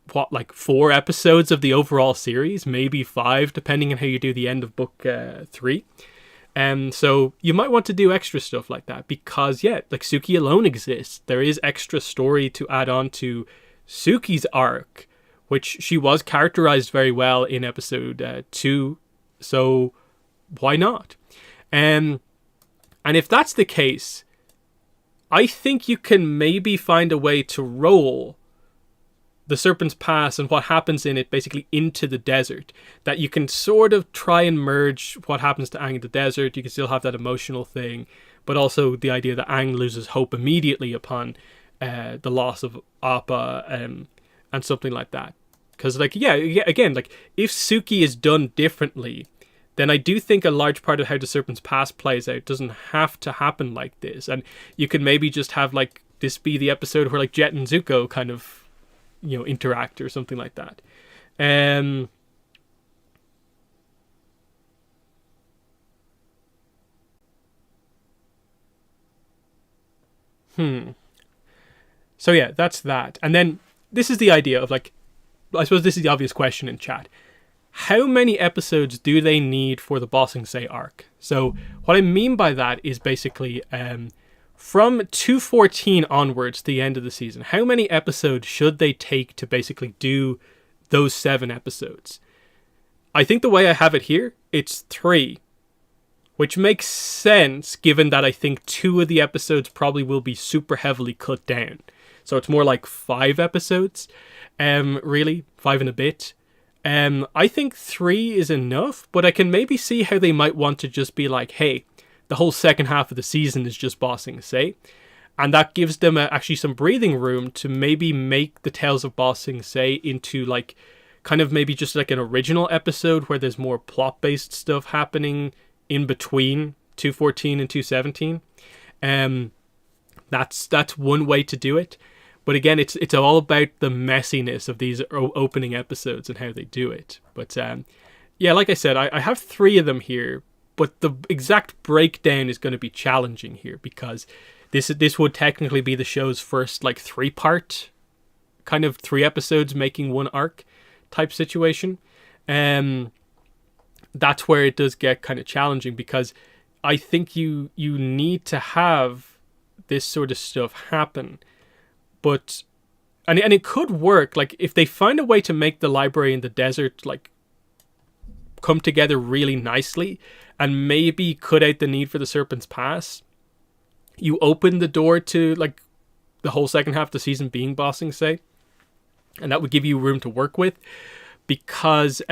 4 episodes of the overall series, maybe 5, depending on how you do the end of book 3. So you might want to do extra stuff like that, because, yeah, like, Suki alone exists. There is extra story to add on to Suki's arc, which she was characterized very well in episode 2, so why not? And if that's the case, I think you can maybe find a way to roll the Serpent's Pass and what happens in it basically into the desert. That you can sort of try and merge what happens to Aang in the desert. You can still have that emotional thing, but also the idea that Aang loses hope immediately upon the loss of Appa, and something like that. Because, like, yeah, again, like, if Suki is done differently, then I do think a large part of how the Serpent's Pass plays out doesn't have to happen like this. And you could maybe just have, like, this be the episode where, like, Jet and Zuko kind of, you know, interact or something like that. So yeah, that's that. And then this is the idea of, like, I suppose this is the obvious question in chat. How many episodes do they need for the Ba Sing Se arc? So what I mean by that is basically from 214 onwards, the end of the season, how many episodes should they take to basically do those 7 episodes? I think the way I have it here, it's 3. Which makes sense, given that I think 2 of the episodes probably will be super heavily cut down. So it's more like 5 episodes, really, 5 and a bit. I think 3 is enough, but I can maybe see how they might want to just be like, hey, the whole second half of the season is just Ba Sing Se. And that gives them actually some breathing room to maybe make the Tales of Ba Sing Se into, like, kind of maybe just like an original episode where there's more plot-based stuff happening in between 214 and 217. That's one way to do it. But again, it's all about the messiness of these opening episodes and how they do it. But yeah, like I said, I have 3 of them here, but the exact breakdown is going to be challenging here, because this would technically be the show's first, like, 3-part, kind of 3 episodes making one arc type situation. That's where it does get kind of challenging, because I think you need to have this sort of stuff happen. But and it could work, like, if they find a way to make the library in the desert, like, come together really nicely and maybe cut out the need for the Serpent's Pass. You open the door to, like, the whole second half of the season being Ba Sing Se, and that would give you room to work with, because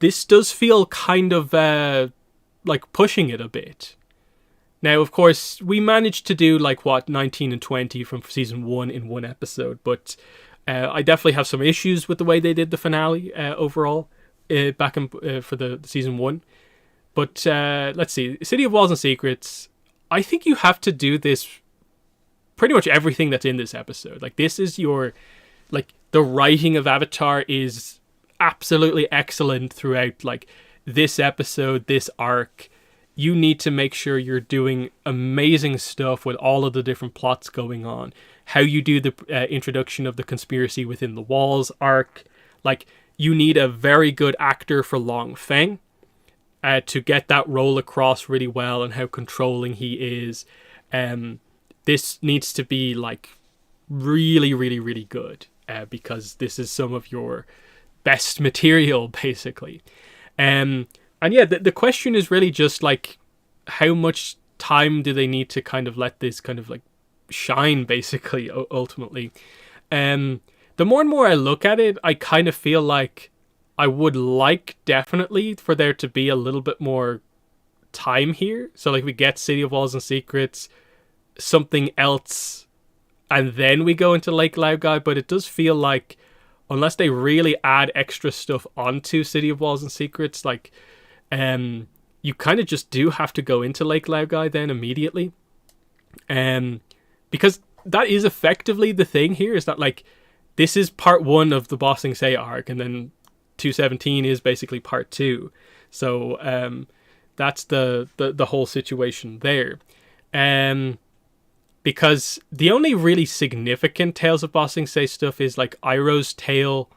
this does feel kind of like pushing it a bit. Now, of course, we managed to do, like, 19 and 20 from season 1 in one episode, but I definitely have some issues with the way they did the finale overall back for the season 1. But let's see, City of Walls and Secrets, I think you have to do this pretty much everything that's in this episode. Like, this is your, like, the writing of Avatar is absolutely excellent throughout, like, this episode, this arc. You need to make sure you're doing amazing stuff with all of the different plots going on. How you do the introduction of the conspiracy within the walls arc. Like, you need a very good actor for Long Feng to get that role across really well, and how controlling he is. this needs to be like really, really, really good, because this is some of your best material, basically. And yeah, the question is really just like, how much time do they need to kind of let this kind of like shine, basically, ultimately. The more and more I look at it, I kind of feel like I would like definitely for there to be a little bit more time here. So like we get City of Walls and Secrets, something else, and then we go into Lake Laogai. But it does feel like unless they really add extra stuff onto City of Walls and Secrets, like you kind of just do have to go into Lake Laogai then immediately. Because that is effectively the thing here, is that like this is part 1 of the Bossing Say arc, and then 217 is basically part 2. So that's the whole situation there. Because the only really significant Tales of Bossing Say stuff is like Iroh's tale,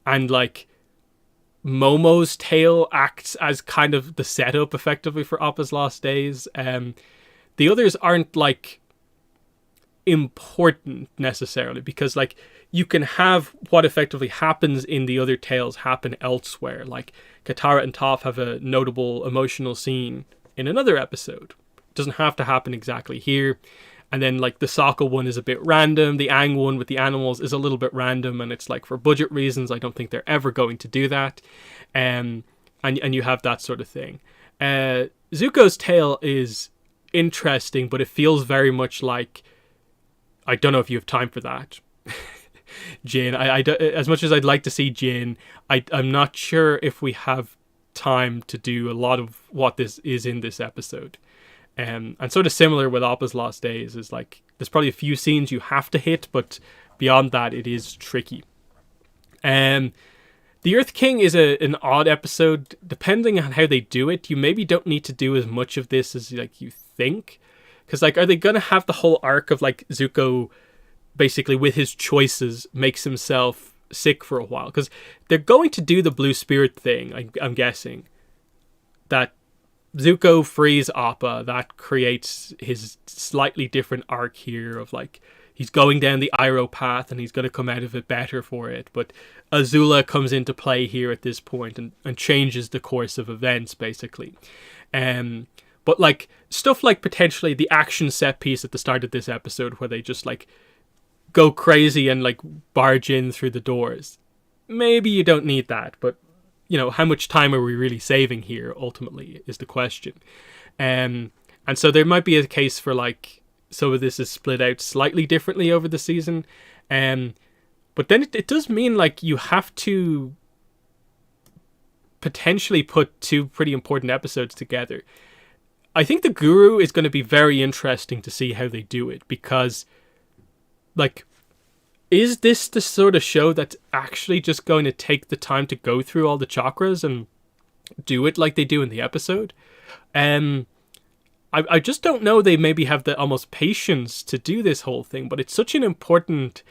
and like Momo's tale acts as kind of the setup effectively for Appa's Lost Days. The others aren't like important necessarily, because like you can have what effectively happens in the other tales happen elsewhere. Like Katara and Toph have a notable emotional scene in another episode. It doesn't have to happen exactly here. And then like the Sokka one is a bit random. The Aang one with the animals is a little bit random, and it's like for budget reasons I don't think they're ever going to do that. And you have that sort of thing. Zuko's tale is interesting, but it feels very much like, I don't know if you have time for that. Jin, as much as I'd like to see Jin, I'm not sure if we have time to do a lot of what this is in this episode. And sort of similar with Appa's Lost Days, is like there's probably a few scenes you have to hit, but beyond that it is tricky. The Earth King is an odd episode. Depending on how they do it, you maybe don't need to do as much of this as like you think. Because like, are they going to have the whole arc of like Zuko basically with his choices makes himself sick for a while? Because they're going to do the Blue Spirit thing, I'm guessing. That Zuko frees Appa, that creates his slightly different arc here of like, he's going down the Iroh path and he's going to come out of it better for it. But Azula comes into play here at this point and changes the course of events, basically. But like stuff like potentially the action set piece at the start of this episode where they just like go crazy and like barge in through the doors. Maybe you don't need that, but you know, how much time are we really saving here ultimately is the question. And so there might be a case for like some of this is split out slightly differently over the season. But then it does mean like you have to potentially put 2 pretty important episodes together. I think the Guru is going to be very interesting to see how they do it, because like, is this the sort of show that's actually just going to take the time to go through all the chakras and do it like they do in the episode? I just don't know. They maybe have the almost patience to do this whole thing, but it's such an important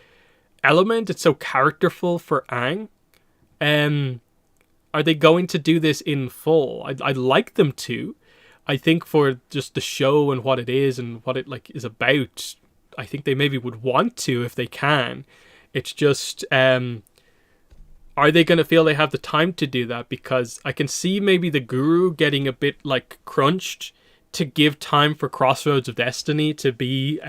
element. It's so characterful for Aang. Are they going to do this in full? I'd like them to. I think for just the show and what it is and what it like is about, I think they maybe would want to if they can. It's just, are they going to feel they have the time to do that? Because I can see maybe the Guru getting a bit like crunched to give time for Crossroads of Destiny to be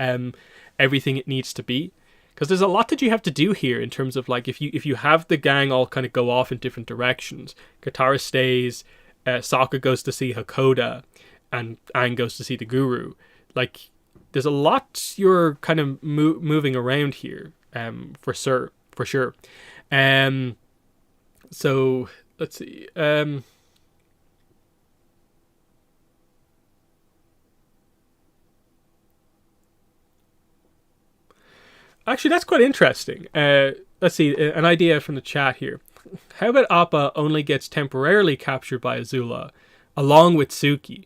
everything it needs to be. Because there's a lot that you have to do here in terms of like, if you have the gang all kind of go off in different directions. Katara stays, Sokka goes to see Hakoda, and Aang goes to see the Guru. Like, there's a lot you're kind of moving around here, for sure. So let's see. Actually, that's quite interesting. Let's see, an idea from the chat here. How about Appa only gets temporarily captured by Azula, along with Suki?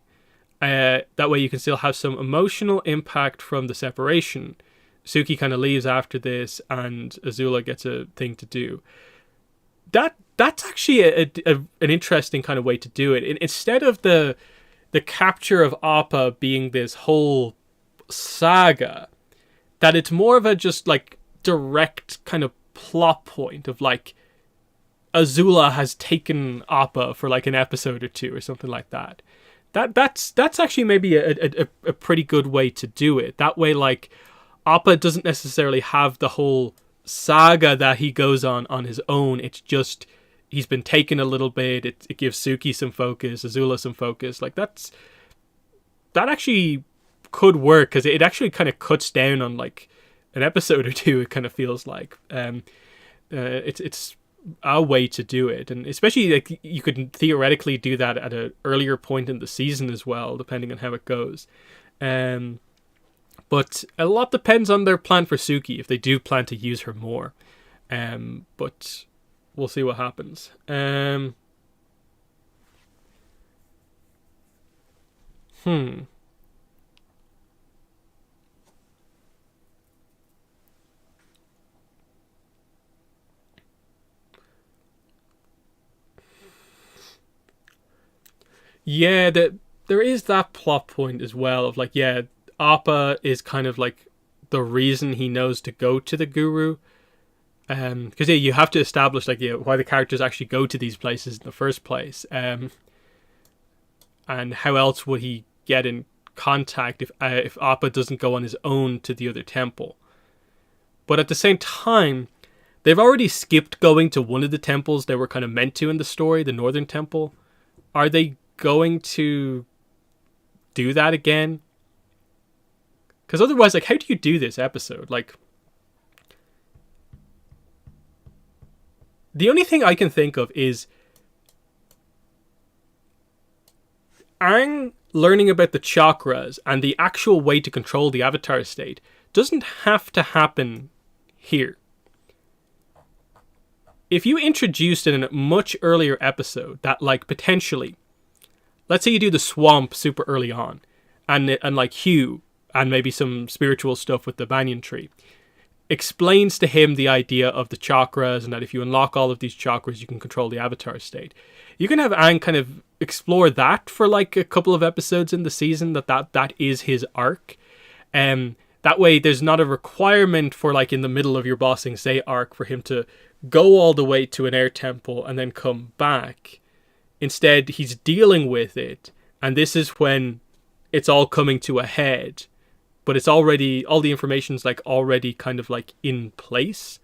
That way you can still have some emotional impact from the separation. Suki kind of leaves after this, and Azula gets a thing to do. That's actually an interesting kind of way to do it. Instead of the capture of Appa being this whole saga, that it's more of a just like direct kind of plot point of like Azula has taken Appa for like an episode or two or something like that. That's actually maybe a pretty good way to do it. That way, like, Appa doesn't necessarily have the whole saga that he goes on his own. It's just he's been taken a little bit. It gives Suki some focus, Azula some focus. Like that actually could work because it actually kind of cuts down on like an episode or two. It kind of feels like it's a way to do it, and especially like you could theoretically do that at an earlier point in the season as well, depending on how it goes. But a lot depends on their plan for Suki if they do plan to use her more. But we'll see what happens. Yeah, there is that plot point as well of like, yeah, Appa is kind of like the reason he knows to go to the guru. Because yeah, you have to establish like, yeah, why the characters actually go to these places in the first place. And how else would he get in contact if Appa doesn't go on his own to the other temple? But at the same time, they've already skipped going to one of the temples they were kind of meant to in the story, the Northern Temple. Are they going to do that again? Because otherwise, like, how do you do this episode? Like, the only thing I can think of is Aang learning about the chakras and the actual way to control the Avatar state doesn't have to happen here. If you introduced it in a much earlier episode that, like, potentially, let's say you do the swamp super early on, and like Hugh, and maybe some spiritual stuff with the banyan tree, explains to him the idea of the chakras, and that if you unlock all of these chakras, you can control the Avatar state. You can have Aang kind of explore that for like a couple of episodes in the season, that is his arc. That way there's not a requirement for like in the middle of your Bossing Say arc for him to go all the way to an air temple and then come back. Instead, he's dealing with it, and this is when it's all coming to a head. But it's already, all the information's like already kind of like in place.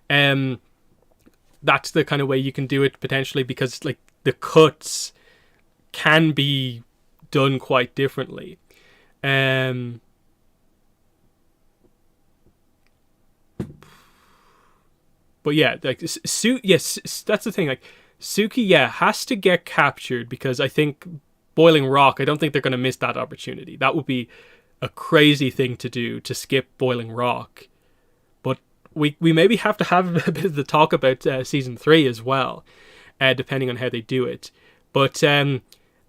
That's the kind of way you can do it potentially, because like the cuts can be done quite differently. But yeah, like yes, that's the thing. Like Suki, yeah, has to get captured, because I think Boiling Rock, I don't think they're going to miss that opportunity. That would be a crazy thing to do, to skip Boiling Rock. But we maybe have to have a bit of the talk about season 3 as well, depending on how they do it. But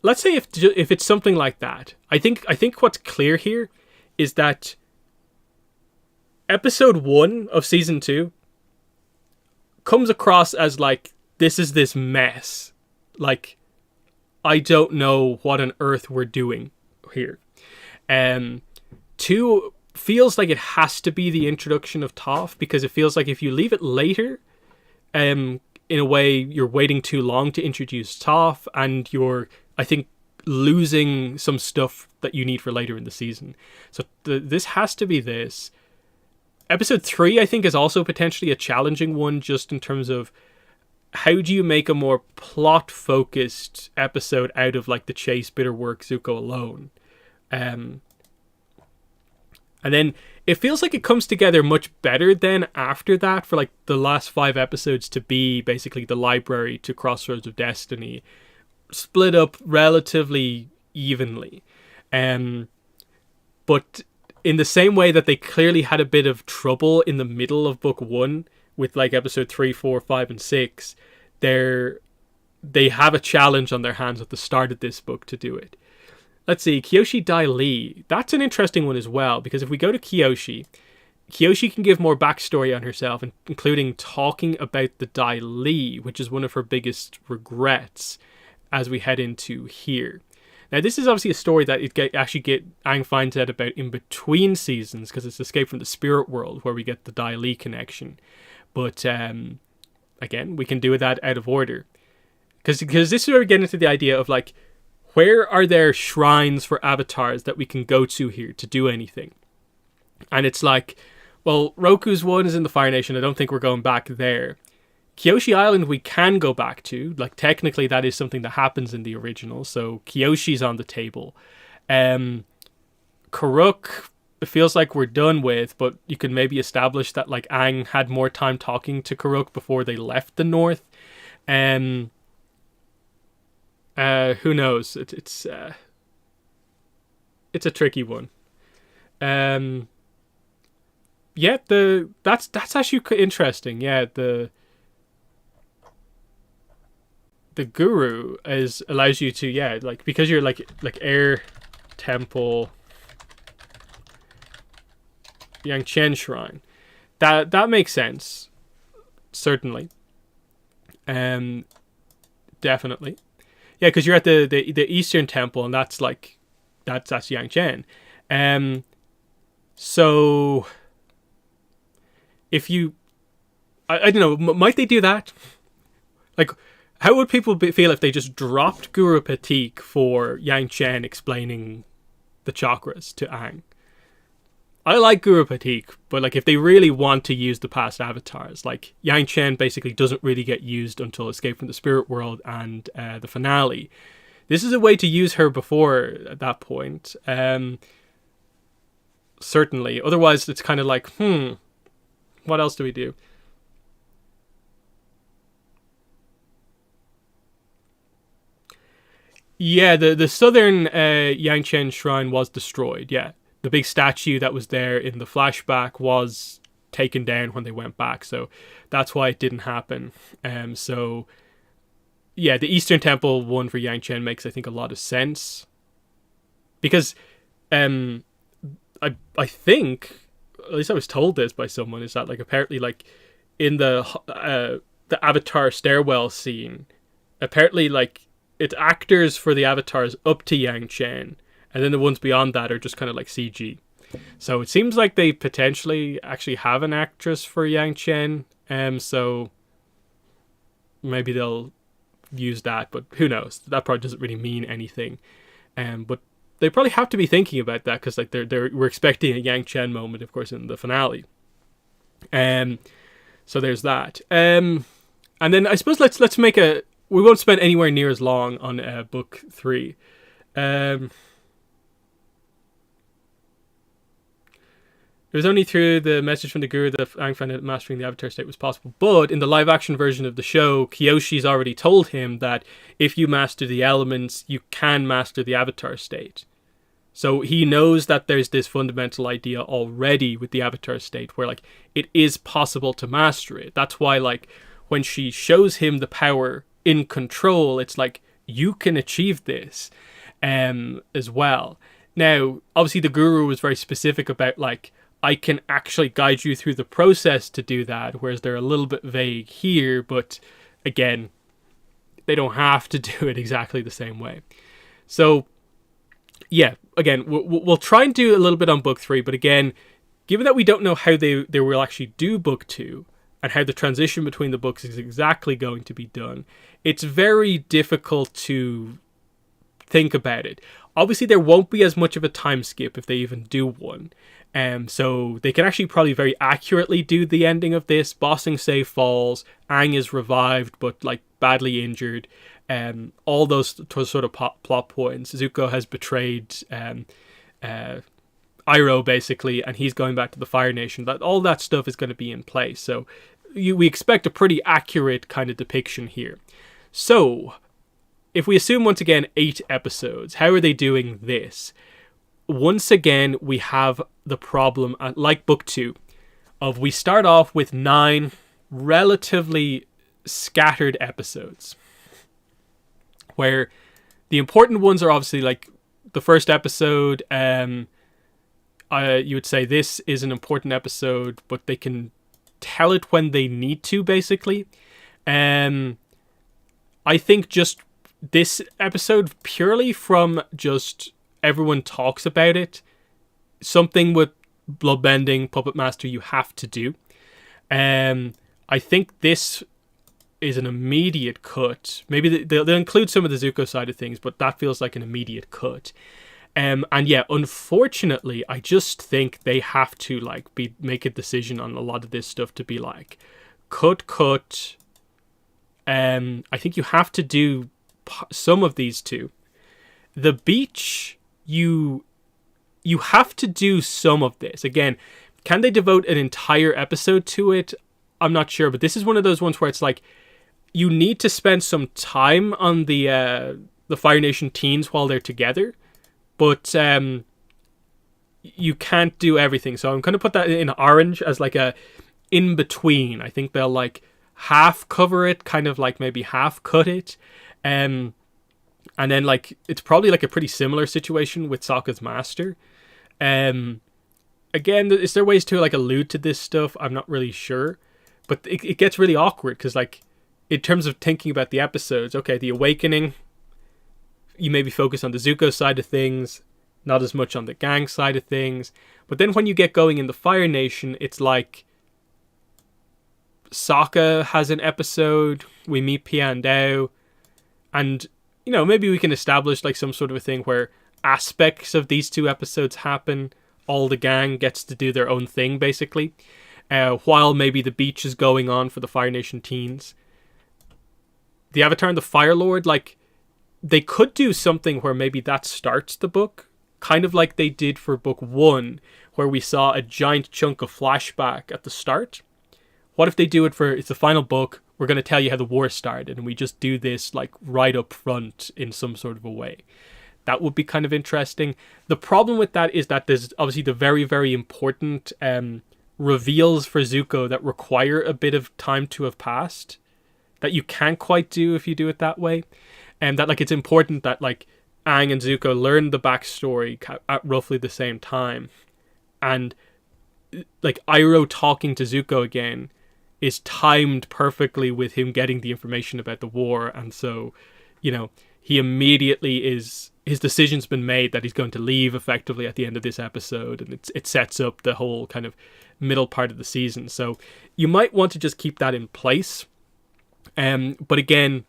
let's say if it's something like that, I think what's clear here is that episode 1 of season 2 comes across as like, this is this mess. Like, I don't know what on earth we're doing here. 2 feels like it has to be the introduction of Toph, because it feels like if you leave it later, in a way you're waiting too long to introduce Toph, and you're, I think, losing some stuff that you need for later in the season. So this has to be this. Episode 3, I think, is also potentially a challenging one, just in terms of how do you make a more plot-focused episode out of like the chase, bitter work, Zuko alone. And then it feels like it comes together much better then after that, for like the last 5 episodes to be basically the library to Crossroads of Destiny, split up relatively evenly. But in the same way that they clearly had a bit of trouble in the middle of book 1 with like episode 3, 4, 5, and 6, they have a challenge on their hands at the start of this book to do it. Let's see, Kyoshi Dai Li. That's an interesting one as well, because if we go to Kyoshi can give more backstory on herself, including talking about the Dai Li, which is one of her biggest regrets as we head into here. Now, this is obviously a story that Aang finds out about in between seasons, because it's Escape from the Spirit World, where we get the Dai Li connection. But again, we can do that out of order, because this is where we get into the idea of like, where are there shrines for avatars that we can go to here to do anything? And it's like, well, Roku's one is in the Fire Nation. I don't think we're going back there. Kyoshi Island we can go back to. Like, technically that is something that happens in the original, so Kyoshi's on the table. Karuk, it feels like we're done with, but you can maybe establish that like Aang had more time talking to Karuk before they left the north. Who knows? It's a tricky one. Yeah, that's actually interesting. Yeah, the guru allows you to, like, because you're like Air Temple, Yangchen Shrine. That makes sense. Certainly. Definitely. Yeah, because you're at the Eastern Temple, and that's Yangchen. So if you, I don't know, might they do that? Like, how would people feel if they just dropped Guru Patik for Yang Chen explaining the chakras to Aang? I like Guru Patik, but like, if they really want to use the past avatars, like Yang Chen basically doesn't really get used until Escape from the Spirit World and the finale. This is a way to use her before at that point. Certainly. Otherwise, it's kind of like, what else do we do? Yeah, the southern Yangchen Shrine was destroyed, yeah. The big statue that was there in the flashback was taken down when they went back, so that's why it didn't happen. So, yeah, the Eastern Temple one for Yangchen makes, I think, a lot of sense. Because, I think, at least I was told this by someone, is that, like, apparently, like, in the Avatar stairwell scene, apparently, like, it's actors for the avatars up to Yang Chen, and then the ones beyond that are just kind of like CG. So it seems like they potentially actually have an actress for Yang Chen, so maybe they'll use that, but who knows? That probably doesn't really mean anything. But they probably have to be thinking about that, because like we're expecting a Yang Chen moment, of course, in the finale. So there's that. And then I suppose let's make a. We won't spend anywhere near as long on book 3. It was only through the message from the guru that Aang found out mastering the Avatar state was possible. But in the live-action version of the show, Kyoshi's already told him that if you master the elements, you can master the Avatar state. So he knows that there's this fundamental idea already with the Avatar state where, like, it is possible to master it. That's why, like, when she shows him the power in control, it's like, you can achieve this as well. Now, obviously the guru was very specific about, like, I can actually guide you through the process to do that, whereas they're a little bit vague here, but again, they don't have to do it exactly the same way. So, yeah, again, we'll try and do a little bit on book 3, but again, given that we don't know how they will actually do book 2, and how the transition between the books is exactly going to be done, it's very difficult to think about it. Obviously, there won't be as much of a time skip if they even do one. So they can actually probably very accurately do the ending of this. Ba Sing Se falls, Aang is revived, but like badly injured. All those sort of plot points. Zuko has betrayed Iroh, basically, and he's going back to the Fire Nation. All that stuff is going to be in place. So we expect a pretty accurate kind of depiction here. So, if we assume, once again, 8 episodes, how are they doing this? Once again, we have the problem, like book 2, of we start off with 9 relatively scattered episodes, where the important ones are obviously like the first episode. You would say this is an important episode, but they can tell it when they need to, basically. I think just this episode, purely from just everyone talks about it, something with bloodbending, Puppet Master, you have to do. I think this is an immediate cut. Maybe they'll include some of the Zuko side of things, but that feels like an immediate cut. And yeah, unfortunately, I just think they have to like make a decision on a lot of this stuff to be like, cut. I think you have to do some of these two. The beach, you have to do some of this. Again, can they devote an entire episode to it? I'm not sure, but this is one of those ones where it's like, you need to spend some time on the Fire Nation teens while they're together, but you can't do everything. So I'm going to put that in orange as like a in between. I think they'll like half cover it, kind of like maybe half cut it. And then like it's probably like a pretty similar situation with Sokka's master. Again, is there ways to like allude to this stuff? I'm not really sure, but it gets really awkward because like in terms of thinking about the episodes, okay, the awakening, you maybe focus on the Zuko side of things, not as much on the gang side of things. But then when you get going in the Fire Nation, it's like Sokka has an episode, we meet Piandao, and you know, maybe we can establish like some sort of a thing where aspects of these two episodes happen. All the gang gets to do their own thing, basically, while maybe the beach is going on for the Fire Nation teens. The Avatar and the Fire Lord, like, they could do something where maybe that starts the book, kind of like they did for book 1, where we saw a giant chunk of flashback at the start. What if they do it for, it's the final book, we're going to tell you how the war started, and we just do this like right up front in some sort of a way. That would be kind of interesting. The problem with that is that there's obviously the very, very important reveals for Zuko that require a bit of time to have passed, that you can't quite do if you do it that way. And that like it's important that like Aang and Zuko learn the backstory at roughly the same time. And like Iroh talking to Zuko again is timed perfectly with him getting the information about the war. And so, you know, he immediately his decision's been made that he's going to leave effectively at the end of this episode. And it sets up the whole kind of middle part of the season. So you might want to just keep that in place. But again,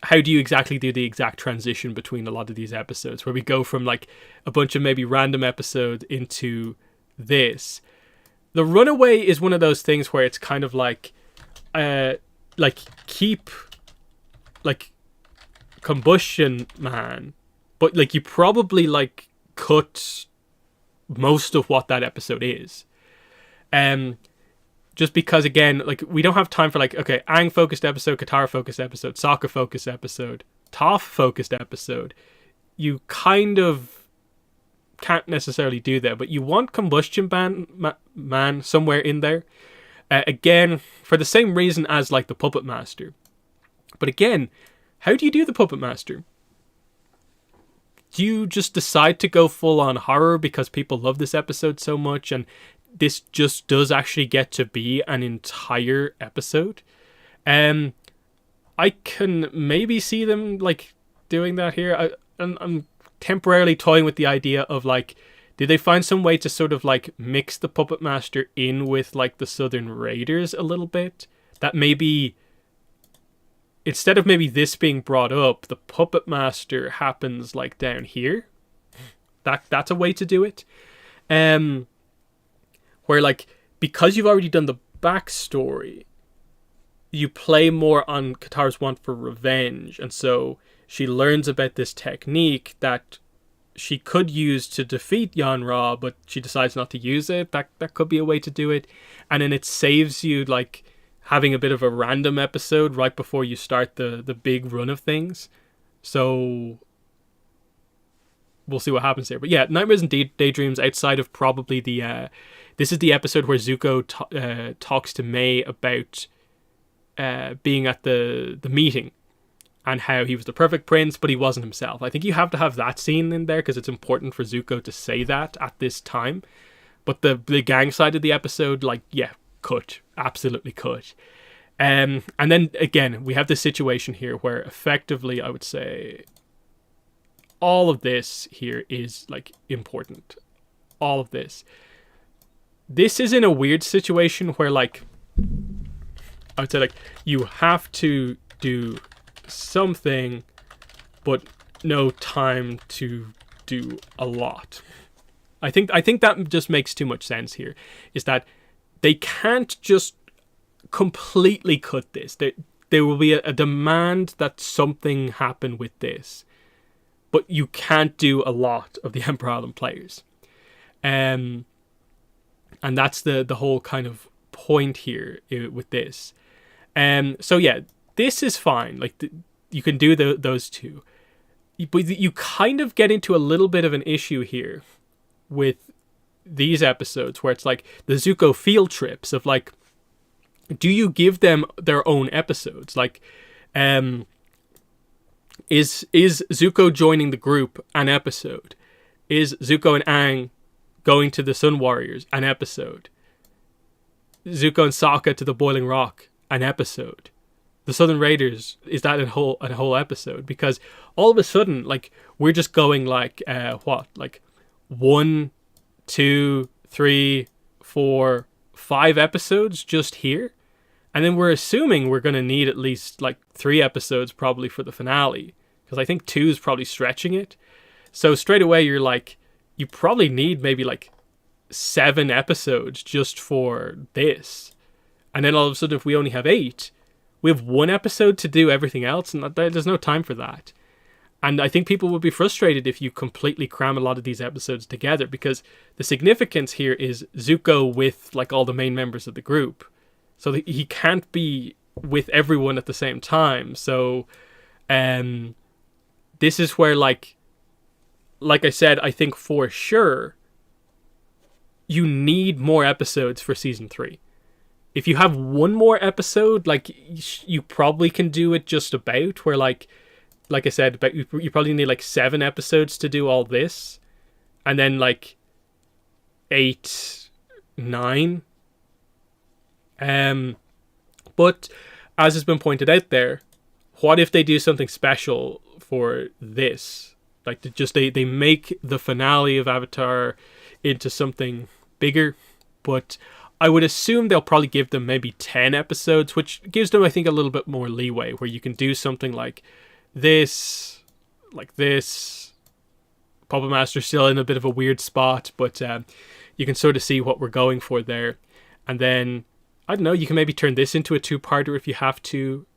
how do you exactly do the exact transition between a lot of these episodes where we go from like a bunch of maybe random episodes into this? The Runaway is one of those things where it's kind of like keep like Combustion Man, but like you probably like cut most of what that episode is. Just because, again, like we don't have time for like, okay, Aang focused episode, Katara focused episode, Sokka focused episode, Toph focused episode. You kind of can't necessarily do that, but you want Combustion Man somewhere in there. Again, for the same reason as like the Puppet Master. But again, how do you do the Puppet Master? Do you just decide to go full on horror because people love this episode so much and this just does actually get to be an entire episode? I can maybe see them like doing that here. I'm temporarily toying with the idea of like, did they find some way to sort of like mix the Puppet Master in with like the Southern Raiders a little bit? That maybe instead of maybe this being brought up, the Puppet Master happens like down here. That's a way to do it. Where like, because you've already done the backstory, you play more on Katara's want for revenge. And so she learns about this technique that she could use to defeat Yan-Ra, but she decides not to use it. That could be a way to do it. And then it saves you like having a bit of a random episode right before you start the big run of things. So we'll see what happens there. But yeah, Nightmares and Daydreams, outside of probably the... this is the episode where Zuko talks to May about being at the meeting and how he was the perfect prince, but he wasn't himself. I think you have to have that scene in there because it's important for Zuko to say that at this time. But the gang side of the episode, like, yeah, cut. Absolutely cut. And then again, we have this situation here where effectively, I would say, all of this here is like important. All of this. This is in a weird situation where, like, I would say, like, you have to do something, but no time to do a lot. I think that just makes too much sense here. Is that they can't just completely cut this. There will be a demand that something happen with this, but you can't do a lot of the Emperor Island players. And that's the whole kind of point here with this. So yeah, this is fine. Like, you can do those two. But you kind of get into a little bit of an issue here with these episodes where it's like the Zuko field trips of, like, do you give them their own episodes? Like, is Zuko joining the group an episode? Is Zuko and Aang going to the Sun Warriors an episode? Zuko and Sokka to the Boiling Rock an episode? The Southern Raiders, is that a whole episode? Because all of a sudden, like, we're just going like like 1, 2, 3, 4, 5 episodes just here, and then we're assuming we're going to need at least like 3 episodes probably for the finale, because I think 2 is probably stretching it. So straight away you're like, you probably need maybe like 7 episodes just for this, and then all of a sudden if we only have 8, we have 1 episode to do everything else, and there's no time for that. And I think people would be frustrated if you completely cram a lot of these episodes together, because the significance here is Zuko with like all the main members of the group. So he can't be with everyone at the same time. So this is where, like I said, I think for sure you need more episodes for season 3. If you have 1 more episode, like, you probably can do it just about, where like I said, but you probably need like 7 episodes to do all this, and then like 8, 9. But as has been pointed out there, what if they do something special for this? Like, they make the finale of Avatar into something bigger, but I would assume they'll probably give them maybe 10 episodes, which gives them, I think, a little bit more leeway, where you can do something like this. Puppet Master's still in a bit of a weird spot, but you can sort of see what we're going for there. And then, I don't know, you can maybe turn this into a 2-parter if you have to.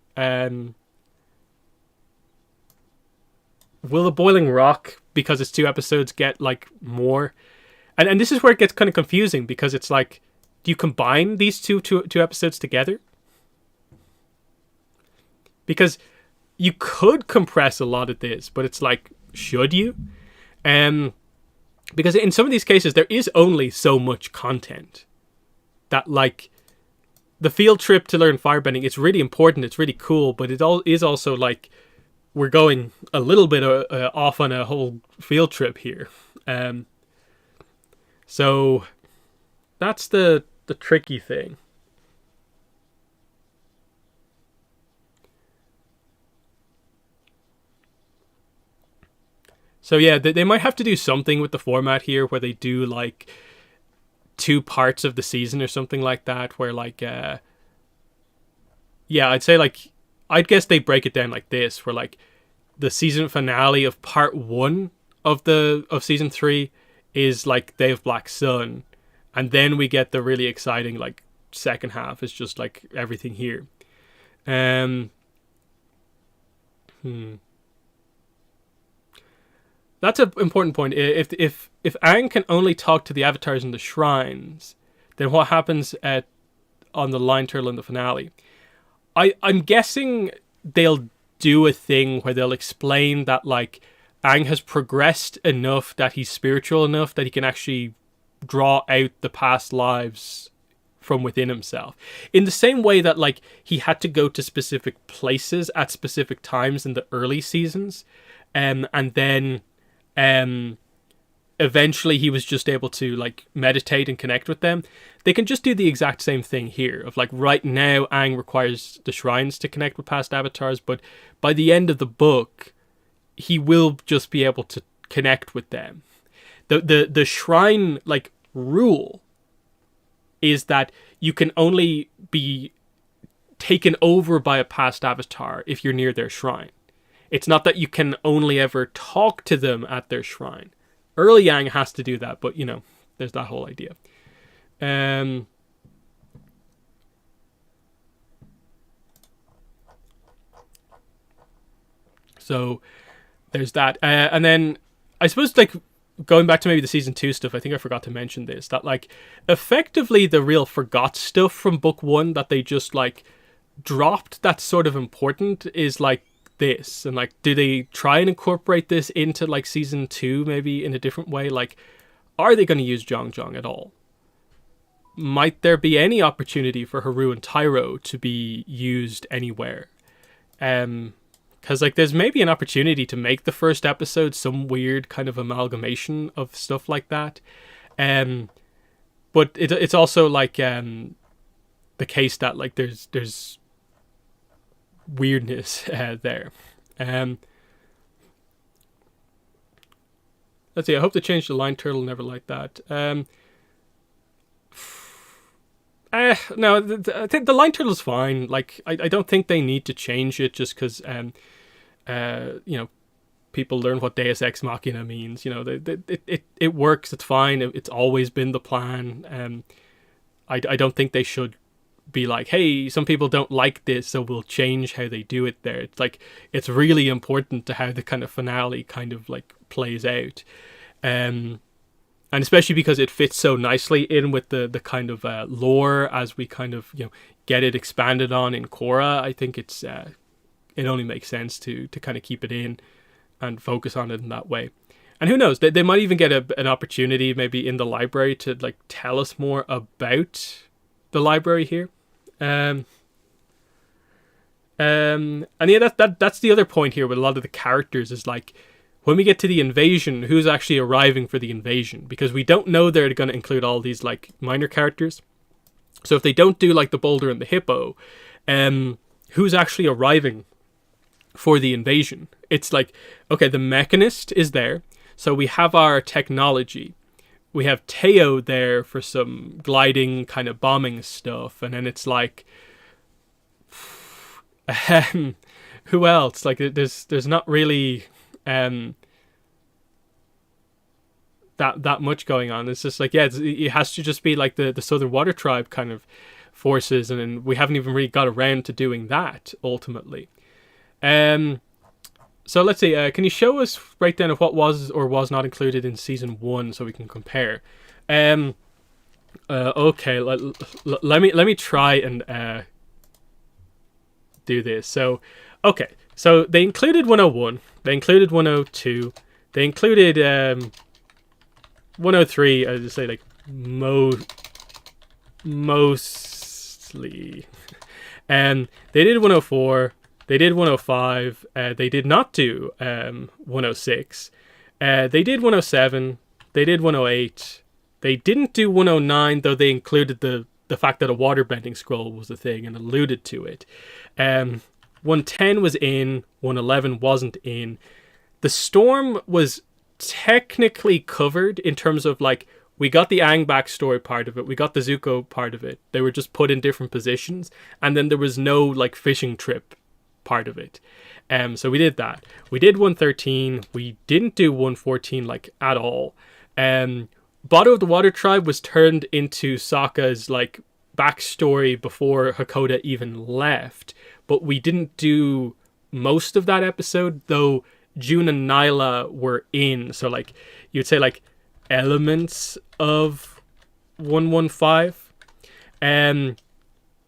Will the Boiling Rock, because it's 2 episodes, get like more? And this is where it gets kind of confusing, because it's like, do you combine these two episodes together? Because you could compress a lot of this, but it's like, should you? Because in some of these cases, there is only so much content that, like, the field trip to learn firebending, it's really important, it's really cool, but it all is also like, we're going a little bit off on a whole field trip here. So that's the tricky thing. So yeah, they might have to do something with the format here, where they do like 2 parts of the season or something like that, where like yeah, I'd say, like, I'd guess they break it down like this, where like the season finale of part 1 of season 3 is like Day of Black Sun, and then we get the really exciting like second half is just like everything here. That's an important point. If Aang can only talk to the avatars in the shrines, then what happens on the Lion Turtle in the finale? I'm guessing they'll do a thing where they'll explain that, like, Aang has progressed enough, that he's spiritual enough, that he can actually draw out the past lives from within himself. In the same way that, like, he had to go to specific places at specific times in the early seasons, and then eventually he was just able to like meditate and connect with them. They can just do the exact same thing here of like right now Aang requires the shrines to connect with past avatars, but by the end of the book he will just be able to connect with them. The shrine like rule is that you can only be taken over by a past avatar if you're near their shrine. It's not that you can only ever talk to them at their shrine. Early Yang has to do that, but, you know, there's that whole idea. So there's that. And then I suppose, like, going back to maybe the season 2 stuff, I think I forgot to mention this, that, like, effectively the real forgot stuff from book 1 that they just, like, dropped that's sort of important is, like, this. And, like, do they try and incorporate this into, like, season 2 maybe in a different way? Like, are they going to use Zhong at all? Might there be any opportunity for Haru and Tyro to be used anywhere? Because, like, there's maybe an opportunity to make the first episode some weird kind of amalgamation of stuff like that. But it's also, like, the case that, like, there's weirdness there. Let's see, I hope they change the line turtle, never like that. No, I think the line turtle's fine. Like, I don't think they need to change it just because, you know, people learn what Deus Ex Machina means. You know, it works, it's fine, it's always been the plan. I don't think they should be like, hey, some people don't like this, so we'll change how they do it there. It's like, it's really important to how the kind of finale kind of like plays out. And especially because it fits so nicely in with the kind of lore as we kind of, you know, get it expanded on in Korra. I think it's it only makes sense to kind of keep it in and focus on it in that way. And who knows, they might even get an opportunity maybe in the library to like tell us more about the library here. And yeah, that's the other point here with a lot of the characters is like, when we get to the invasion, who's actually arriving for the invasion? Because we don't know they're going to include all these like minor characters. So if they don't do like the boulder and the hippo, who's actually arriving for the invasion? It's like, okay, the mechanist is there. So we have our technology. We have Teo there for some gliding kind of bombing stuff. And then it's like, who else? Like, there's not really that much going on. It's just like, yeah, it has to just be like the Southern Water Tribe kind of forces. And then we haven't even really got around to doing that ultimately. So let's see, can you show us breakdown of what was or was not included in season 1 so we can compare? Okay, let me try and do this. So, okay, so they included 101, they included 102, they included 103, I just say like mostly, and they did 104. They did 105. They did not do 106. They did 107. They did 108. They didn't do 109, though they included the fact that a waterbending scroll was a thing and alluded to it. 110 was in. 111 wasn't in. The storm was technically covered in terms of like, we got the Aang backstory part of it. We got the Zuko part of it. They were just put in different positions. And then there was no like fishing trip part of it. So we did that. We did 113. We didn't do 114 like at all. Botto of the Water Tribe was turned into Sokka's like backstory before Hakoda even left, but we didn't do most of that episode, though June and Nyla were in. So like you'd say like elements of 115.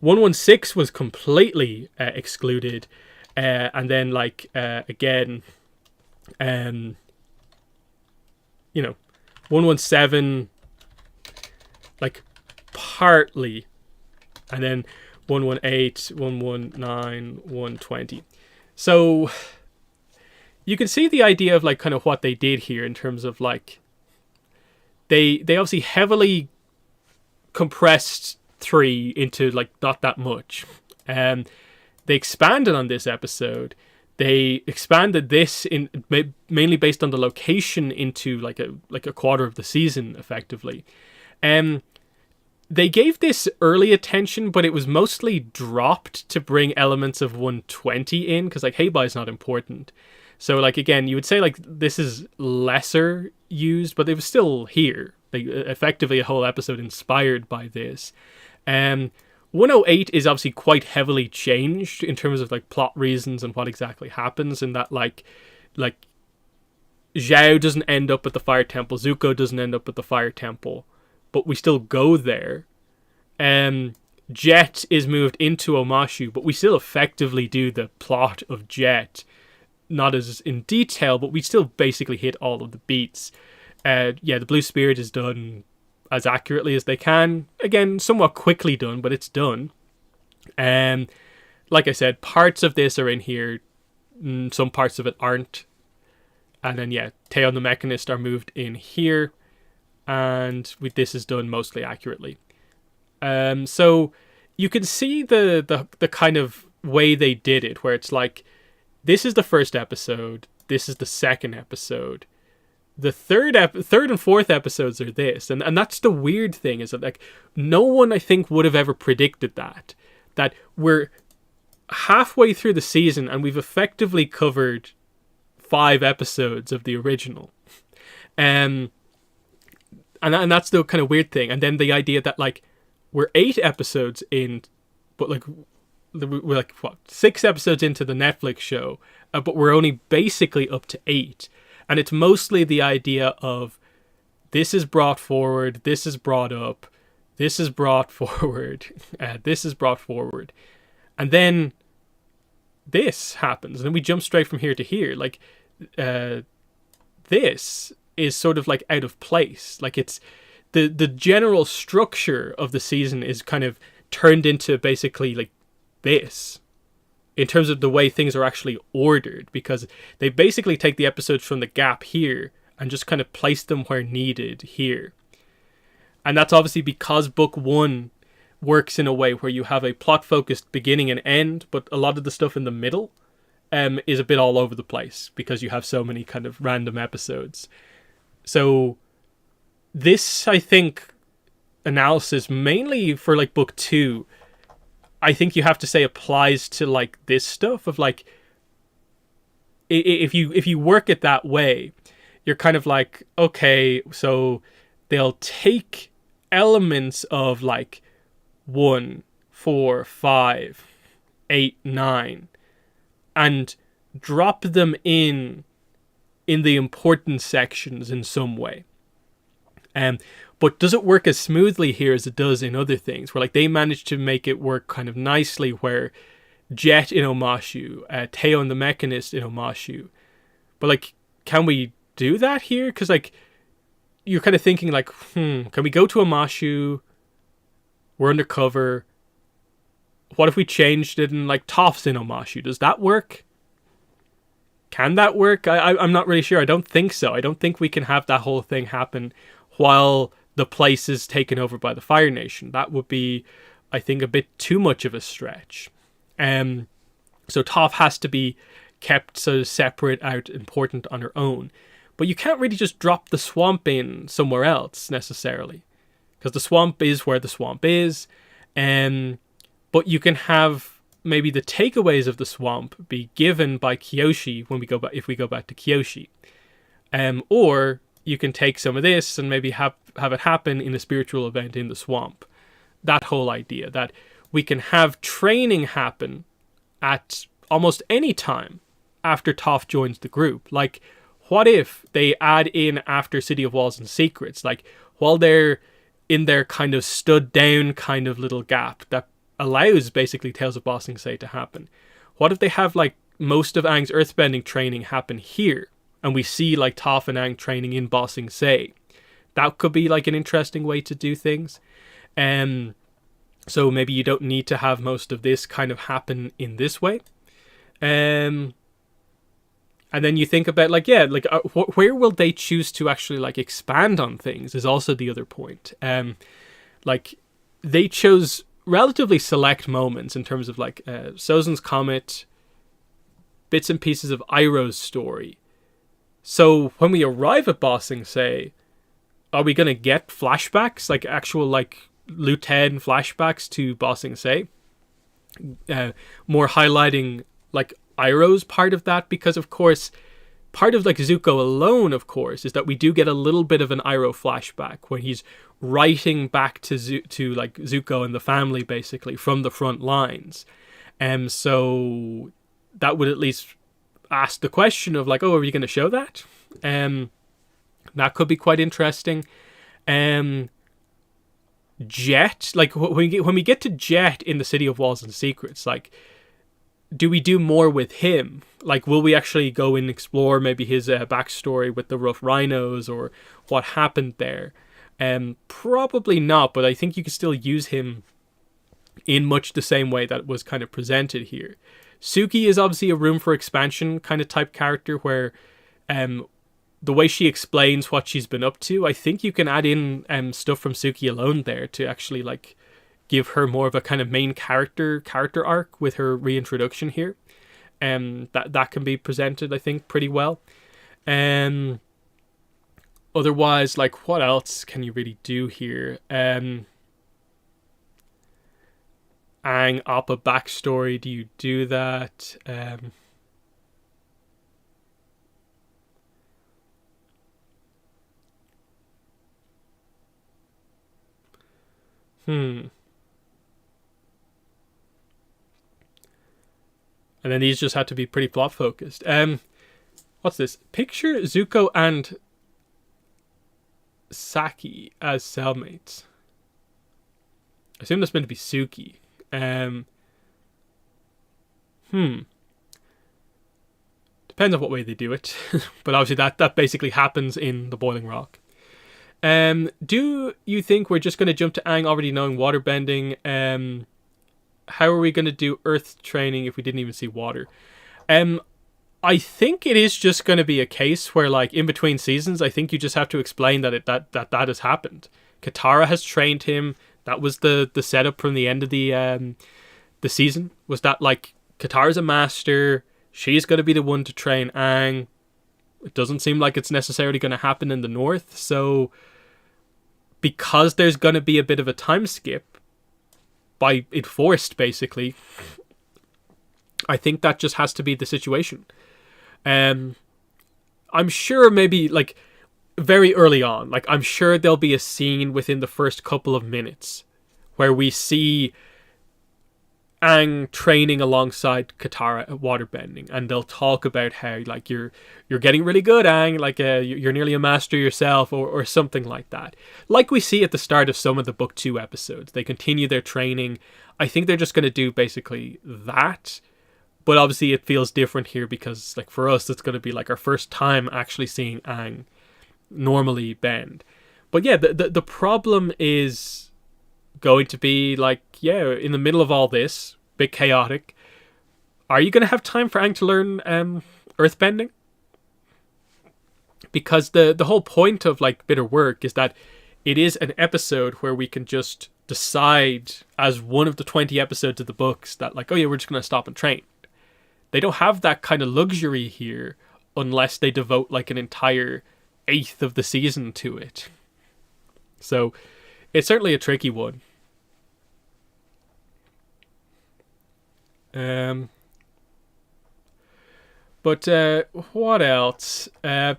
116 was completely excluded, and then like again, you know, 117 like partly, and then 118, 119, 120. So you can see the idea of like kind of what they did here in terms of like they obviously heavily compressed 3 into like not that much. They expanded on this episode. They expanded this in mainly based on the location into like a quarter of the season, effectively. They gave this early attention, but it was mostly dropped to bring elements of 120 in, because like Hey-Bye is not important. So like again, you would say like this is lesser used, but it was still here. Like effectively a whole episode inspired by this. 108 is obviously quite heavily changed in terms of like plot reasons and what exactly happens, in that like Zhao doesn't end up at the fire temple, Zuko doesn't end up at the fire temple, but we still go there. Jet is moved into Omashu, but we still effectively do the plot of Jet, not as in detail, but we still basically hit all of the beats. The Blue Spirit is done as accurately as they can. Again, somewhat quickly done, but it's done. Like I said, parts of this are in here, some parts of it aren't. And then Teo and the Mechanist are moved in here, and this is done mostly accurately. So you can see the kind of way they did it, where it's like, this is the first episode, this is the second episode. The third and fourth episodes are this, and that's the weird thing, is that like no one I think would have ever predicted that we're halfway through the season and we've effectively covered 5 episodes of the original, and that's the kind of weird thing. And then the idea that like we're 8 episodes in, but like we're like 6 episodes into the Netflix show, but we're only basically up to 8. And it's mostly the idea of this is brought forward, this is brought up, this is brought forward, this is brought forward. And then this happens. And then we jump straight from here to here. Like, this is sort of like out of place. Like it's the general structure of the season is kind of turned into basically like this, in terms of the way things are actually ordered, because they basically take the episodes from the gap here and just kind of place them where needed here. And that's obviously because book 1 works in a way where you have a plot-focused beginning and end, but a lot of the stuff in the middle is a bit all over the place because you have so many kind of random episodes. So this, I think, analysis, mainly for like book 2, I think you have to say applies to like this stuff of like, if you work it that way, you're kind of like, okay, so they'll take elements of like 1, 4, 5, 8, 9 and drop them in the important sections in some way. But does it work as smoothly here as it does in other things, where like they managed to make it work kind of nicely, where Jet in Omashu, Teo and the Mechanist in Omashu. But like, can we do that here? Because like, you're kind of thinking like, can we go to Omashu? We're undercover. What if we changed it and like Toph's in Omashu? Does that work? Can that work? I'm not really sure. I don't think so. I don't think we can have that whole thing happen while the place is taken over by the Fire Nation. That would be, I think, a bit too much of a stretch. So Toph has to be kept sort of separate out, important on her own. But you can't really just drop the swamp in somewhere else, necessarily. Because the swamp is where the swamp is. But you can have maybe the takeaways of the swamp be given by Kyoshi if we go back to Kyoshi. Or you can take some of this and maybe have it happen in a spiritual event in the swamp. That whole idea that we can have training happen at almost any time after Toph joins the group. Like, what if they add in after City of Walls and Secrets? Like, while they're in their kind of stood down kind of little gap that allows basically Tales of Ba Sing Se to happen. What if they have like most of Aang's earthbending training happen here? And we see like Toph and Aang training in Ba Sing Se. That could be like an interesting way to do things. So maybe you don't need to have most of this kind of happen in this way. And And then you think about like, yeah, like where will they choose to actually like expand on things is also the other point. Like they chose relatively select moments in terms of like Sozin's Comet, bits and pieces of Iroh's story. So when we arrive at Bossing Say, are we going to get flashbacks, like actual like Liu 10 flashbacks to Bossing Say? More highlighting like Iroh's part of that, because of course part of like Zuko alone, of course, is that we do get a little bit of an Iroh flashback when he's writing back to like Zuko and the family basically from the front lines. So that would at least ask the question of like, oh, are you going to show that? That could be quite interesting. Jet, like when we get to Jet in the City of Walls and Secrets, like, do we do more with him? Like, will we actually go and explore maybe his backstory with the rough rhinos or what happened there? Probably not, but I think you could still use him in much the same way that was kind of presented here. Suki is obviously a room for expansion kind of type character where the way she explains what she's been up to, I think you can add in stuff from Suki alone there to actually like give her more of a kind of main character arc with her reintroduction here. That can be presented, I think, pretty well. Otherwise, like, what else can you really do here? Aang Appa backstory, do you do that? And then these just had to be pretty plot focused. What's this? Picture Zuko and Saki as cellmates. I assume that's meant to be Suki. Depends on what way they do it. But obviously that basically happens in the Boiling Rock. Do you think we're just going to jump to Aang already knowing waterbending? How are we going to do earth training if we didn't even see water? I think it is just going to be a case where, like, in between seasons, I think you just have to explain that that has happened. Katara has trained him. That was the setup from the end of the season. Was that like Katara's a master? She's going to be the one to train Aang. It doesn't seem like it's necessarily going to happen in the north. So, because there's going to be a bit of a time skip, by it forced basically, I think that just has to be the situation. I'm sure maybe like very early on, like I'm sure there'll be a scene within the first couple of minutes where we see Aang training alongside Katara at waterbending, and they'll talk about how like you're getting really good, Aang, like you're nearly a master yourself, or something like that. Like we see at the start of some of the book 2 episodes, they continue their training. I think they're just going to do basically that, but obviously it feels different here because like for us it's going to be like our first time actually seeing Aang normally bend. But yeah, the problem is going to be like, yeah, in the middle of all this, bit chaotic, are you going to have time for Aang to learn earthbending? Because the whole point of like Bitter Work is that it is an episode where we can just decide as one of the 20 episodes of the books that like, oh yeah, we're just going to stop and train. They don't have that kind of luxury here unless they devote like an entire 1/8 of the season to it. So it's certainly a tricky one. But what else? Yeah,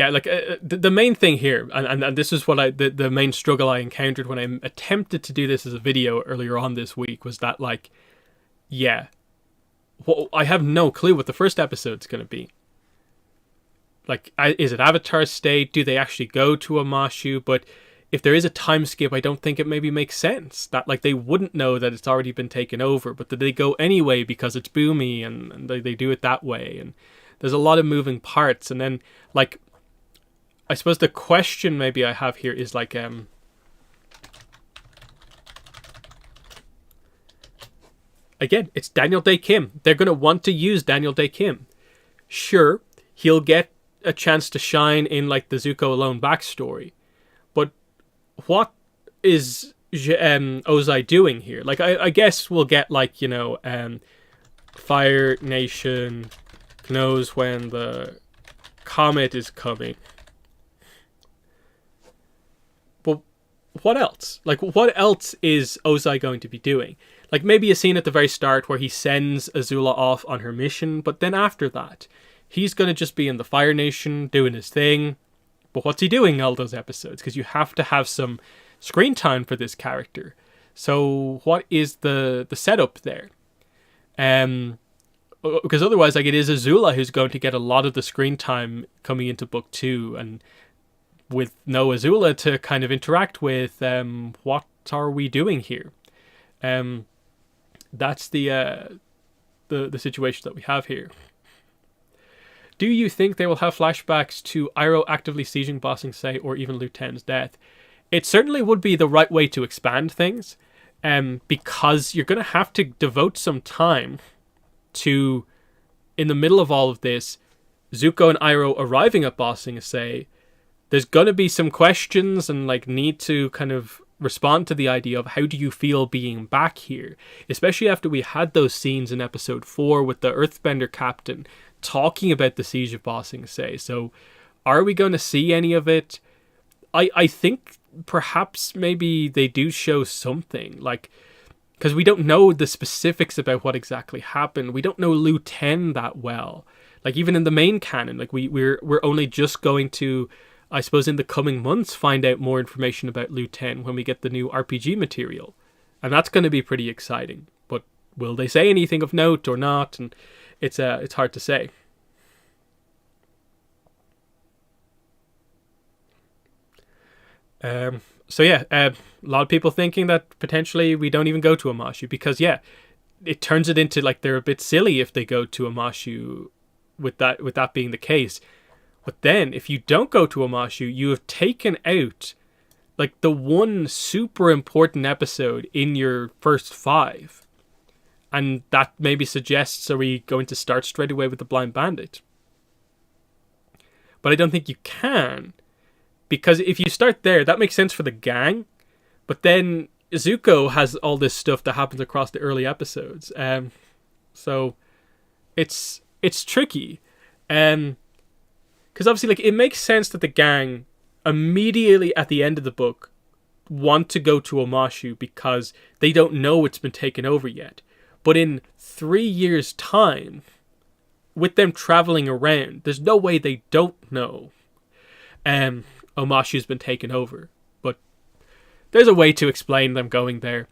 like the main thing here, and this is what the main struggle I encountered when I attempted to do this as a video earlier on this week, was that like, yeah, well, I have no clue what the first episode's going to be. Like, is it Avatar State? Do they actually go to Amashu? But if there is a time skip, I don't think it maybe makes sense. That, like, they wouldn't know that it's already been taken over, but that they go anyway because it's Boomy, and they do it that way. And there's a lot of moving parts. And then, like, I suppose the question maybe I have here is, like, again, it's Daniel Day Kim. They're going to want to use Daniel Day Kim. Sure, he'll get a chance to shine in like the Zuko alone backstory, but what is Ozai doing here? Like, I guess we'll get like, Fire Nation knows when the comet is coming. But what else? Like, what else is Ozai going to be doing? Like, maybe a scene at the very start where he sends Azula off on her mission, but then after that, he's going to just be in the Fire Nation doing his thing. But what's he doing all those episodes? Because you have to have some screen time for this character. So what is the setup there? Because otherwise, like, it is Azula who's going to get a lot of the screen time coming into book 2, and with no Azula to kind of interact with, what are we doing here? That's the situation that we have here. Do you think they will have flashbacks to Iroh actively sieging Ba Sing Se or even Lu Ten's death? It certainly would be the right way to expand things, because you're going to have to devote some time to, in the middle of all of this, Zuko and Iroh arriving at Ba Sing Se. There's going to be some questions and like need to kind of respond to the idea of how do you feel being back here, especially after we had those scenes in episode 4 with the Earthbender captain talking about the siege of Ba Sing Se. So are we going to see any of it? I think perhaps maybe they do show something, like, because we don't know the specifics about what exactly happened. We don't know Lu Ten that well. Like, even in the main canon, like we're only just going to, I suppose, in the coming months, find out more information about Lu Ten when we get the new RPG material. And that's going to be pretty exciting. But will they say anything of note or not? And it's hard to say. So yeah, a lot of people thinking that potentially we don't even go to Amashu, because yeah, it turns it into like they're a bit silly if they go to Amashu with that being the case. But then if you don't go to Amashu, you have taken out like the one super important episode in your first 5. And that maybe suggests, are we going to start straight away with the Blind Bandit? But I don't think you can, because if you start there, that makes sense for the gang. But then Zuko has all this stuff that happens across the early episodes. So it's tricky. Because obviously, like, it makes sense that the gang immediately at the end of the book want to go to Amashu because they don't know it's been taken over yet. But in 3 years' time, with them traveling around, there's no way they don't know Amashu's been taken over. But there's a way to explain them going there.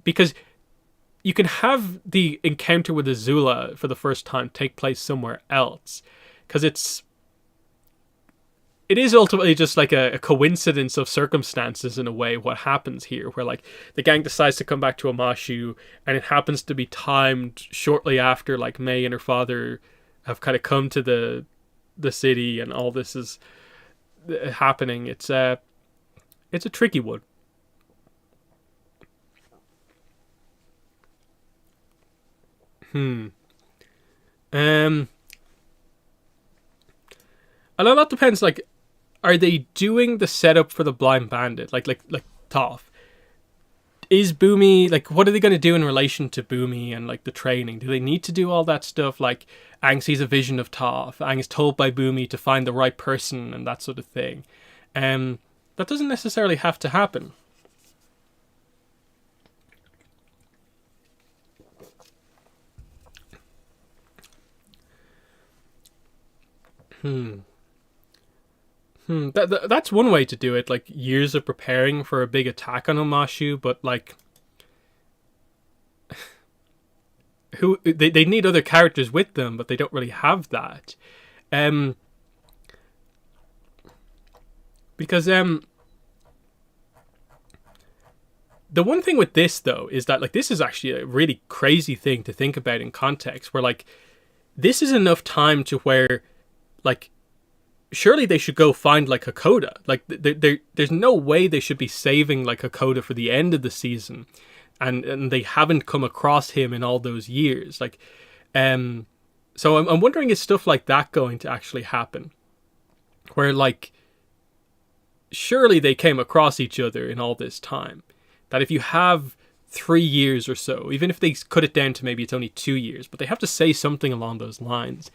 Because you can have the encounter with Azula for the first time take place somewhere else. Because it is ultimately just like a coincidence of circumstances in a way what happens here, where like the gang decides to come back to Amashu, and it happens to be timed shortly after like May and her father have kind of come to the city, and all this is happening. It's a tricky one. And a lot depends, like, are they doing the setup for the Blind Bandit? Like Toph. Is Boomy, like, what are they going to do in relation to Boomy and, like, the training? Do they need to do all that stuff? Like, Aang sees a vision of Toph. Aang is told by Boomy to find the right person and that sort of thing. That doesn't necessarily have to happen. That's one way to do it, like years of preparing for a big attack on Amashu, but like they need other characters with them, but they don't really have that. Because the one thing with this though is that like this is actually a really crazy thing to think about in context, where like this is enough time to where like surely they should go find like Hakoda. Like there's no way they should be saving like Hakoda for the end of the season and they haven't come across him in all those years. Like, so I'm wondering, is stuff like that going to actually happen? Where, like, surely they came across each other in all this time. That if you have 3 years or so, even if they cut it down to maybe it's only 2 years, but they have to say something along those lines.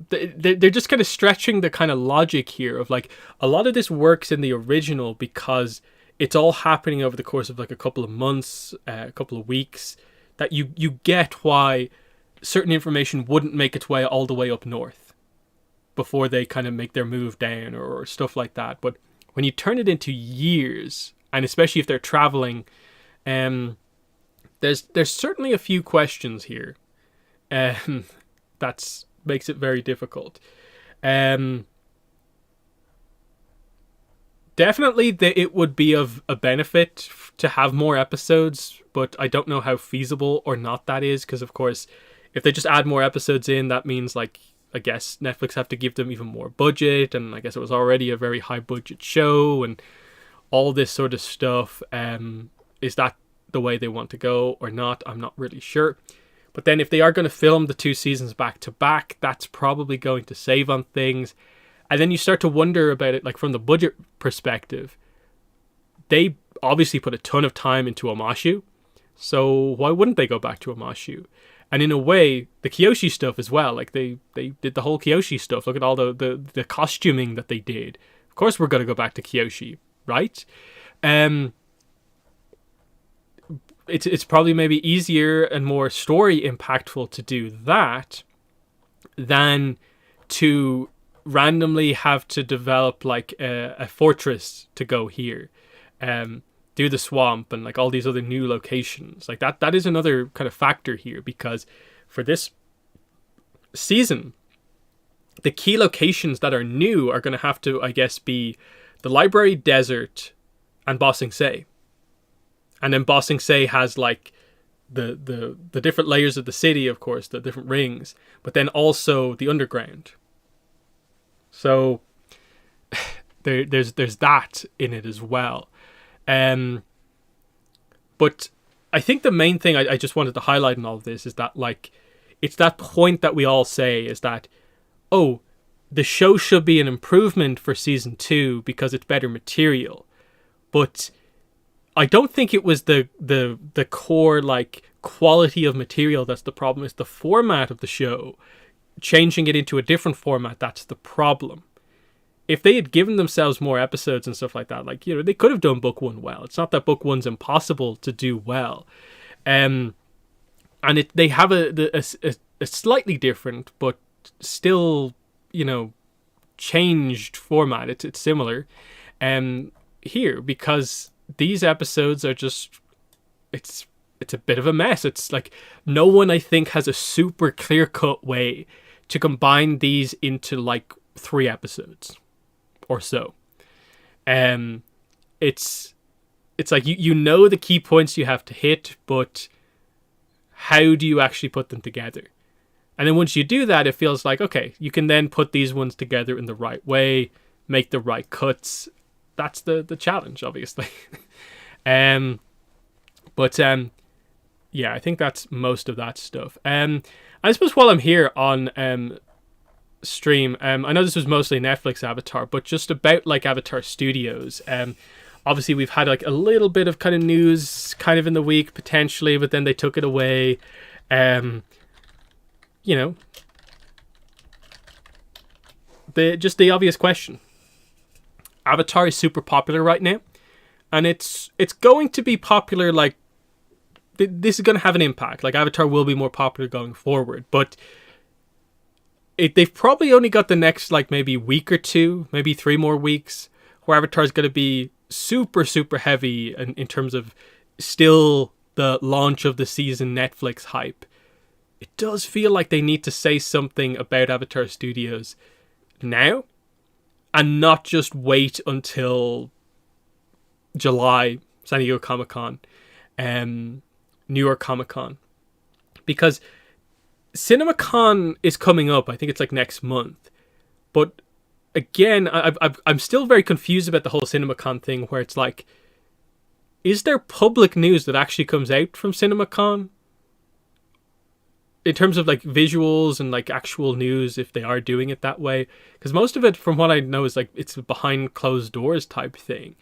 They're just kind of stretching the kind of logic here of, like, a lot of this works in the original because it's all happening over the course of like a couple of months, a couple of weeks, that you get why certain information wouldn't make its way all the way up north before they kind of make their move down or stuff like that. But when you turn it into years, and especially if they're traveling, there's certainly a few questions here. That's makes it very difficult. Definitely it would be of a benefit to have more episodes, but I don't know how feasible or not that is, because of course, if they just add more episodes in, that means, like, I guess Netflix have to give them even more budget, and I guess it was already a very high budget show, and all this sort of stuff. Is that the way they want to go or not? I'm not really sure. But then if they are going to film the 2 seasons back to back, that's probably going to save on things. And then you start to wonder about it, like, from the budget perspective. They obviously put a ton of time into Omashu, so why wouldn't they go back to Omashu? And in a way, the Kyoshi stuff as well, like, they did the whole Kyoshi stuff. Look at all the costuming that they did. Of course we're going to go back to Kyoshi, right? It's probably maybe easier and more story impactful to do that than to randomly have to develop, like, a fortress to go here, do the swamp and, like, all these other new locations. Like, that is another kind of factor here, because for this season, the key locations that are new are going to have to, I guess, be the library, desert, and Ba Sing Se. And then Ba Sing Se has, like, the different layers of the city, of course, the different rings, but then also the underground. So there's that in it as well. But I think the main thing I just wanted to highlight in all of this is that, like, it's that point that we all say is that, oh, the show should be an improvement for season 2 because it's better material. But I don't think it was the core, like, quality of material that's the problem. It's the format of the show. Changing it into a different format, that's the problem. If they had given themselves more episodes and stuff like that, like, you know, they could have done book 1 well. It's not that book 1's impossible to do well. And they have a slightly different, but still, you know, changed format. It's similar here, because these episodes are just, it's a bit of a mess. It's like no one, I think, has a super clear-cut way to combine these into, like, 3 episodes or so. It's like you know the key points you have to hit, but how do you actually put them together? And then once you do that, it feels like, okay, you can then put these ones together in the right way, make the right cuts. That's the challenge, obviously. But yeah, I think that's most of that stuff. I suppose while I'm here on stream, I know this was mostly Netflix Avatar, but just about, like, Avatar Studios. Obviously we've had, like, a little bit of kind of news kind of in the week potentially, but then they took it away. You know, the obvious question. Avatar is super popular right now, and it's going to be popular, like, this is going to have an impact. Like, Avatar will be more popular going forward, but they've probably only got the next, like, maybe week or 2, maybe 3 more weeks, where Avatar is going to be super, super heavy in terms of still the launch of the season Netflix hype. It does feel like they need to say something about Avatar Studios now, and not just wait until July, San Diego Comic-Con, New York Comic-Con. Because CinemaCon is coming up, I think it's like next month. But again, I'm still very confused about the whole CinemaCon thing, where it's like, is there public news that actually comes out from CinemaCon? In terms of like visuals and like actual news, if they are doing it that way, because most of it, from what I know, is like it's a behind closed doors type thing.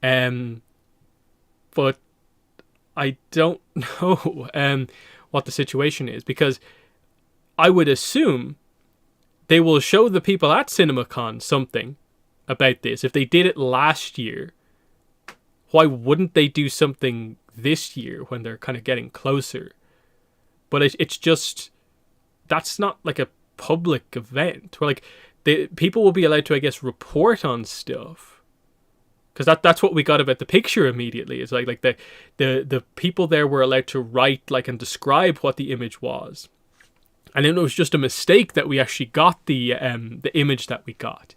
But I don't know what the situation is, because I would assume they will show the people at CinemaCon something about this. If they did it last year, why wouldn't they do something this year when they're kind of getting closer? But it's just, that's not like a public event where like people will be allowed to, I guess, report on stuff. Because that's what we got about the picture immediately. It's like the people there were allowed to write like and describe what the image was. And then it was just a mistake that we actually got the image that we got.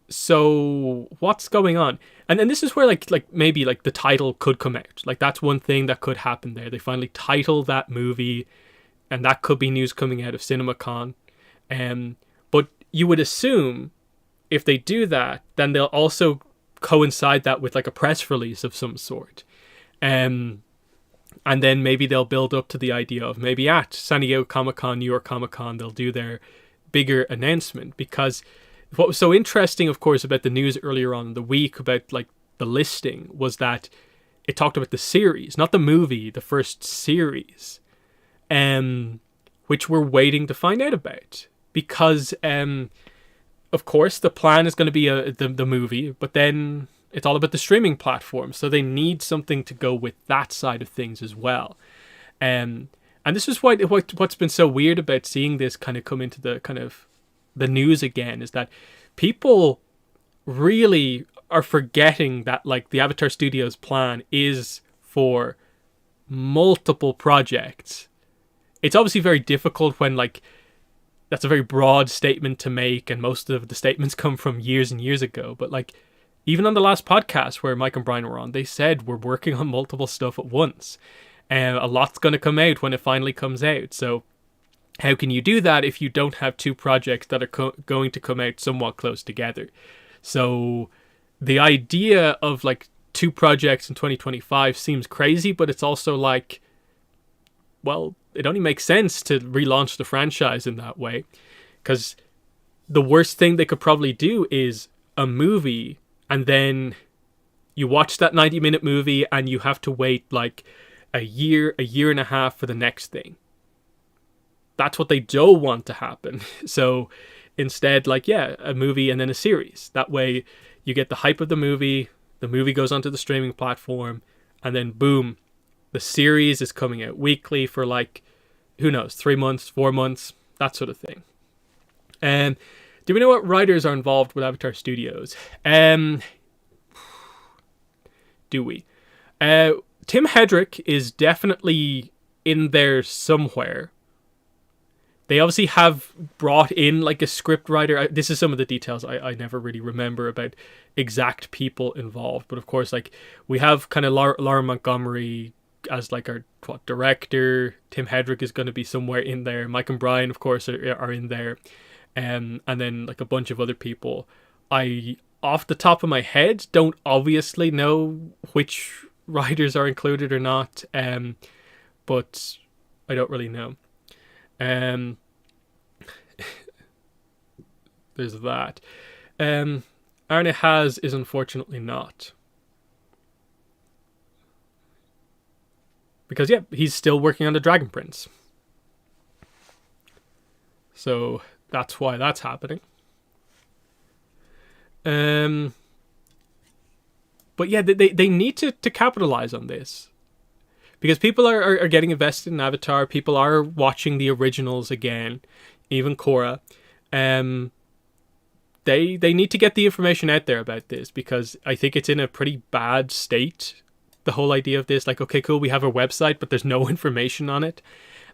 So what's going on? And then this is where like maybe like the title could come out. Like that's one thing that could happen there. They finally title that movie, and that could be news coming out of CinemaCon. But you would assume if they do that, then they'll also coincide that with like a press release of some sort. And then maybe they'll build up to the idea of maybe at San Diego Comic-Con, New York Comic-Con, they'll do their bigger announcement. Because what was so interesting, of course, about the news earlier on in the week about like the listing was that it talked about the series, not the movie, the first series, which we're waiting to find out about. Because, of course, the plan is going to be the movie, but then it's all about the streaming platform. So they need something to go with that side of things as well. And this is what's been so weird about seeing this kind of come into the kind of the news again, is that people really are forgetting that like the Avatar Studios plan is for multiple projects. It's obviously very difficult when like that's a very broad statement to make, and most of the statements come from years and years ago. But like even on the last podcast where Mike and Brian were on, they said we're working on multiple stuff at once, and a lot's going to come out when it finally comes out. So how can you do that if you don't have two projects that are going to come out somewhat close together? So the idea of like two projects in 2025 seems crazy, but it's also like, well, it only makes sense to relaunch the franchise in that way. Because the worst thing they could probably do is a movie, and then you watch that 90-minute movie and you have to wait like a year and a half for the next thing. That's what they don't want to happen. So instead, like, yeah, a movie and then a series. That way you get the hype of the movie goes onto the streaming platform, and then boom, the series is coming out weekly for like, who knows, 3 months, 4 months, that sort of thing. And do we know what writers are involved with Avatar Studios? Do we? Tim Hedrick is definitely in there somewhere. They obviously have brought in like a script writer. This is some of the details I never really remember about exact people involved. But of course, like we have kind of Laura Montgomery as like our director. Tim Hedrick is going to be somewhere in there. Mike and Brian, of course, are in there. And then like a bunch of other people. I, off the top of my head, don't obviously know which writers are included or not. But I don't really know. There's that. Arne Haas is unfortunately not. Because, yeah, he's still working on the Dragon Prince. So that's why that's happening. But yeah, they need to capitalize on this. Because people are getting invested in Avatar. People are watching the originals again. Even Korra. They need to get the information out there about this. Because I think it's in a pretty bad state. The whole idea of this. Like, okay, cool, we have a website, but there's no information on it.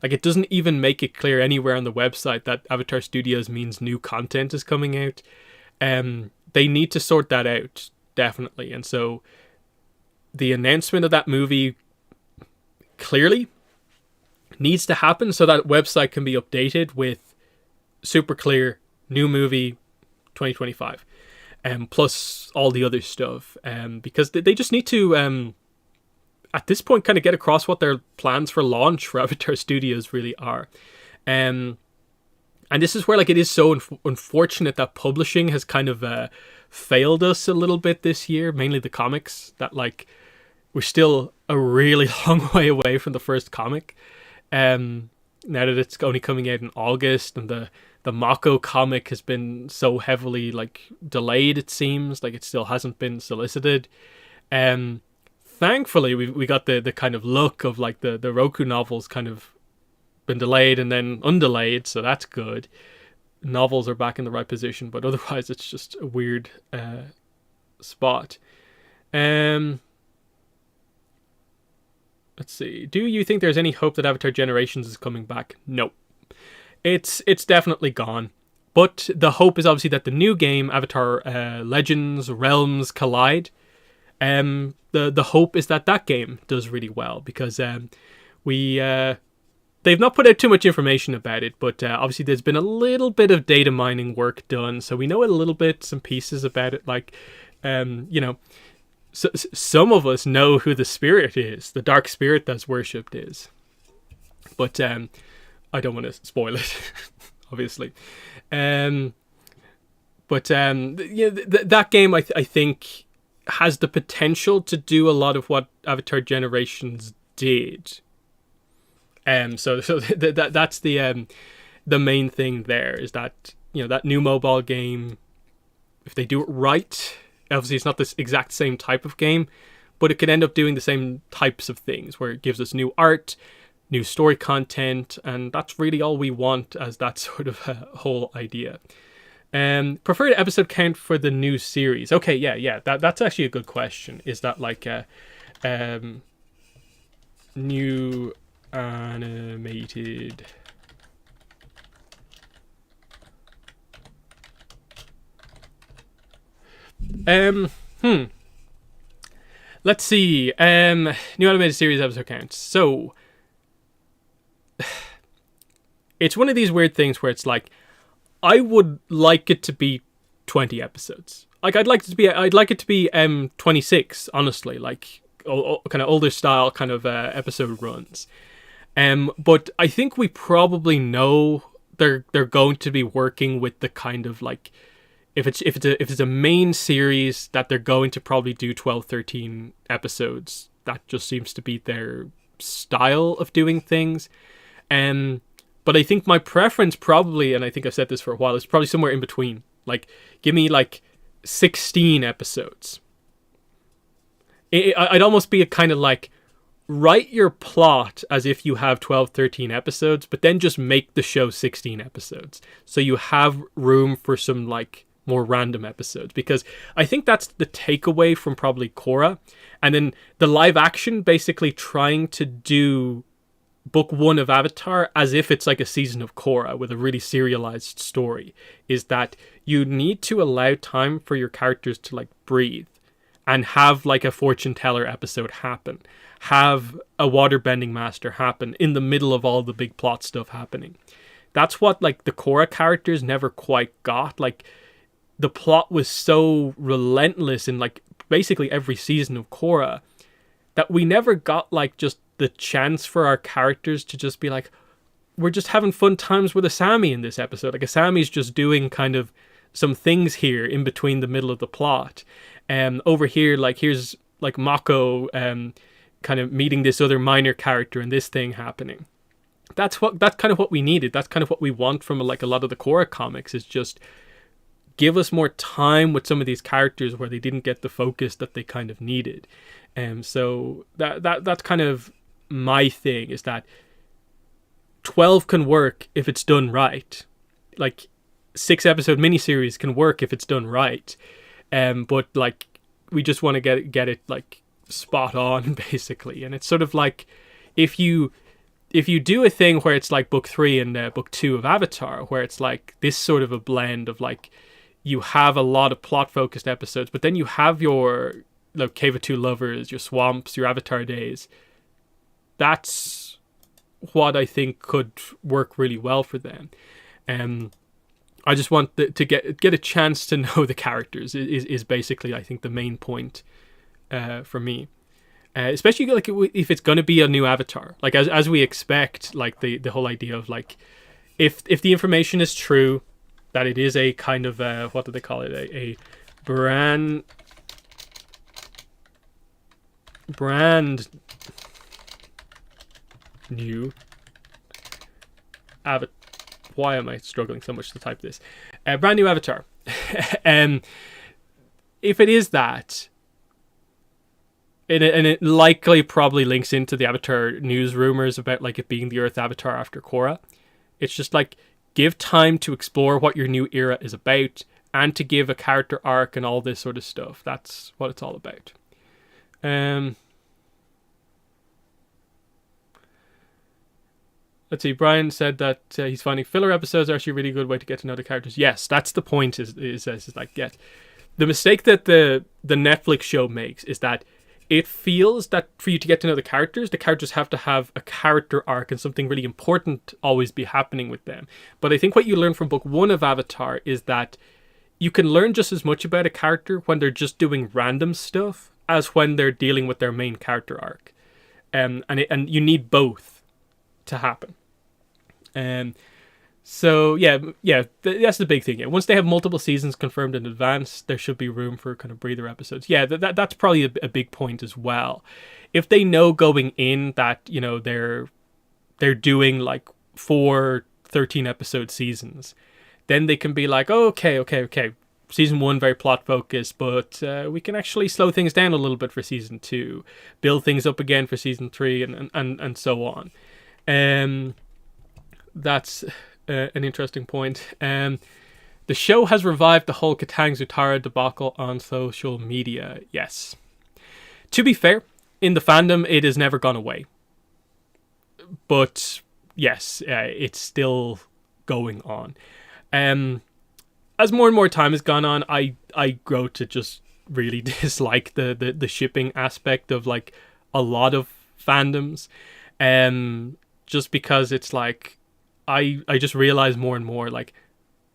Like, it doesn't even make it clear anywhere on the website that Avatar Studios means new content is coming out. They need to sort that out. Definitely. And so the announcement of that movie clearly needs to happen so that website can be updated with super clear new movie 2025, plus all the other stuff, because they just need to at this point kind of get across what their plans for launch for Avatar Studios really are. And this is where like it is so unfortunate that publishing has kind of failed us a little bit this year, mainly the comics, that like we're still a really long way away from the first comic. Now that it's only coming out in August, and the Mako comic has been so heavily like delayed, it seems like it still hasn't been solicited. Thankfully we got the kind of look of like the Roku novels kind of been delayed and then undelayed, so that's good. Novels are back in the right position, but otherwise it's just a weird spot. Let's see. Do you think there's any hope that Avatar Generations is coming back? No. It's definitely gone. But the hope is obviously that the new game, Avatar Legends, Realms Collide, the hope is that game does really well, because they've not put out too much information about it, but obviously there's been a little bit of data mining work done, so we know a little bit, some pieces about it, like, so, some of us know who the spirit is, the dark spirit that's worshipped is. But I don't want to spoil it, obviously. That game, I think, has the potential to do a lot of what Avatar Generations did. So that's the main thing there, is that, that new mobile game, if they do it right, obviously it's not this exact same type of game, but it could end up doing the same types of things, where it gives us new art, new story content, and that's really all we want as that sort of whole idea. Preferred episode count for the new series. Okay, yeah, that's actually a good question. Is that like a new animated let's see. New animated series episode counts. So it's one of these weird things where it's like, I would like it to be 20 episodes. Like I'd like it to be 26, honestly, like kind of older style kind of episode runs. But I think we probably know they're going to be working with the kind of like, if it's a main series, that they're going to probably do 12, 13 episodes. That just seems to be their style of doing things. But I think my preference probably, and I think I've said this for a while, is probably somewhere in between. Like, give me like 16 episodes. I'd almost be a kind of like, write your plot as if you have 12, 13 episodes, but then just make the show 16 episodes. So you have room for some like more random episodes, because I think that's the takeaway from probably Korra. And then the live action basically trying to do book one of Avatar as if it's like a season of Korra with a really serialized story, is that you need to allow time for your characters to like breathe and have like a fortune teller episode happen, have a waterbending master happen in the middle of all the big plot stuff happening. That's what like the Korra characters never quite got. Like the plot was so relentless in like basically every season of Korra that we never got like just the chance for our characters to just be like, we're just having fun times with Asami in this episode. Like Asami's just doing kind of some things here in between the middle of the plot. Over here, like here's like Mako kind of meeting this other minor character and this thing happening. That's kind of what we needed. That's kind of what we want from like a lot of the Korra comics, is just give us more time with some of these characters where they didn't get the focus that they kind of needed. So that's kind of my thing, is that 12 can work if it's done right. Like 6 episode miniseries can work if it's done right. But like we just want to get it like spot on basically. And it's sort of like if you do a thing where it's like book 3 and book 2 of Avatar, where it's like this sort of a blend of like, you have a lot of plot focused episodes, but then you have your like Cave of Two Lovers, your Swamps, your Avatar Days. That's what I think could work really well for them. I just want to get a chance to know the characters is basically, I think, the main point for me. Especially like if it's going to be a new avatar, like as we expect, like the whole idea of like if the information is true, that it is a kind of what do they call it, a brand new avatar. Why am I struggling so much to type this? Brand new avatar. If it is that, and it likely probably links into the Avatar news rumors about like it being the Earth Avatar after Korra. It's just like, give time to explore what your new era is about, and to give a character arc and all this sort of stuff. That's what it's all about. Let's see. Brian said that he's finding filler episodes are actually a really good way to get to know the characters. Yes, that's the point. Is like, yeah, the mistake that the Netflix show makes is that it feels that for you to get to know the characters have to have a character arc and something really important always be happening with them. But I think what you learn from book 1 of Avatar is that you can learn just as much about a character when they're just doing random stuff as when they're dealing with their main character arc. And you need both to happen. So that's the big thing. Yeah, once they have multiple seasons confirmed in advance, there should be room for kind of breather episodes. Yeah, that's probably a big point as well. If they know going in that, you know, they're doing like 4 13 episode seasons, then they can be like, oh, okay. Season 1 very plot focused, but we can actually slow things down a little bit for season 2, build things up again for season 3, and so on. That's an interesting point. The show has revived the whole Katang Zutara debacle on social media. Yes. To be fair, in the fandom, it has never gone away. But yes, it's still going on. As more and more time has gone on, I grow to just really dislike the shipping aspect of like a lot of fandoms. Just because it's like, I just realize more and more, like,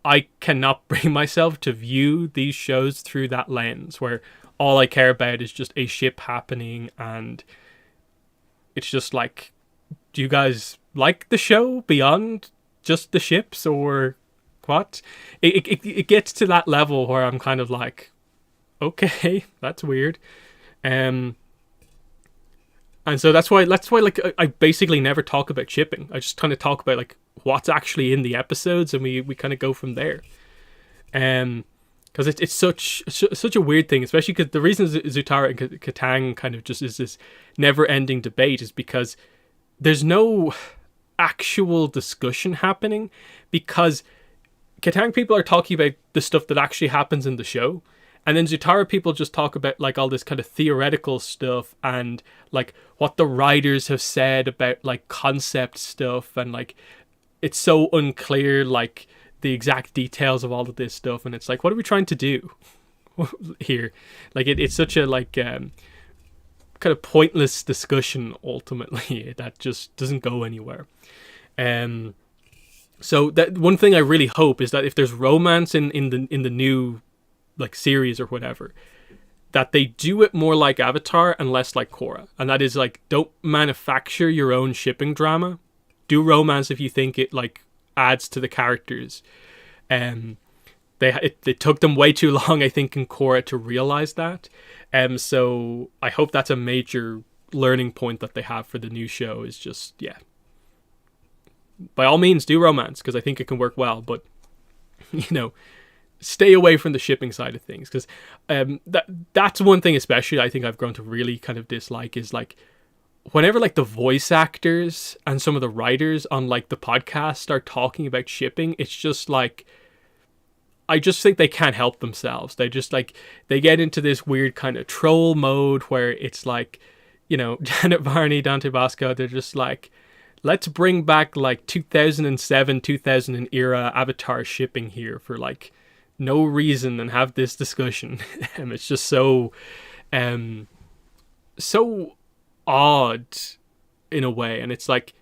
I cannot bring myself to view these shows through that lens where all I care about is just a ship happening, and it's just like, do you guys like the show beyond just the ships, or what? It gets to that level where I'm kind of like, okay, that's weird. And so that's why like I basically never talk about shipping. I just kind of talk about like what's actually in the episodes, and we kind of go from there. Because it's such a weird thing, especially because the reason Zutara and Katang kind of just is this never-ending debate is because there's no actual discussion happening, because Katang people are talking about the stuff that actually happens in the show. And then Zutara people just talk about like all this kind of theoretical stuff and like what the writers have said about like concept stuff, and like it's so unclear like the exact details of all of this stuff, and it's like, what are we trying to do here? Like it's such a like kind of pointless discussion ultimately that just doesn't go anywhere. So that one thing I really hope is that if there's romance in the new like series or whatever, that they do it more like Avatar and less like Korra. And that is like, don't manufacture your own shipping drama. Do romance if you think it like adds to the characters. It took them way too long, I think, in Korra to realize that. So I hope that's a major learning point that they have for the new show, is just, yeah, by all means do romance, because I think it can work well, but you know, stay away from the shipping side of things, because that's one thing especially I think I've grown to really kind of dislike, is like whenever like the voice actors and some of the writers on like the podcast start talking about shipping, it's just like, I just think they can't help themselves. They just like, they get into this weird kind of troll mode where it's like, you know, Janet Varney, Dante Bosco, they're just like, let's bring back like 2007 2000 era Avatar shipping here for like no reason and have this discussion. And it's just so odd in a way. And it's like,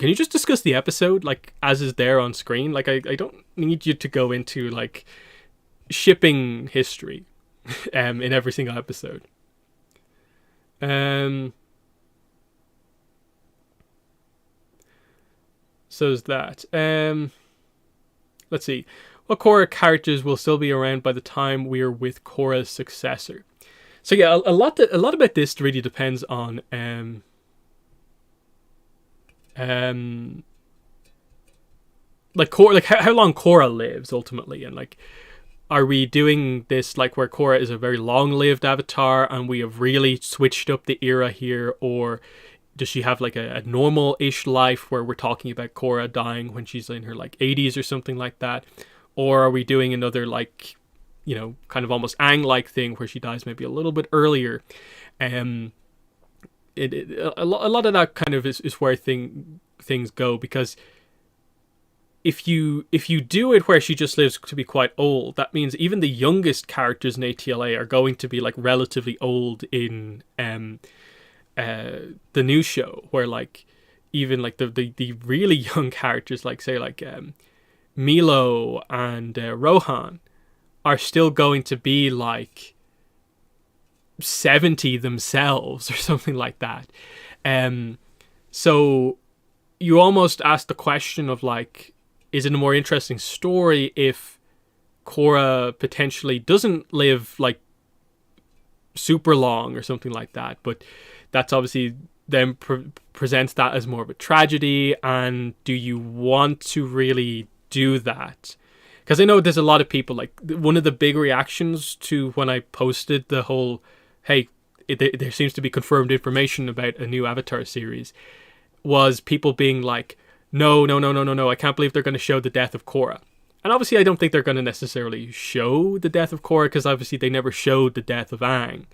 can you just discuss the episode like as is there on screen? Like I don't need you to go into like shipping history in every single episode. So is that. Let's see. What Korra characters will still be around by the time we are with Korra's successor? So yeah, a lot about this really depends on like Korra, like how long Korra lives ultimately, and like, are we doing this like where Korra is a very long-lived avatar and we have really switched up the era here, or does she have like a normal-ish life where we're talking about Korra dying when she's in her like 80s or something like that? Or are we doing another like, you know, kind of almost Aang-like thing where she dies maybe a little bit earlier? A lot of that kind of is where things go, because if you do it where she just lives to be quite old, that means even the youngest characters in ATLA are going to be like relatively old in the new show, where like even like the really young characters, like say like Milo and Rohan, are still going to be like 70 themselves or something like that. So you almost ask the question of like, is it a more interesting story if Korra potentially doesn't live like super long or something like that? But that's obviously then presents that as more of a tragedy. And do you want to really do that? Because I know there's a lot of people, like one of the big reactions to when I posted the whole, hey, there seems to be confirmed information about a new Avatar series, was people being like, no, I can't believe they're going to show the death of Korra. And obviously I don't think they're going to necessarily show the death of Korra, because obviously they never showed the death of Aang.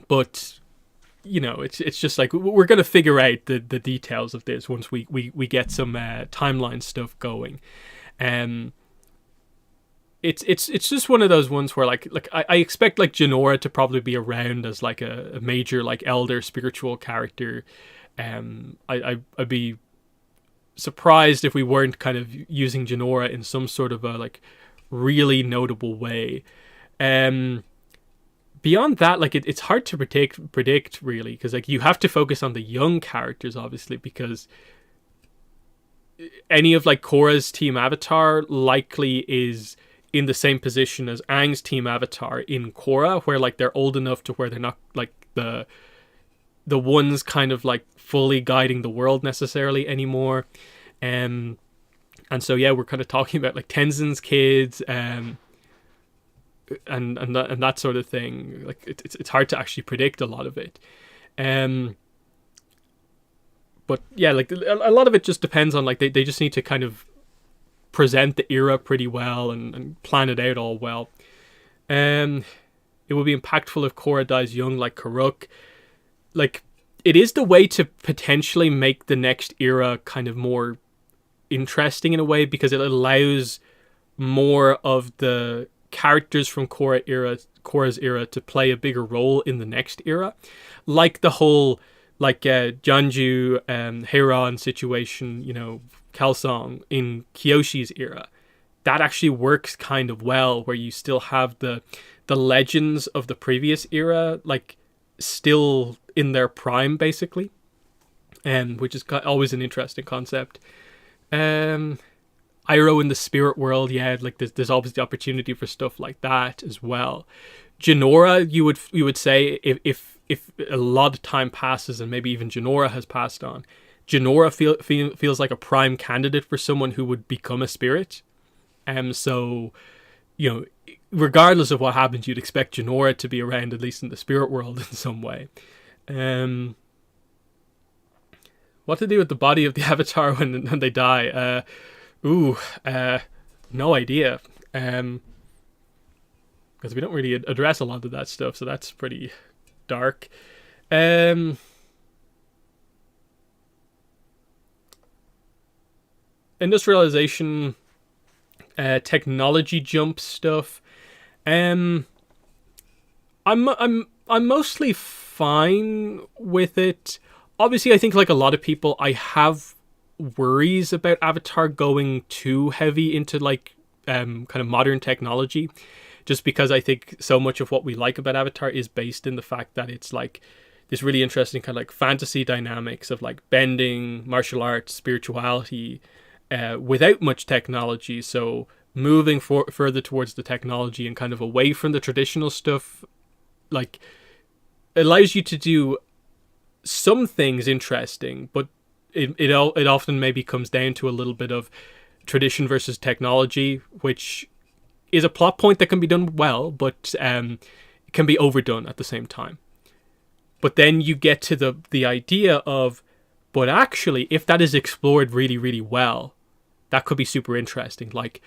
But, you know, it's just like, we're going to figure out the details of this once we get some timeline stuff going. It's just one of those ones where like I expect like Jinora to probably be around as like a major like elder spiritual character. I'd be surprised if we weren't kind of using Jinora in some sort of a like really notable way. Beyond that, like it's hard to predict really, because like you have to focus on the young characters obviously, because any of like Korra's team Avatar likely is in the same position as Aang's team Avatar in Korra, where like they're old enough to where they're not like the ones kind of like fully guiding the world necessarily anymore. And so yeah, we're kind of talking about like Tenzin's kids and that sort of thing. Like it's hard to actually predict a lot of it. But yeah, like a lot of it just depends on like they just need to kind of present the era pretty well and plan it out all well. It will be impactful if Korra dies young like Karuk. Like, it is the way to potentially make the next era kind of more interesting in a way, because it allows more of the characters from Korra's era to play a bigger role in the next era. Like the whole like Janju Heiran situation, you know, Kelsong in Kyoshi's era. That actually works kind of well, where you still have the legends of the previous era like still in their prime basically, which is always an interesting concept. Iroh in the spirit world, yeah, like there's always the opportunity for stuff like that as well. Jinora, you would say if a lot of time passes and maybe even Jinora has passed on, Jinora feels like a prime candidate for someone who would become a spirit. So, you know, regardless of what happens, you'd expect Jinora to be around, at least in the spirit world in some way. What to do with the body of the Avatar when they die? No idea. Because we don't really address a lot of that stuff, so that's pretty dark. Industrialization, technology jump stuff. I'm mostly fine with it, obviously I think like a lot of people, I have worries about Avatar going too heavy into like kind of modern technology, just because I think so much of what we like about Avatar is based in the fact that it's like this really interesting kind of like fantasy dynamics of like bending, martial arts, spirituality, without much technology. So moving further towards the technology and kind of away from the traditional stuff, like, allows you to do some things interesting, but it often maybe comes down to a little bit of tradition versus technology, which is a plot point that can be done well, but can be overdone at the same time. But then you get to the idea of, but actually, if that is explored really, really well, that could be super interesting. Like,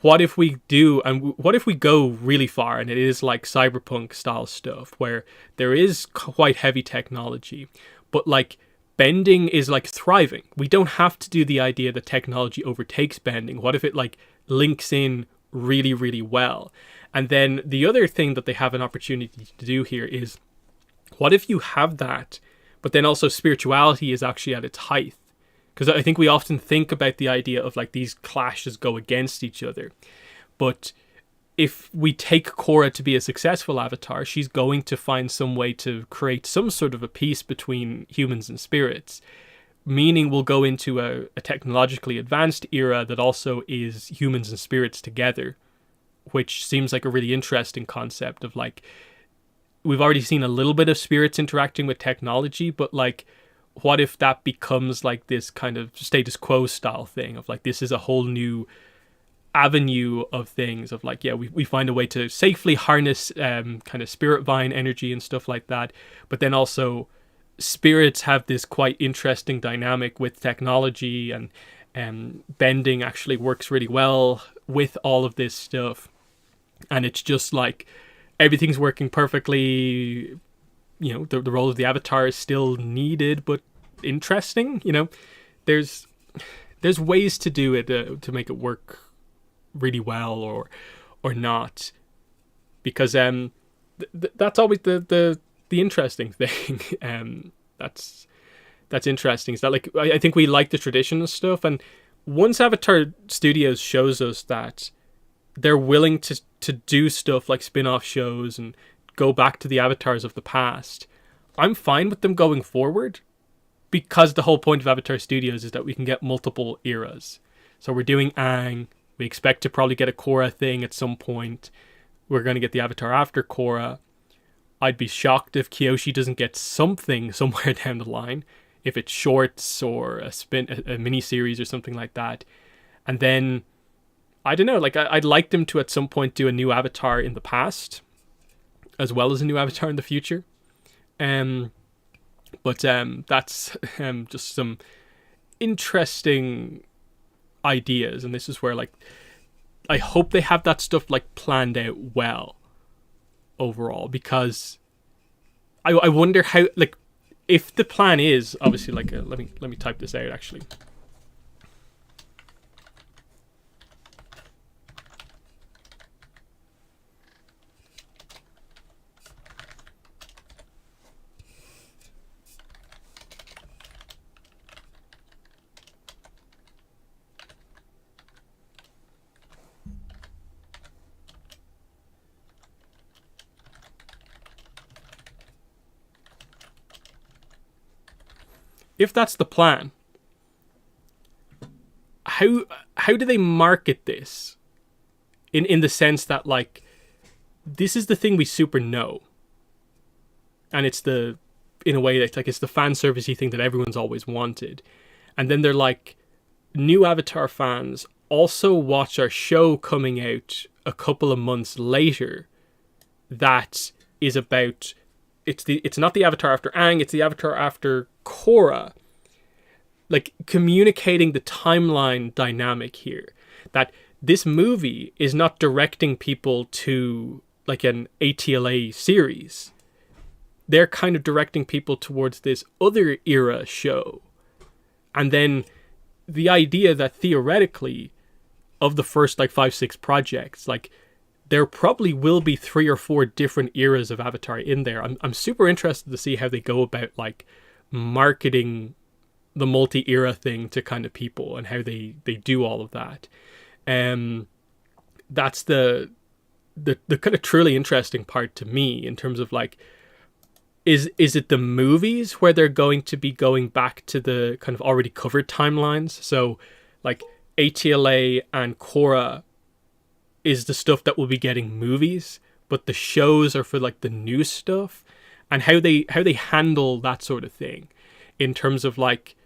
what if we do, and what if we go really far and it is like cyberpunk style stuff where there is quite heavy technology, but like bending is like thriving. We don't have to do the idea that technology overtakes bending. What if it like links in really, really well? And then the other thing that they have an opportunity to do here is, what if you have that, but then also spirituality is actually at its height? Because I think we often think about the idea of like these clashes go against each other. But if we take Korra to be a successful avatar, she's going to find some way to create some sort of a peace between humans and spirits. Meaning we'll go into a technologically advanced era that also is humans and spirits together, which seems like a really interesting concept of like, we've already seen a little bit of spirits interacting with technology, but like, what if that becomes like this kind of status quo style thing of like, this is a whole new avenue of things of like, yeah, we find a way to safely harness kind of spirit vine energy and stuff like that. But then also spirits have this quite interesting dynamic with technology, and bending actually works really well with all of this stuff. And it's just like, everything's working perfectly. You know, the role of the avatar is still needed, but interesting. You know, there's ways to do it to make it work really well, or not, because that's always the interesting thing. That's interesting. Is that like, I think we like the traditional stuff, and once Avatar Studios shows us that they're willing to do stuff like spin-off shows and go back to the avatars of the past, I'm fine with them going forward, because the whole point of Avatar Studios is that we can get multiple eras. So we're doing Aang, we expect to probably get a Korra thing at some point, we're going to get the Avatar after Korra. I'd be shocked if Kyoshi doesn't get something somewhere down the line, if it's shorts or a mini series or something like that. And then, I don't know, like, I'd like them to at some point do a new Avatar in the past, as well as a new Avatar in the future. But that's just some interesting ideas, and this is where like, I hope they have that stuff like planned out well overall, because I wonder how, like, if the plan is obviously like let me type this out actually. If that's the plan, how do they market this in the sense that like, this is the thing we super know, and it's the, in a way that's like, it's the fan servicey thing that everyone's always wanted, and then they're like, new Avatar fans also watch our show coming out a couple of months later that is about, it's not the Avatar after Aang, it's the Avatar after Korra. Like, communicating the timeline dynamic here, that this movie is not directing people to like an ATLA series. They're kind of directing people towards this other era show. And then the idea that theoretically, of the first like 5-6 projects, like, there probably will be 3 or 4 different eras of Avatar in there. I'm super interested to see how they go about like marketing the multi-era thing to kind of people and how they do all of that. That's the kind of truly interesting part to me in terms of like, is it the movies where they're going to be going back to the kind of already covered timelines? So like ATLA and Korra is the stuff that will be getting movies, but the shows are for like the new stuff, and how they handle that sort of thing in terms of like,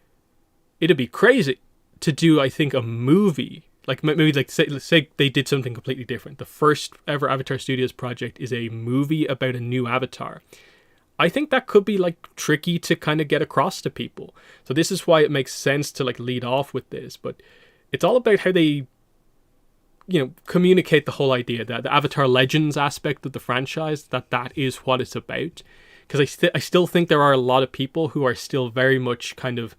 it'd be crazy to do, I think, a movie. Like maybe like say they did something completely different. The first ever Avatar Studios project is a movie about a new Avatar. I think that could be like tricky to kind of get across to people. So this is why it makes sense to like lead off with this. But it's all about how they, communicate the whole idea that the Avatar Legends aspect of the franchise, that is what it's about. Because I still think there are a lot of people who are still very much kind of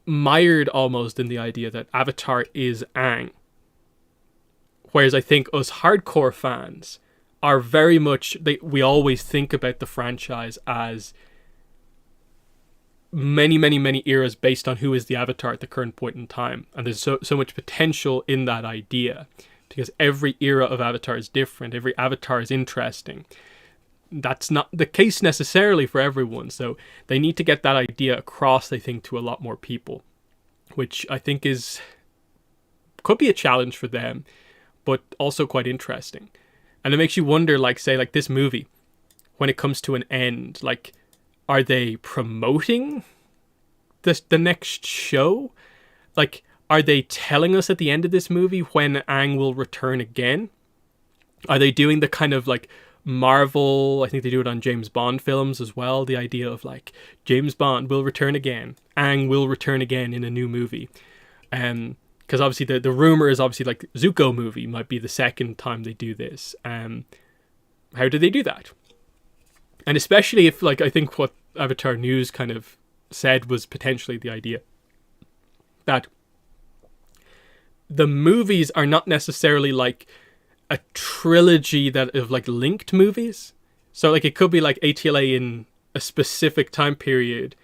mired almost in the idea that Avatar is Aang. Whereas I think us hardcore fans are very much, we always think about the franchise as many, many, many eras based on who is the Avatar at the current point in time. And there's so much potential in that idea, because every era of Avatar is different. Every Avatar is interesting. That's not the case necessarily for everyone. So they need to get that idea across, I think, to a lot more people, which I think could be a challenge for them, but also quite interesting. And it makes you wonder, like, say, like this movie, when it comes to an end, like, are they promoting the next show? Like, are they telling us at the end of this movie when Aang will return again? Are they doing the kind of like Marvel, I think they do it on James Bond films as well, the idea of like, James Bond will return again, Aang will return again in a new movie. Because obviously the rumor is obviously like Zuko movie might be the second time they do this. How do they do that? And especially if, like, I think what Avatar News kind of said was potentially the idea that the movies are not necessarily like a trilogy that of like linked movies. So like it could be like ATLA in a specific time period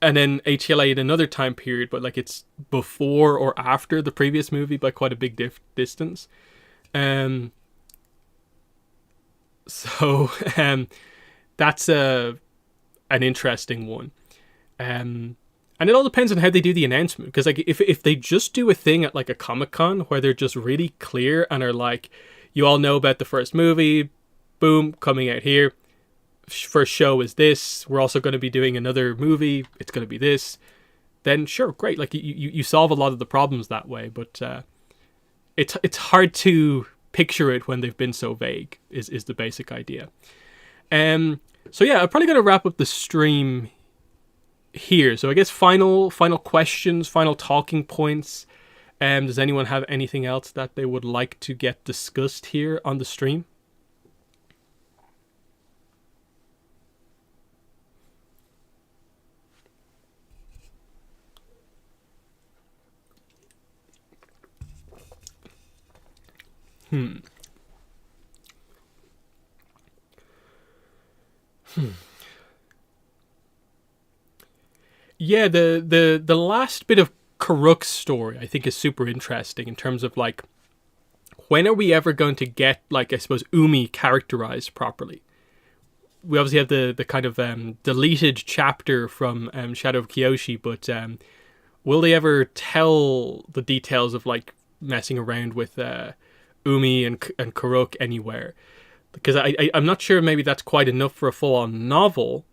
and then ATLA in another time period, but like it's before or after the previous movie by quite a big distance. So that's an interesting one. And it all depends on how they do the announcement. Because like if they just do a thing at like a Comic-Con where they're just really clear and are like, you all know about the first movie, boom, coming out here. First show is this. We're also going to be doing another movie. It's going to be this. Then sure, great. Like you solve a lot of the problems that way. But it's hard to picture it when they've been so vague. Is the basic idea. So yeah, I'm probably going to wrap up the stream here. So I guess final questions, final talking points. Does anyone have anything else that they would like to get discussed here on the stream? Yeah, the last bit of Karuk's story I think is super interesting in terms of like, when are we ever going to get, like, I suppose, Umi characterized properly? We obviously have the kind of deleted chapter from Shadow of Kyoshi, but will they ever tell the details of like messing around with Umi and Karuk anywhere? Because I'm not sure maybe that's quite enough for a full-on novel.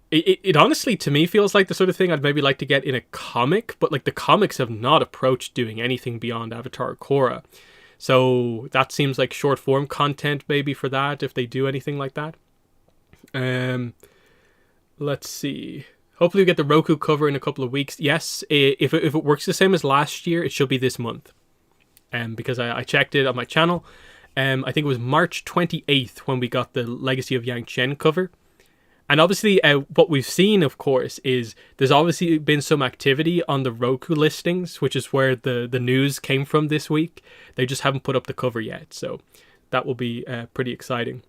It honestly, to me, feels like the sort of thing I'd maybe like to get in a comic, but like the comics have not approached doing anything beyond Avatar or Korra. So that seems like short form content maybe for that, if they do anything like that. Let's see. Hopefully we get the Roku cover in a couple of weeks. Yes, if it works the same as last year, it should be this month. Because I checked it on my channel. I think it was March 28th when we got the Legacy of Yang Chen cover. And obviously what we've seen, of course, is there's obviously been some activity on the Roku listings, which is where the news came from this week. They just haven't put up the cover yet. So that will be pretty exciting.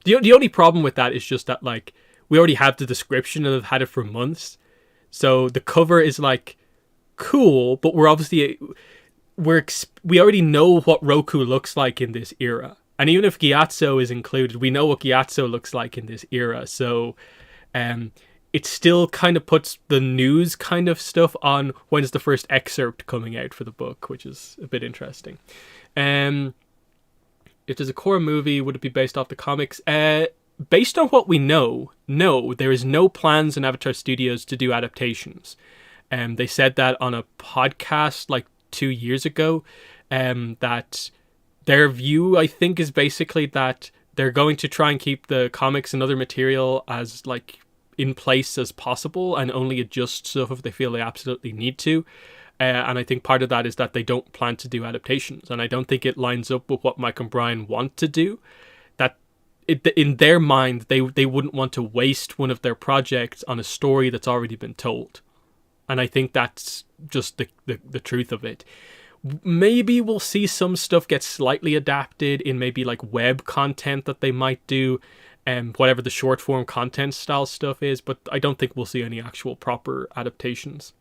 The only problem with that is just that like we already have the description and have had it for months, so the cover is like cool, but we already know what Roku looks like in this era, and even if Gyatso is included, we know what Gyatso looks like in this era. So, it still kind of puts the news kind of stuff on when's the first excerpt coming out for the book, which is a bit interesting. If there's a Korra movie, would it be based off the comics? Based on what we know, no, there is no plans in Avatar Studios to do adaptations. They said that on a podcast like 2 years ago, that their view, I think, is basically that they're going to try and keep the comics and other material as like in place as possible and only adjust stuff if they feel they absolutely need to. And I think part of that is that they don't plan to do adaptations. And I don't think it lines up with what Mike and Brian want to do. That in their mind, they wouldn't want to waste one of their projects on a story that's already been told. And I think that's just the truth of it. Maybe we'll see some stuff get slightly adapted in maybe like web content that they might do, whatever the short form content style stuff is. But I don't think we'll see any actual proper adaptations.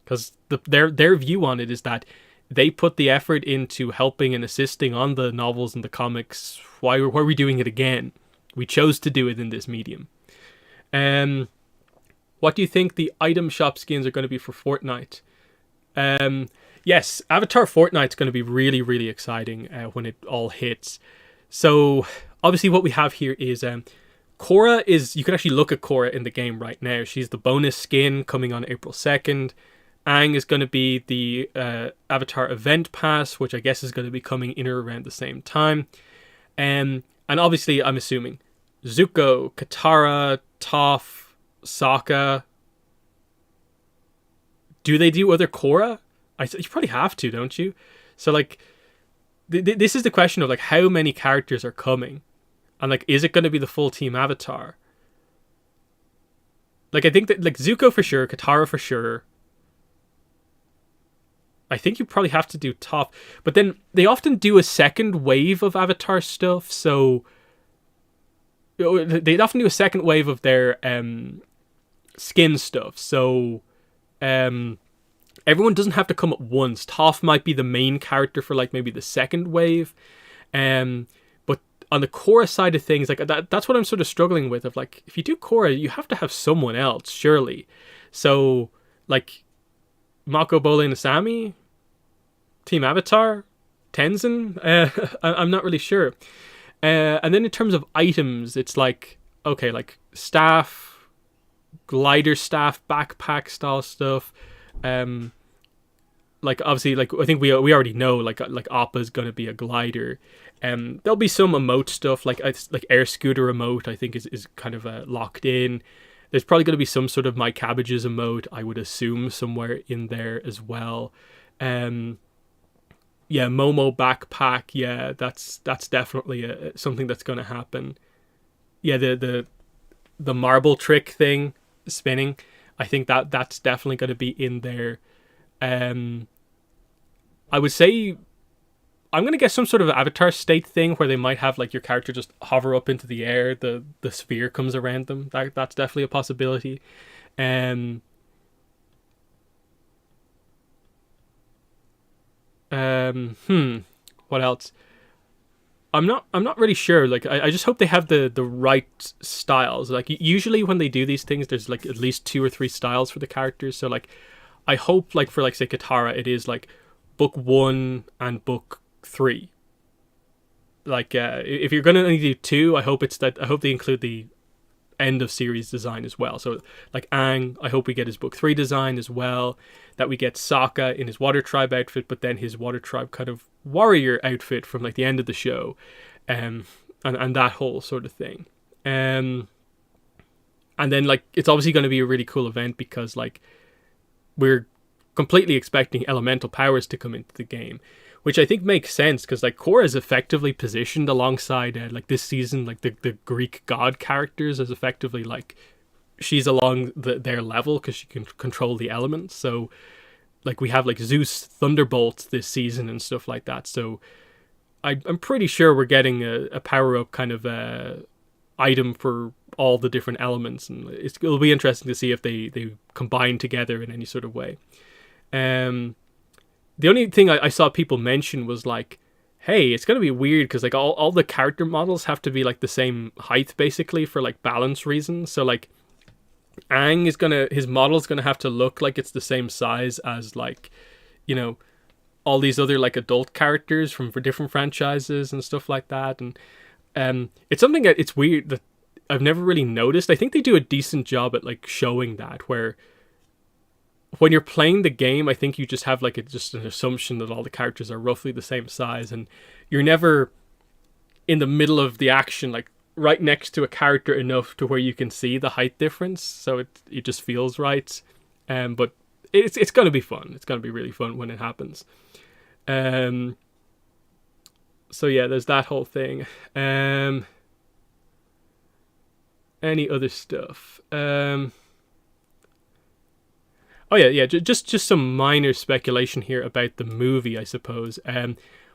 Because their view on it is that they put the effort into helping and assisting on the novels and the comics. Why are we doing it again? We chose to do it in this medium. What do you think the item shop skins are going to be for Fortnite? Yes, Avatar Fortnite's going to be really, really exciting when it all hits. So, obviously what we have here is Korra is... You can actually look at Korra in the game right now. She's the bonus skin coming on April 2nd. Aang is going to be the Avatar Event Pass, which I guess is going to be coming in or around the same time. And obviously, I'm assuming Zuko, Katara, Toph, Sokka. Do they do other Korra? You probably have to, don't you? So, like, this is the question of, like, how many characters are coming? And, like, is it going to be the full Team Avatar? Like, I think that, like, Zuko for sure, Katara for sure. I think you probably have to do Toph. But then they often do a second wave of Avatar stuff, so... They often do a second wave of their skin stuff, so... everyone doesn't have to come at once. Toph might be the main character for, like, maybe the second wave. But on the Korra side of things, like, that's what I'm sort of struggling with. Of, like, if you do Korra, you have to have someone else, surely. So, like... Mako, Bole, and Asami? Team Avatar? Tenzin? I'm not really sure. And then in terms of items, it's like, okay, like staff, glider staff, backpack style stuff. Like obviously, like I think we already know, like Appa's gonna be a glider. There'll be some emote stuff, like air scooter emote. I think is kind of locked in. There's probably going to be some sort of My Cabbages emote, I would assume, somewhere in there as well. Yeah, Momo backpack. Yeah, that's definitely something that's going to happen. Yeah, the marble trick thing, spinning. I think that's definitely going to be in there. I would say I'm going to get some sort of Avatar state thing where they might have like your character just hover up into the air, the sphere comes around them. That's definitely a possibility. What else? I'm not really sure. Like I just hope they have the right styles. Like usually when they do these things, there's like at least 2 or 3 styles for the characters. So like I hope like for like say Katara, it is like book 1 and book 3. Like if you're gonna only do 2, I hope they include the end of series design as well. So like Aang, I hope we get his book 3 design as well, that we get Sokka in his Water Tribe outfit, but then his Water Tribe kind of warrior outfit from like the end of the show, and that whole sort of thing. And then like it's obviously going to be a really cool event because like we're completely expecting elemental powers to come into the game, which I think makes sense because like Korra is effectively positioned alongside like this season, like the Greek god characters as effectively like she's along their level because she can control the elements. So like we have like Zeus Thunderbolt this season and stuff like that. So I'm pretty sure we're getting a power up kind of item for all the different elements, and it'll be interesting to see if they combine together in any sort of way. The only thing I saw people mention was like, hey, it's gonna be weird because like all the character models have to be like the same height basically for like balance reasons. So like his model's gonna have to look like it's the same size as like, you know, all these other like adult characters from for different franchises and stuff like that. And it's something that it's weird that I've never really noticed. I think they do a decent job at like showing that, where when you're playing the game, I think you just have like just an assumption that all the characters are roughly the same size, and you're never in the middle of the action, like right next to a character enough to where you can see the height difference. So it just feels right. But it's gonna be fun. It's gonna be really fun when it happens. So yeah, there's that whole thing. Any other stuff? Oh yeah. Just some minor speculation here about the movie, I suppose.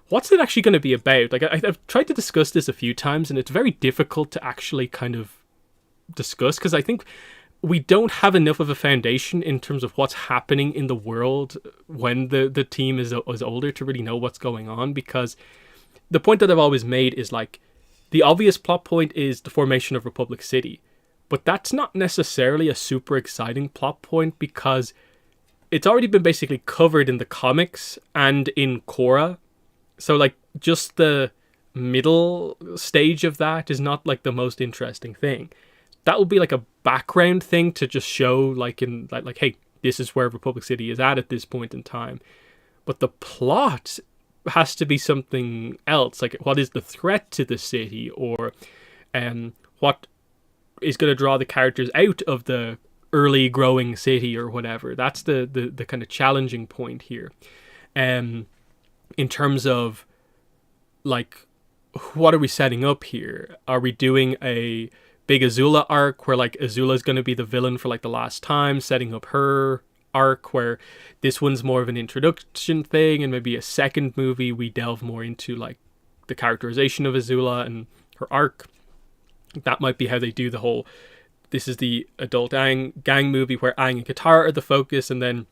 What's it actually going to be about? Like I've tried to discuss this a few times, and it's very difficult to actually kind of discuss because I think we don't have enough of a foundation in terms of what's happening in the world when the team is older to really know what's going on. Because the point that I've always made is like the obvious plot point is the formation of Republic City, but that's not necessarily a super exciting plot point because it's already been basically covered in the comics and in Korra. So like just the middle stage of that is not like the most interesting thing. That will be like a background thing to just show like in like hey, this is where Republic City is at this point in time. But the plot has to be something else. Like what is the threat to the city, or what is going to draw the characters out of the early growing city or whatever. That's the kind of challenging point here. In terms of like what are we setting up here? Are we doing a big Azula arc where like Azula is going to be the villain for like the last time, setting up her arc, where this one's more of an introduction thing, and maybe a second movie we delve more into like the characterization of Azula and her arc? That might be how they do the whole, this is the adult gang movie where Aang and Katara are the focus, and then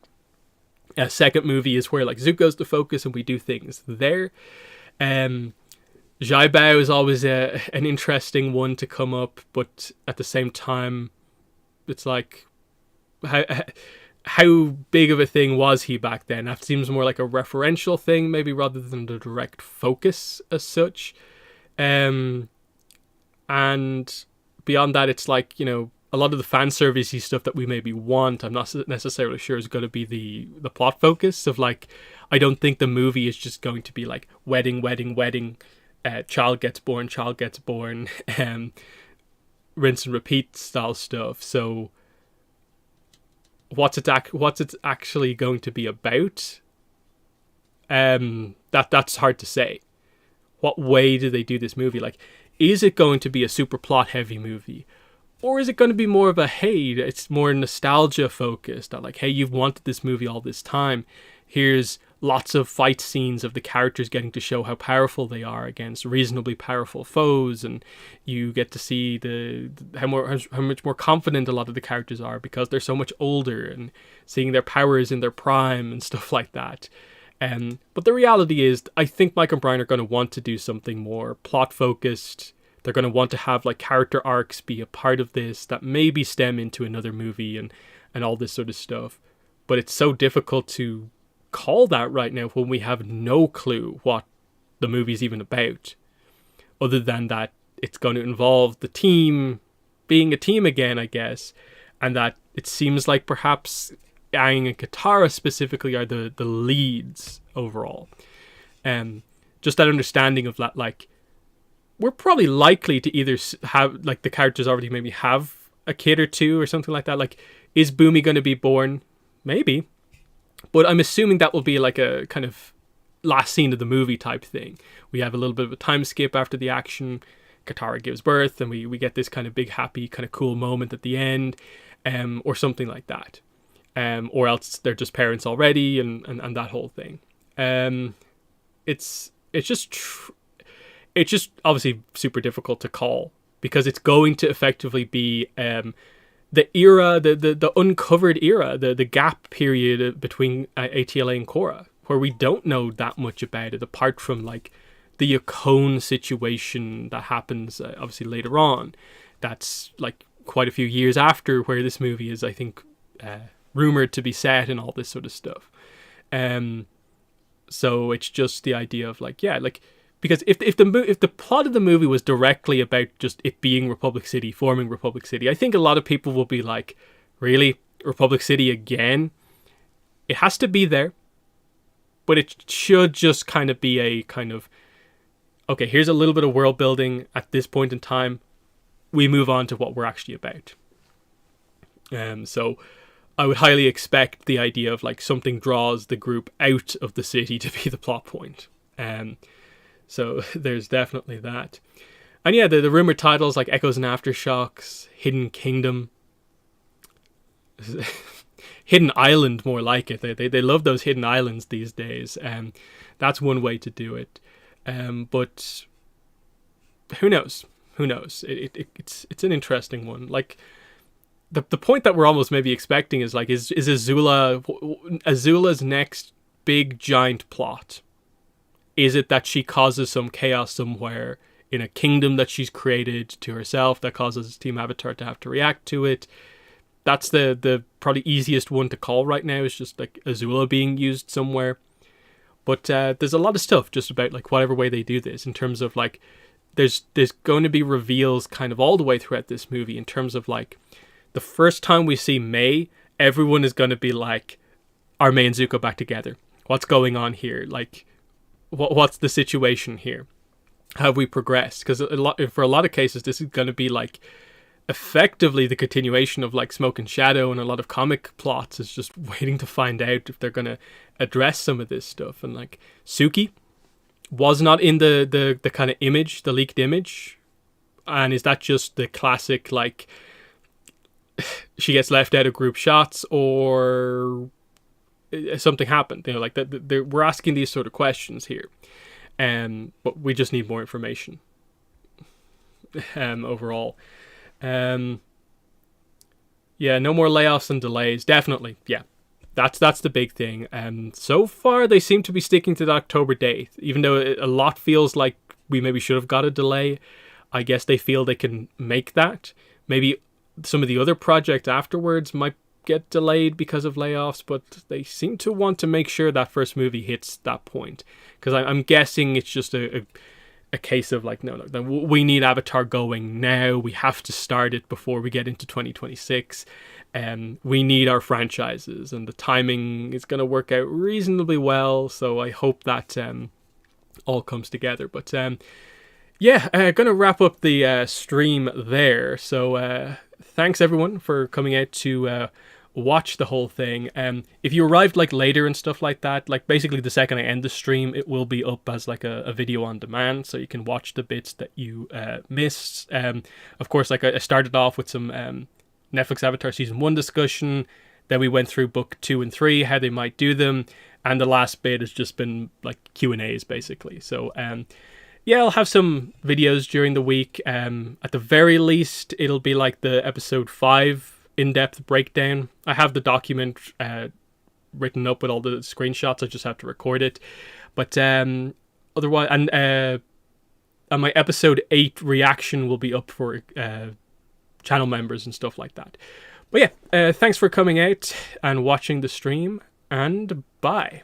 a second movie is where like Zuko's the focus and we do things there. Zhai Bao is always an interesting one to come up, but at the same time, it's like, how big of a thing was he back then? That seems more like a referential thing, maybe, rather than the direct focus as such. And beyond that, it's like, you know, a lot of the fan servicey stuff that we maybe want, I'm not necessarily sure is going to be the plot focus of like, I don't think the movie is just going to be like wedding, child gets born, rinse and repeat style stuff. So what's it actually going to be about? That's hard to say. What way do they do this movie? Like, is it going to be a super plot heavy movie? Or is it going to be more of a, hey, it's more nostalgia focused, that like, hey, you've wanted this movie all this time. Here's lots of fight scenes of the characters getting to show how powerful they are against reasonably powerful foes, and you get to see how much more confident a lot of the characters are because they're so much older, and seeing their powers in their prime and stuff like that. But the reality is, I think Mike and Brian are going to want to do something more plot focused. They're going to want to have like character arcs be a part of this that maybe stem into another movie and all this sort of stuff. But it's so difficult to call that right now when we have no clue what the movie's even about, other than that it's going to involve the team being a team again, I guess, and that it seems like perhaps Aang and Katara specifically are the leads overall. Just that understanding of that, like, we're probably likely to either have like the characters already maybe have a kid or two or something like that. Like, is Boomy going to be born? Maybe. But I'm assuming that will be like a kind of last scene of the movie type thing. We have a little bit of a time skip after the action. Katara gives birth, and we get this kind of big, happy, kind of cool moment at the end, or something like that. Or else they're just parents already, and that whole thing. It's just obviously super difficult to call because it's going to effectively be the era, the uncovered era, the gap period between ATLA and Korra, where we don't know that much about it, apart from like the Yukon situation that happens obviously later on. That's like quite a few years after where this movie is, I think, rumored to be set and all this sort of stuff. So it's just the idea of like, yeah, like, because if the plot of the movie was directly about just it being Republic City, forming Republic City, I think a lot of people will be like, really? Republic City again? It has to be there, but it should just kind of be a kind of, okay, here's a little bit of world building at this point in time. We move on to what we're actually about. So I would highly expect the idea of like something draws the group out of the city to be the plot point. So there's definitely that. And yeah, the rumored titles like Echoes and Aftershocks, Hidden Kingdom, Hidden Island, more like it. They love those hidden islands these days. That's one way to do it. But who knows? Who knows? It's an interesting one. Like the point that we're almost maybe expecting is like, is Azula's next big giant plot? Is it that she causes some chaos somewhere in a kingdom that she's created to herself that causes Team Avatar to have to react to it? That's the probably easiest one to call right now, is just like Azula being used somewhere. But there's a lot of stuff just about like whatever way they do this, in terms of like there's going to be reveals kind of all the way throughout this movie, in terms of like the first time we see May, everyone is going to be like, are May and Zuko back together? What's going on here? Like, what's the situation here? Have we progressed? Because for a lot of cases, this is going to be like effectively the continuation of like Smoke and Shadow, and a lot of comic plots is just waiting to find out if they're going to address some of this stuff. And like Suki was not in the kind of image, the leaked image, and is that just the classic like she gets left out of group shots, or something happened? You know, like that. We're asking these sort of questions here, but we just need more information. Overall, yeah, no more layoffs and delays. Definitely, yeah, that's the big thing. So far they seem to be sticking to the October date, even though a lot feels like we maybe should have got a delay. I guess they feel they can make that. Maybe some of the other projects afterwards might get delayed because of layoffs, but they seem to want to make sure that first movie hits that point, because I'm guessing it's just a case of like, no, we need Avatar going now. We have to start it before we get into 2026. We need our franchises, and the timing is going to work out reasonably well. So I hope that all comes together. But yeah, gonna wrap up the stream there. So thanks everyone for coming out to watch the whole thing. If you arrived like later and stuff like that, like basically the second I end the stream, it will be up as like a video on demand, so you can watch the bits that you missed. Of course, like I started off with some Netflix Avatar Season 1 discussion, then we went through Book 2 and 3, how they might do them, and the last bit has just been like Q&As basically. So yeah, I'll have some videos during the week. At the very least, it'll be like the episode 5 in-depth breakdown. I have the document written up with all the screenshots. I just have to record it. But otherwise, and my episode 8 reaction will be up for channel members and stuff like that. But yeah, thanks for coming out and watching the stream, and bye.